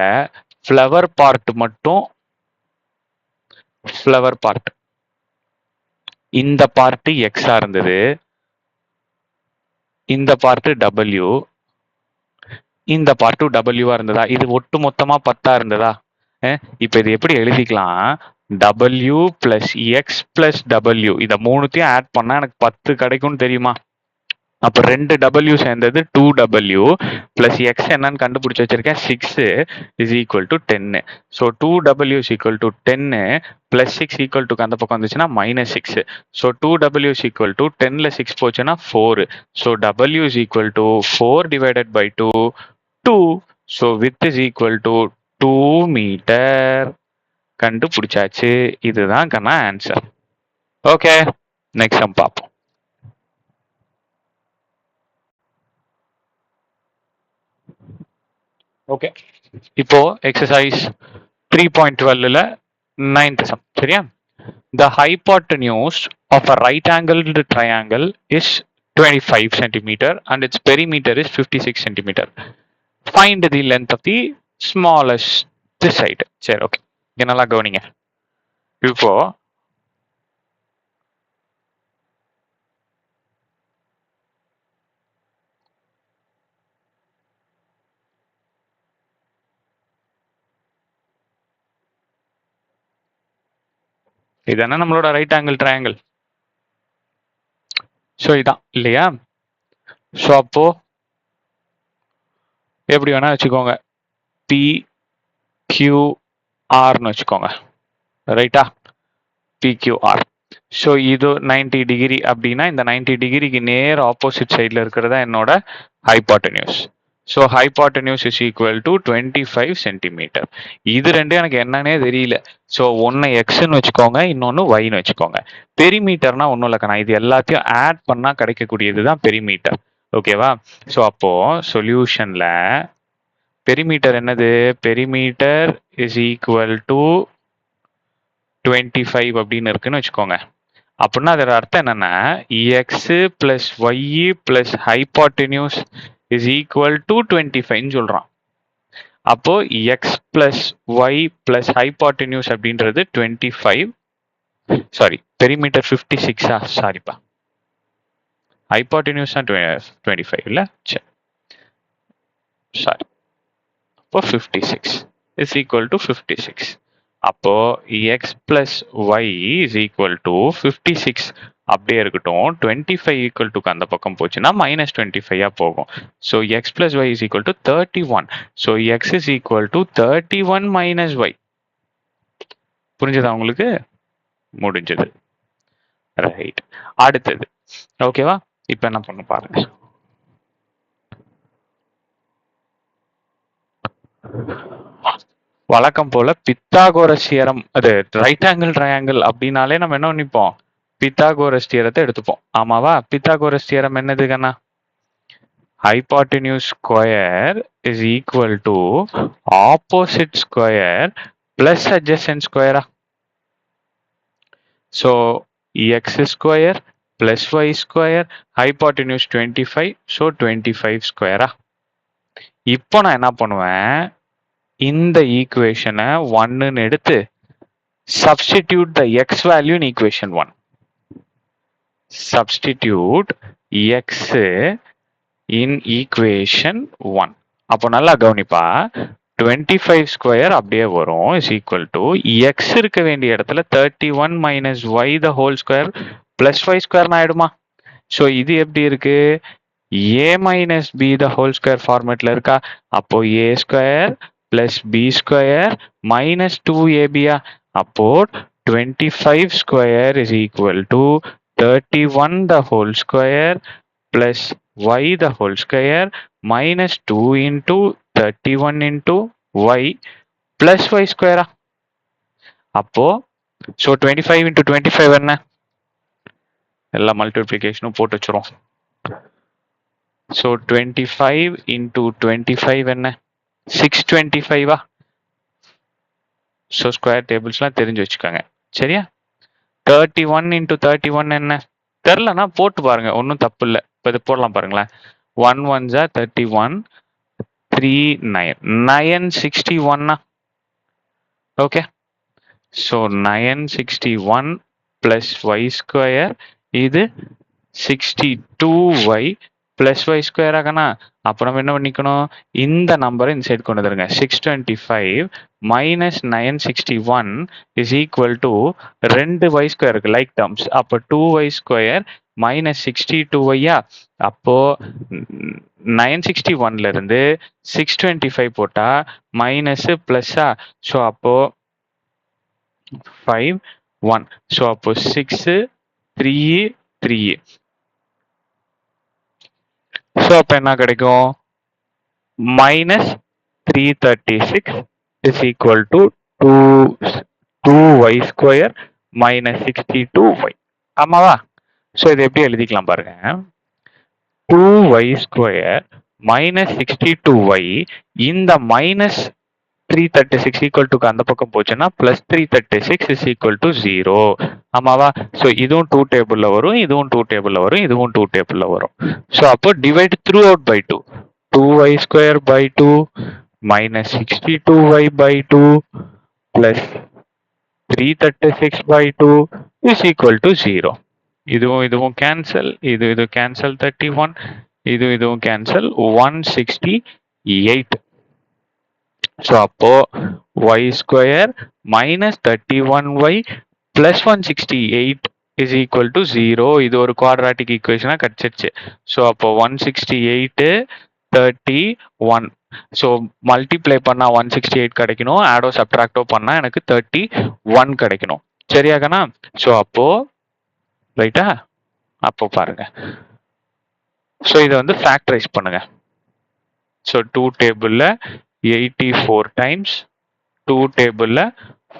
ஃப்ளவர் பார்ட் மட்டும், ஃப்ளவர் பார்ட் இந்த பார்ட் எக்ஸா இருந்தது, இந்த பார்ட் டபிள்யூ, இந்த பார்ட் டபிள்யூவா இருந்ததா? இது ஒட்டு மொத்தமா 10 இருந்ததா? இப்ப இது எப்படி எழுதிக்கலாம்? W plus X plus W, இதை மூணுத்தையும் ஆட் பண்ணா எனக்கு 10 கிடைக்கும்னு தெரியுமா? அப்ப 2 டபிள்யூ சேர்ந்தது 2w பிளஸ் எக்ஸ் என்னன்னு கண்டுபிடிச்சு வச்சிருக்கேன் 6 is equal to 10. So 2w is equal to 10 plus 6 equal to அந்த பக்கம் வந்துச்சுன்னா minus 6. So 2w is equal to 10ல 6 போச்சுன்னா 4. So w is equal to 4 divided by 2, 2. So width is equal to 2 metre. கண்டுபிடிச்சாச்சு. இதுதான் கண்ணா ஆன்சர். ஓகே, நெக்ஸ்ட் சம் பார்ப்போம். ஓகே, இப்போ எக்ஸசைஸ் 3.12ல 9th சம். சரியா? The hypotenuse of a right angled triangle is 25 cm and its perimeter is 56 cm. Find the length of the smallest side. சரி, ஓகே, இங்க நல்லா கவனிங்க. இப்போ இதானே நம்மளோட ரைட் ஆங்கிள் ட்ரையாங்கிள். ஸோ இதான் இல்லையா? ஸோ அப்போ எப்படி வேணா வச்சுக்கோங்க, PQRன்னு வச்சுக்கோங்க. ரைட்டா? PQR. ஸோ இது 90 டிகிரி அப்படின்னா இந்த 90 டிகிரிக்கு நேர் ஆப்போசிட் சைடில் இருக்கிறதா என்னோட hypotenuse. So hypotenuse is equal to 25 centimetre. இது ரெண்டும் எனக்கு என்னன்னே தெரியல. ஸோ ஒன்று எக்ஸ்ன்னு வச்சுக்கோங்க, இன்னொன்று ஒய்ன்னு வச்சுக்கோங்க. பெரிமீட்டர்னா ஒன்றும் இல்லைக்கண்ணா, இது எல்லாத்தையும் ஆட் பண்ணால் கிடைக்கக்கூடியது தான் பெரிமீட்டர். ஓகேவா? ஸோ அப்போ சொல்யூஷன்ல பெரிமீட்டர் என்னது? பெரிமீட்டர் இஸ் ஈக்குவல் டு 25 அப்படின்னு இருக்குன்னு வச்சுக்கோங்க. அப்படின்னா அதோட அர்த்தம் என்னன்னா x plus y plus hypotenuse is equal to 25 சொல்றான். அப்போ x plus y plus hypotenuse அப்படின்றது 25. Sorry, perimeter 56. சாரிப்பா, ஹைபாட்டனியூஸ் தான் 25 இல்ல? சரி, சாரி. இப்போ 56 இஸ் ஈக்குவல் டு 56. அப்போ x plus y is equal to 56 அப்படியே இருக்கட்டும். 25 ஈக்குவல் டுக்கு அந்த பக்கம் போச்சுன்னா மைனஸ் 25 போகும். So x plus y is equal to 31. So x is equal to 31 minus y. புரிஞ்சதா உங்களுக்கு? முடிஞ்சது. ரைட். அடுத்தது ஓகேவா? இப்போ என்ன பண்ண பாருங்க. வழக்கம் போல பித்தாகோரஸ் தியரம், அது ரைட் ஆங்கிள் ட்ரையாங்கிள் அப்படின்னாலே நம்ம என்ன நினைப்போம்? பித்தாகோரஸ் தியரத்தை எடுத்துப்போம். ஆமாவா? பித்தாகோரஸ் தியரம் என்னது கண்ணா? Hypotenuse square is equal to opposite square plus adjacent ஸ்கொயரா? So x square plus y square, hypotenuse 25, so 25 ஸ்கொயரா? இப்போ நான் என்ன பண்ணுவேன், இந்த ஈக்குவேஷனை 1ன்னு எடுத்து substitute the x value in equation 1. Substitute x in equation 1. அப்போ நல்லா கவனிப்பா, 25 ஸ்கொயர் அப்படியே வரும் இஸ் ஈக்குவல் டு எக்ஸ் இருக்க வேண்டிய இடத்துல 31 minus y the whole square plus y ஸ்கொயர்னு ஆயிடுமா? ஸோ இது எப்படி இருக்கு? A minus b the whole square ஃபார்மேட்ல இருக்கா? அப்போ a square plus b square minus 2ab. அப்போ 25 square is equal to 31 the whole square plus y the whole square minus 2 into 31 into y plus y square. அப்போ so 25 into 25 என்ன? எல்லா மல்டிப்ளிகேஷனும் போட்டு வச்சிரும். so 25 into 25 என்ன? 625. ஸோ ஸ்கொயர் டேபிள்ஸ்லாம் தெரிஞ்சு வச்சுக்கோங்க. சரியா? 31 into 31 என்ன? தெரிலனா போட்டு பாருங்க, ஒன்றும் தப்பு இல்லை. இப்போ இது போடலாம் பாருங்களேன். 1 1s are 31, 3 9, 961. Okay, so 961 plus y square, இது 62y பிளஸ் ஒய் ஸ்கொயர் ஆகனா. அப்புறம் என்ன பண்ணிக்கணும், இந்த நம்பரை இந்த சைடு கொண்டு வந்துருங்க. 625 minus 961 is equal to 2y square இருக்கு லைக் டேர்ம்ஸ். அப்போ 2y ஸ்கொயர் மைனஸ் 62y. அப்போ 961ல இருந்து 625 போட்டா மைனஸ் பிளஸ்ஸா. ஸோ அப்போ 5 1. ஸோ அப்போ 6 3 3. ஸோ அப்போ என்ன கிடைக்கும்? Minus 336 is equal to 2y square minus 62y. ஆமாவா? ஸோ இது எப்படி எழுதிக்கலாம் பாருங்க. 2y ஸ்கொயர் மைனஸ் 62y, இந்த மைனஸ் 336 ஈக்குவல் டுக்கு அந்த பக்கம் போச்சுன்னா பிளஸ் 336 இஸ் ஈக்குவல் டு 0. ஆமாவா? ஸோ இதுவும் 2 டேபிள்ல வரும், இதுவும் 2 டேபிள்ல வரும், இதுவும் 2 டேபிள்ல வரும். ஸோ அப்போ divide throughout by 2. 2y square by 2 minus 62y by 2 plus 336 by 2 is equal to 0. இதுவும் கேன்சல், இது கேன்சல் 31, இதுவும் கேன்சல் 168. ஸோ அப்போ y square minus 31y plus 168 is equal to 0. இது ஒரு குவாட்ராட்டிக் ஈக்குவேஷனா கிடைச்சிருச்சு. ஸோ அப்போ 168 31. ஸோ மல்டிப்ளை பண்ணா 168 கிடைக்கணும், ஆடோ சப்ட்ராக்டோ பண்ணா எனக்கு 31 கிடைக்கணும். சரியாகண்ணா? ஸோ அப்போ ரைட்டா? அப்போ பாருங்க. ஸோ இதை வந்து ஃபேக்டரைஸ் பண்ணுங்க. ஸோ 2 டேபிள்ல 84 டைம்ஸ், 2 டேபிள்ல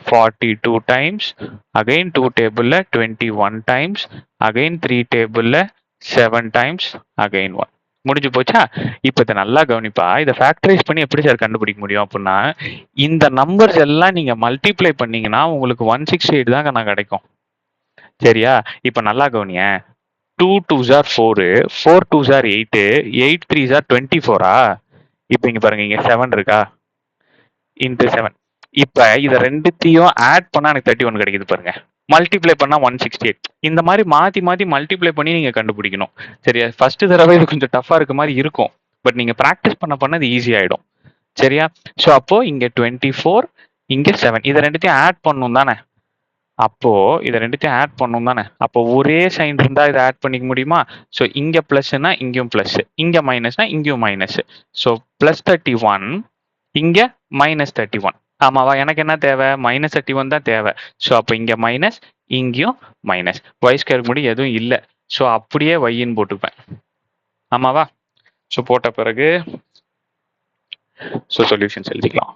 42 டைம்ஸ், அகைன் 2 டேபிள்ல 21 டைம்ஸ், அகைன் 3 டேபிள்ல 7 டைம்ஸ், அகைன் 1. முடிஞ்சு போச்சா? இப்போ இதை நல்லா கவனிப்பா. இதை ஃபேக்டரைஸ் பண்ணி எப்படி சார் கண்டுபிடிக்க முடியும் அப்படின்னா, இந்த நம்பர்ஸ் எல்லாம் நீங்க மல்டிப்ளை பண்ணீங்கன்னா உங்களுக்கு 168 தாங்க நான் கிடைக்கும். சரியா? இப்போ நல்லா கவனிய. 2 2s are 4, 4 2s are 8, 8 3s are 24. இப்போ இங்க பாருங்க, இங்க 7 இருக்கா, இன்ட்டு 7. இப்போ இதை ரெண்டுத்தையும் ஆட் பண்ணா எனக்கு 31 கிடைக்குது பாருங்க. மல்டிப்ளை பண்ணா 168. இந்த மாதிரி மாத்தி மாத்தி மல்டிப்ளை பண்ணி நீங்க கண்டுபிடிக்கணும். சரியா? ஃபர்ஸ்ட் தடவை இது கொஞ்சம் டஃபா இருக்க மாதிரி இருக்கும், பட் நீங்க ப்ராக்டிஸ் பண்ண இது ஈஸி ஆயிடும். சரியா? ஸோ அப்போ இங்க 24 இங்க 7 இதை ரெண்டுத்தையும் ஆட் பண்ணணும் தானே? அப்போ இதை ரெண்டுத்தையும் ஆட் பண்ணணும் தானே? அப்போ ஒரே சைன் இருந்தா இதை ஆட் பண்ணிக்க முடியுமா? ஸோ இங்க பிளஸ்னா இங்கேயும் பிளஸ், இங்க மைனஸ்னா இங்கேயும் மைனஸ். ஸோ பிளஸ் 31 இங்க மைனஸ் 31. ஆமாவா? எனக்கு என்ன தேவை? மைனஸ் 31 தான் தேவை. ஸோ அப்போ இங்க மைனஸ், இங்கேயும் மைனஸ். ஒய் ஸ்கொயர் முடி எதுவும் இல்லை. ஸோ அப்படியே ஒய்ன்னு போட்டுப்பேன். ஆமாவா? ஸோ போட்ட பிறகு ஸோ சொல்யூஷன்ஸ் எழுதிக்கலாம்.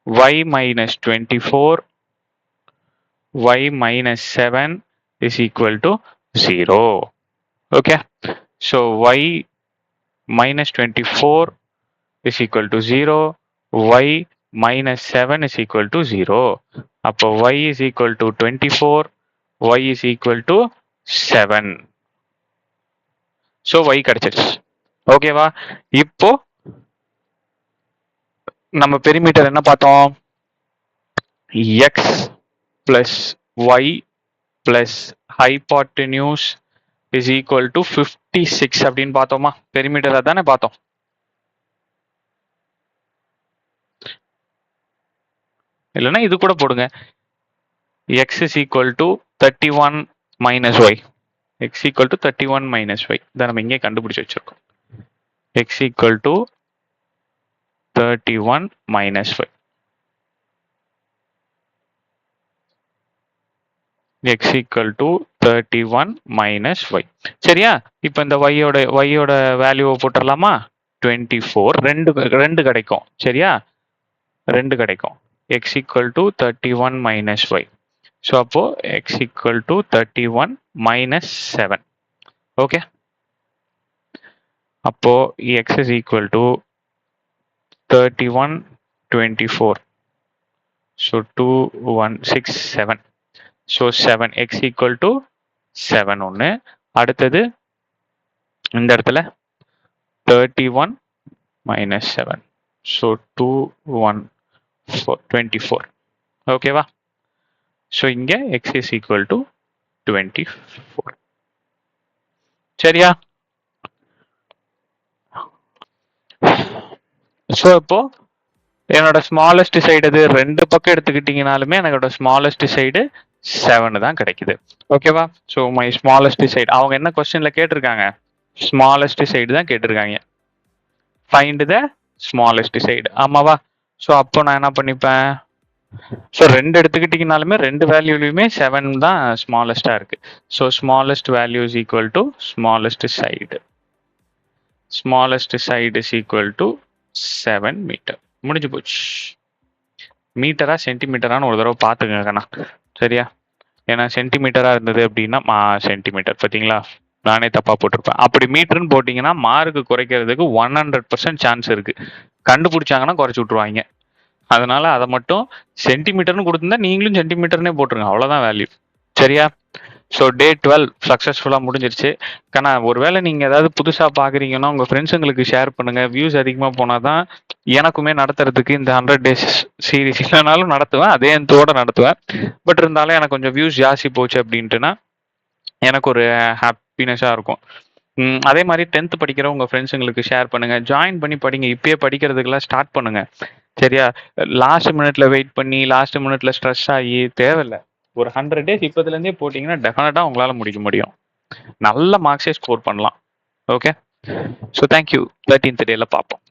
y minus 24 y minus 7 is equal to 0. Okay, so y minus 24 is equal to 0, y minus 7 is equal to 0. அப்போ y is equal to 24, y is equal to 7. so y கிடைச்சிருச்சு. ஓகேவா? இப்போ நம்ம பெரிமீட்டர் என்ன பார்த்தோம்? x plus y plus hypotenuse is equal to 56 அப்படின்னு பார்த்தோமா? பெரிமீட்டர் தானே பார்த்தோம். இல்லைன்னா இது கூட போடுங்க. x is equal to 31 minus y. x equal to 31 minus y. இதை நம்ம இங்கே கண்டுபிடிச்சு வச்சிருக்கோம். x equal to 31 minus y. x equal to 31 minus y. சரியா? இப்போ இந்த y-யோட வேல்யூவை போட்டுடலாமா? 24 ரெண்டு கிடைக்கும். சரியா? ரெண்டு கிடைக்கும். x equal to 31 minus y. So அப்போ x equal to 31 minus 7. Okay, அப்போ x is equal to 31 24. So 2 1 6 7. So 7 x equal to 7 ஒன்று. அடுத்தது இந்த இடத்துல 31 minus 7. ஸோ 2 1 4 24. ஓகேவா? ஸோ இங்க x is equal to 24. சரியா? ஸோ இப்போ என்னோட ஸ்மாலஸ்ட் சைடு அது ரெண்டு பக்கம் எடுத்துக்கிட்டீங்கனாலுமே என்னோட ஸ்மாலஸ்ட் சைடு 7 தான் கிடைக்குது. ஓகேவா? ஸோ மை ஸ்மாலஸ்ட் சைடு அவங்க என்ன கொஸ்டின்ல கேட்டிருக்காங்க? ஸ்மாலஸ்ட் சைடு தான் கேட்டிருக்காங்க. Find the smallest side. ஆமாவா? ஸோ அப்போ நான் என்ன பண்ணிப்பேன்? ஸோ ரெண்டு எடுத்துக்கிட்டீங்கனாலுமே ரெண்டு வேல்யூலையுமே 7 தான் ஸ்மாலஸ்டா இருக்கு. So smallest value is equal to smallest side. Smallest side is equal to 7 metre. முடிஞ்சு போச்சு. மீட்டரா சென்டிமீட்டரான்னு ஒரு தடவை பார்த்துக்கங்கண்ணா. சரியா? ஏன்னா சென்டிமீட்டரா இருந்தது அப்படின்னா சென்டிமீட்டர் பார்த்தீங்களா, நானே தப்பா போட்டிருப்பேன். அப்படி மீட்டர்னு போட்டிங்கன்னா மார்க்கு குறைக்கிறதுக்கு 100% சான்ஸ் இருக்கு. கண்டுபிடிச்சாங்கன்னா குறைச்சி விட்ருவாங்க. அதனால அதை மட்டும் சென்டிமீட்டர்னு கொடுத்துருந்தா நீங்களும் சென்டிமீட்டர்னே போட்டுருங்க. அவ்வளோதான் வேல்யூ. சரியா? ஸோ டே 12 சக்ஸஸ்ஃபுல்லாக முடிஞ்சிருச்சு. கண்ணா ஒருவேளை நீங்கள் ஏதாவது புதுசாக பார்க்குறீங்கன்னா உங்கள் ஃப்ரெண்ட்ஸுங்களுக்கு ஷேர் பண்ணுங்கள். வியூஸ் அதிகமாக போனால் தான் எனக்குமே நடத்துறதுக்கு இந்த 100 days சீரீஸ் இல்லைனாலும் நடத்துவேன், அதே எந்தோட நடத்துவேன். பட் இருந்தாலும் எனக்கு கொஞ்சம் வியூஸ் ஜாஸ்தி போச்சு அப்படின்ட்டுனா எனக்கு ஒரு ஹாப்பினஸாக இருக்கும். அதே மாதிரி 10th படிக்கிற உங்கள் ஃப்ரெண்ட்ஸுங்களுக்கு ஷேர் பண்ணுங்கள். ஜாயின் பண்ணி படிங்க. இப்பயே படிக்கிறதுக்கெல்லாம் ஸ்டார்ட் பண்ணுங்கள். சரியா? லாஸ்ட் மினிட்ல வெயிட் பண்ணி லாஸ்ட் மினிட்ல ஸ்ட்ரெஸ் ஆகி தேவையில்லை. ஒரு 100 days இப்போதுலேருந்தே போட்டிங்கன்னா டெஃபினட்டாக உங்களால் முடிக்க முடியும். நல்ல மார்க்ஸே ஸ்கோர் பண்ணலாம். Okay, so thank you. 13th டேல பார்ப்போம்.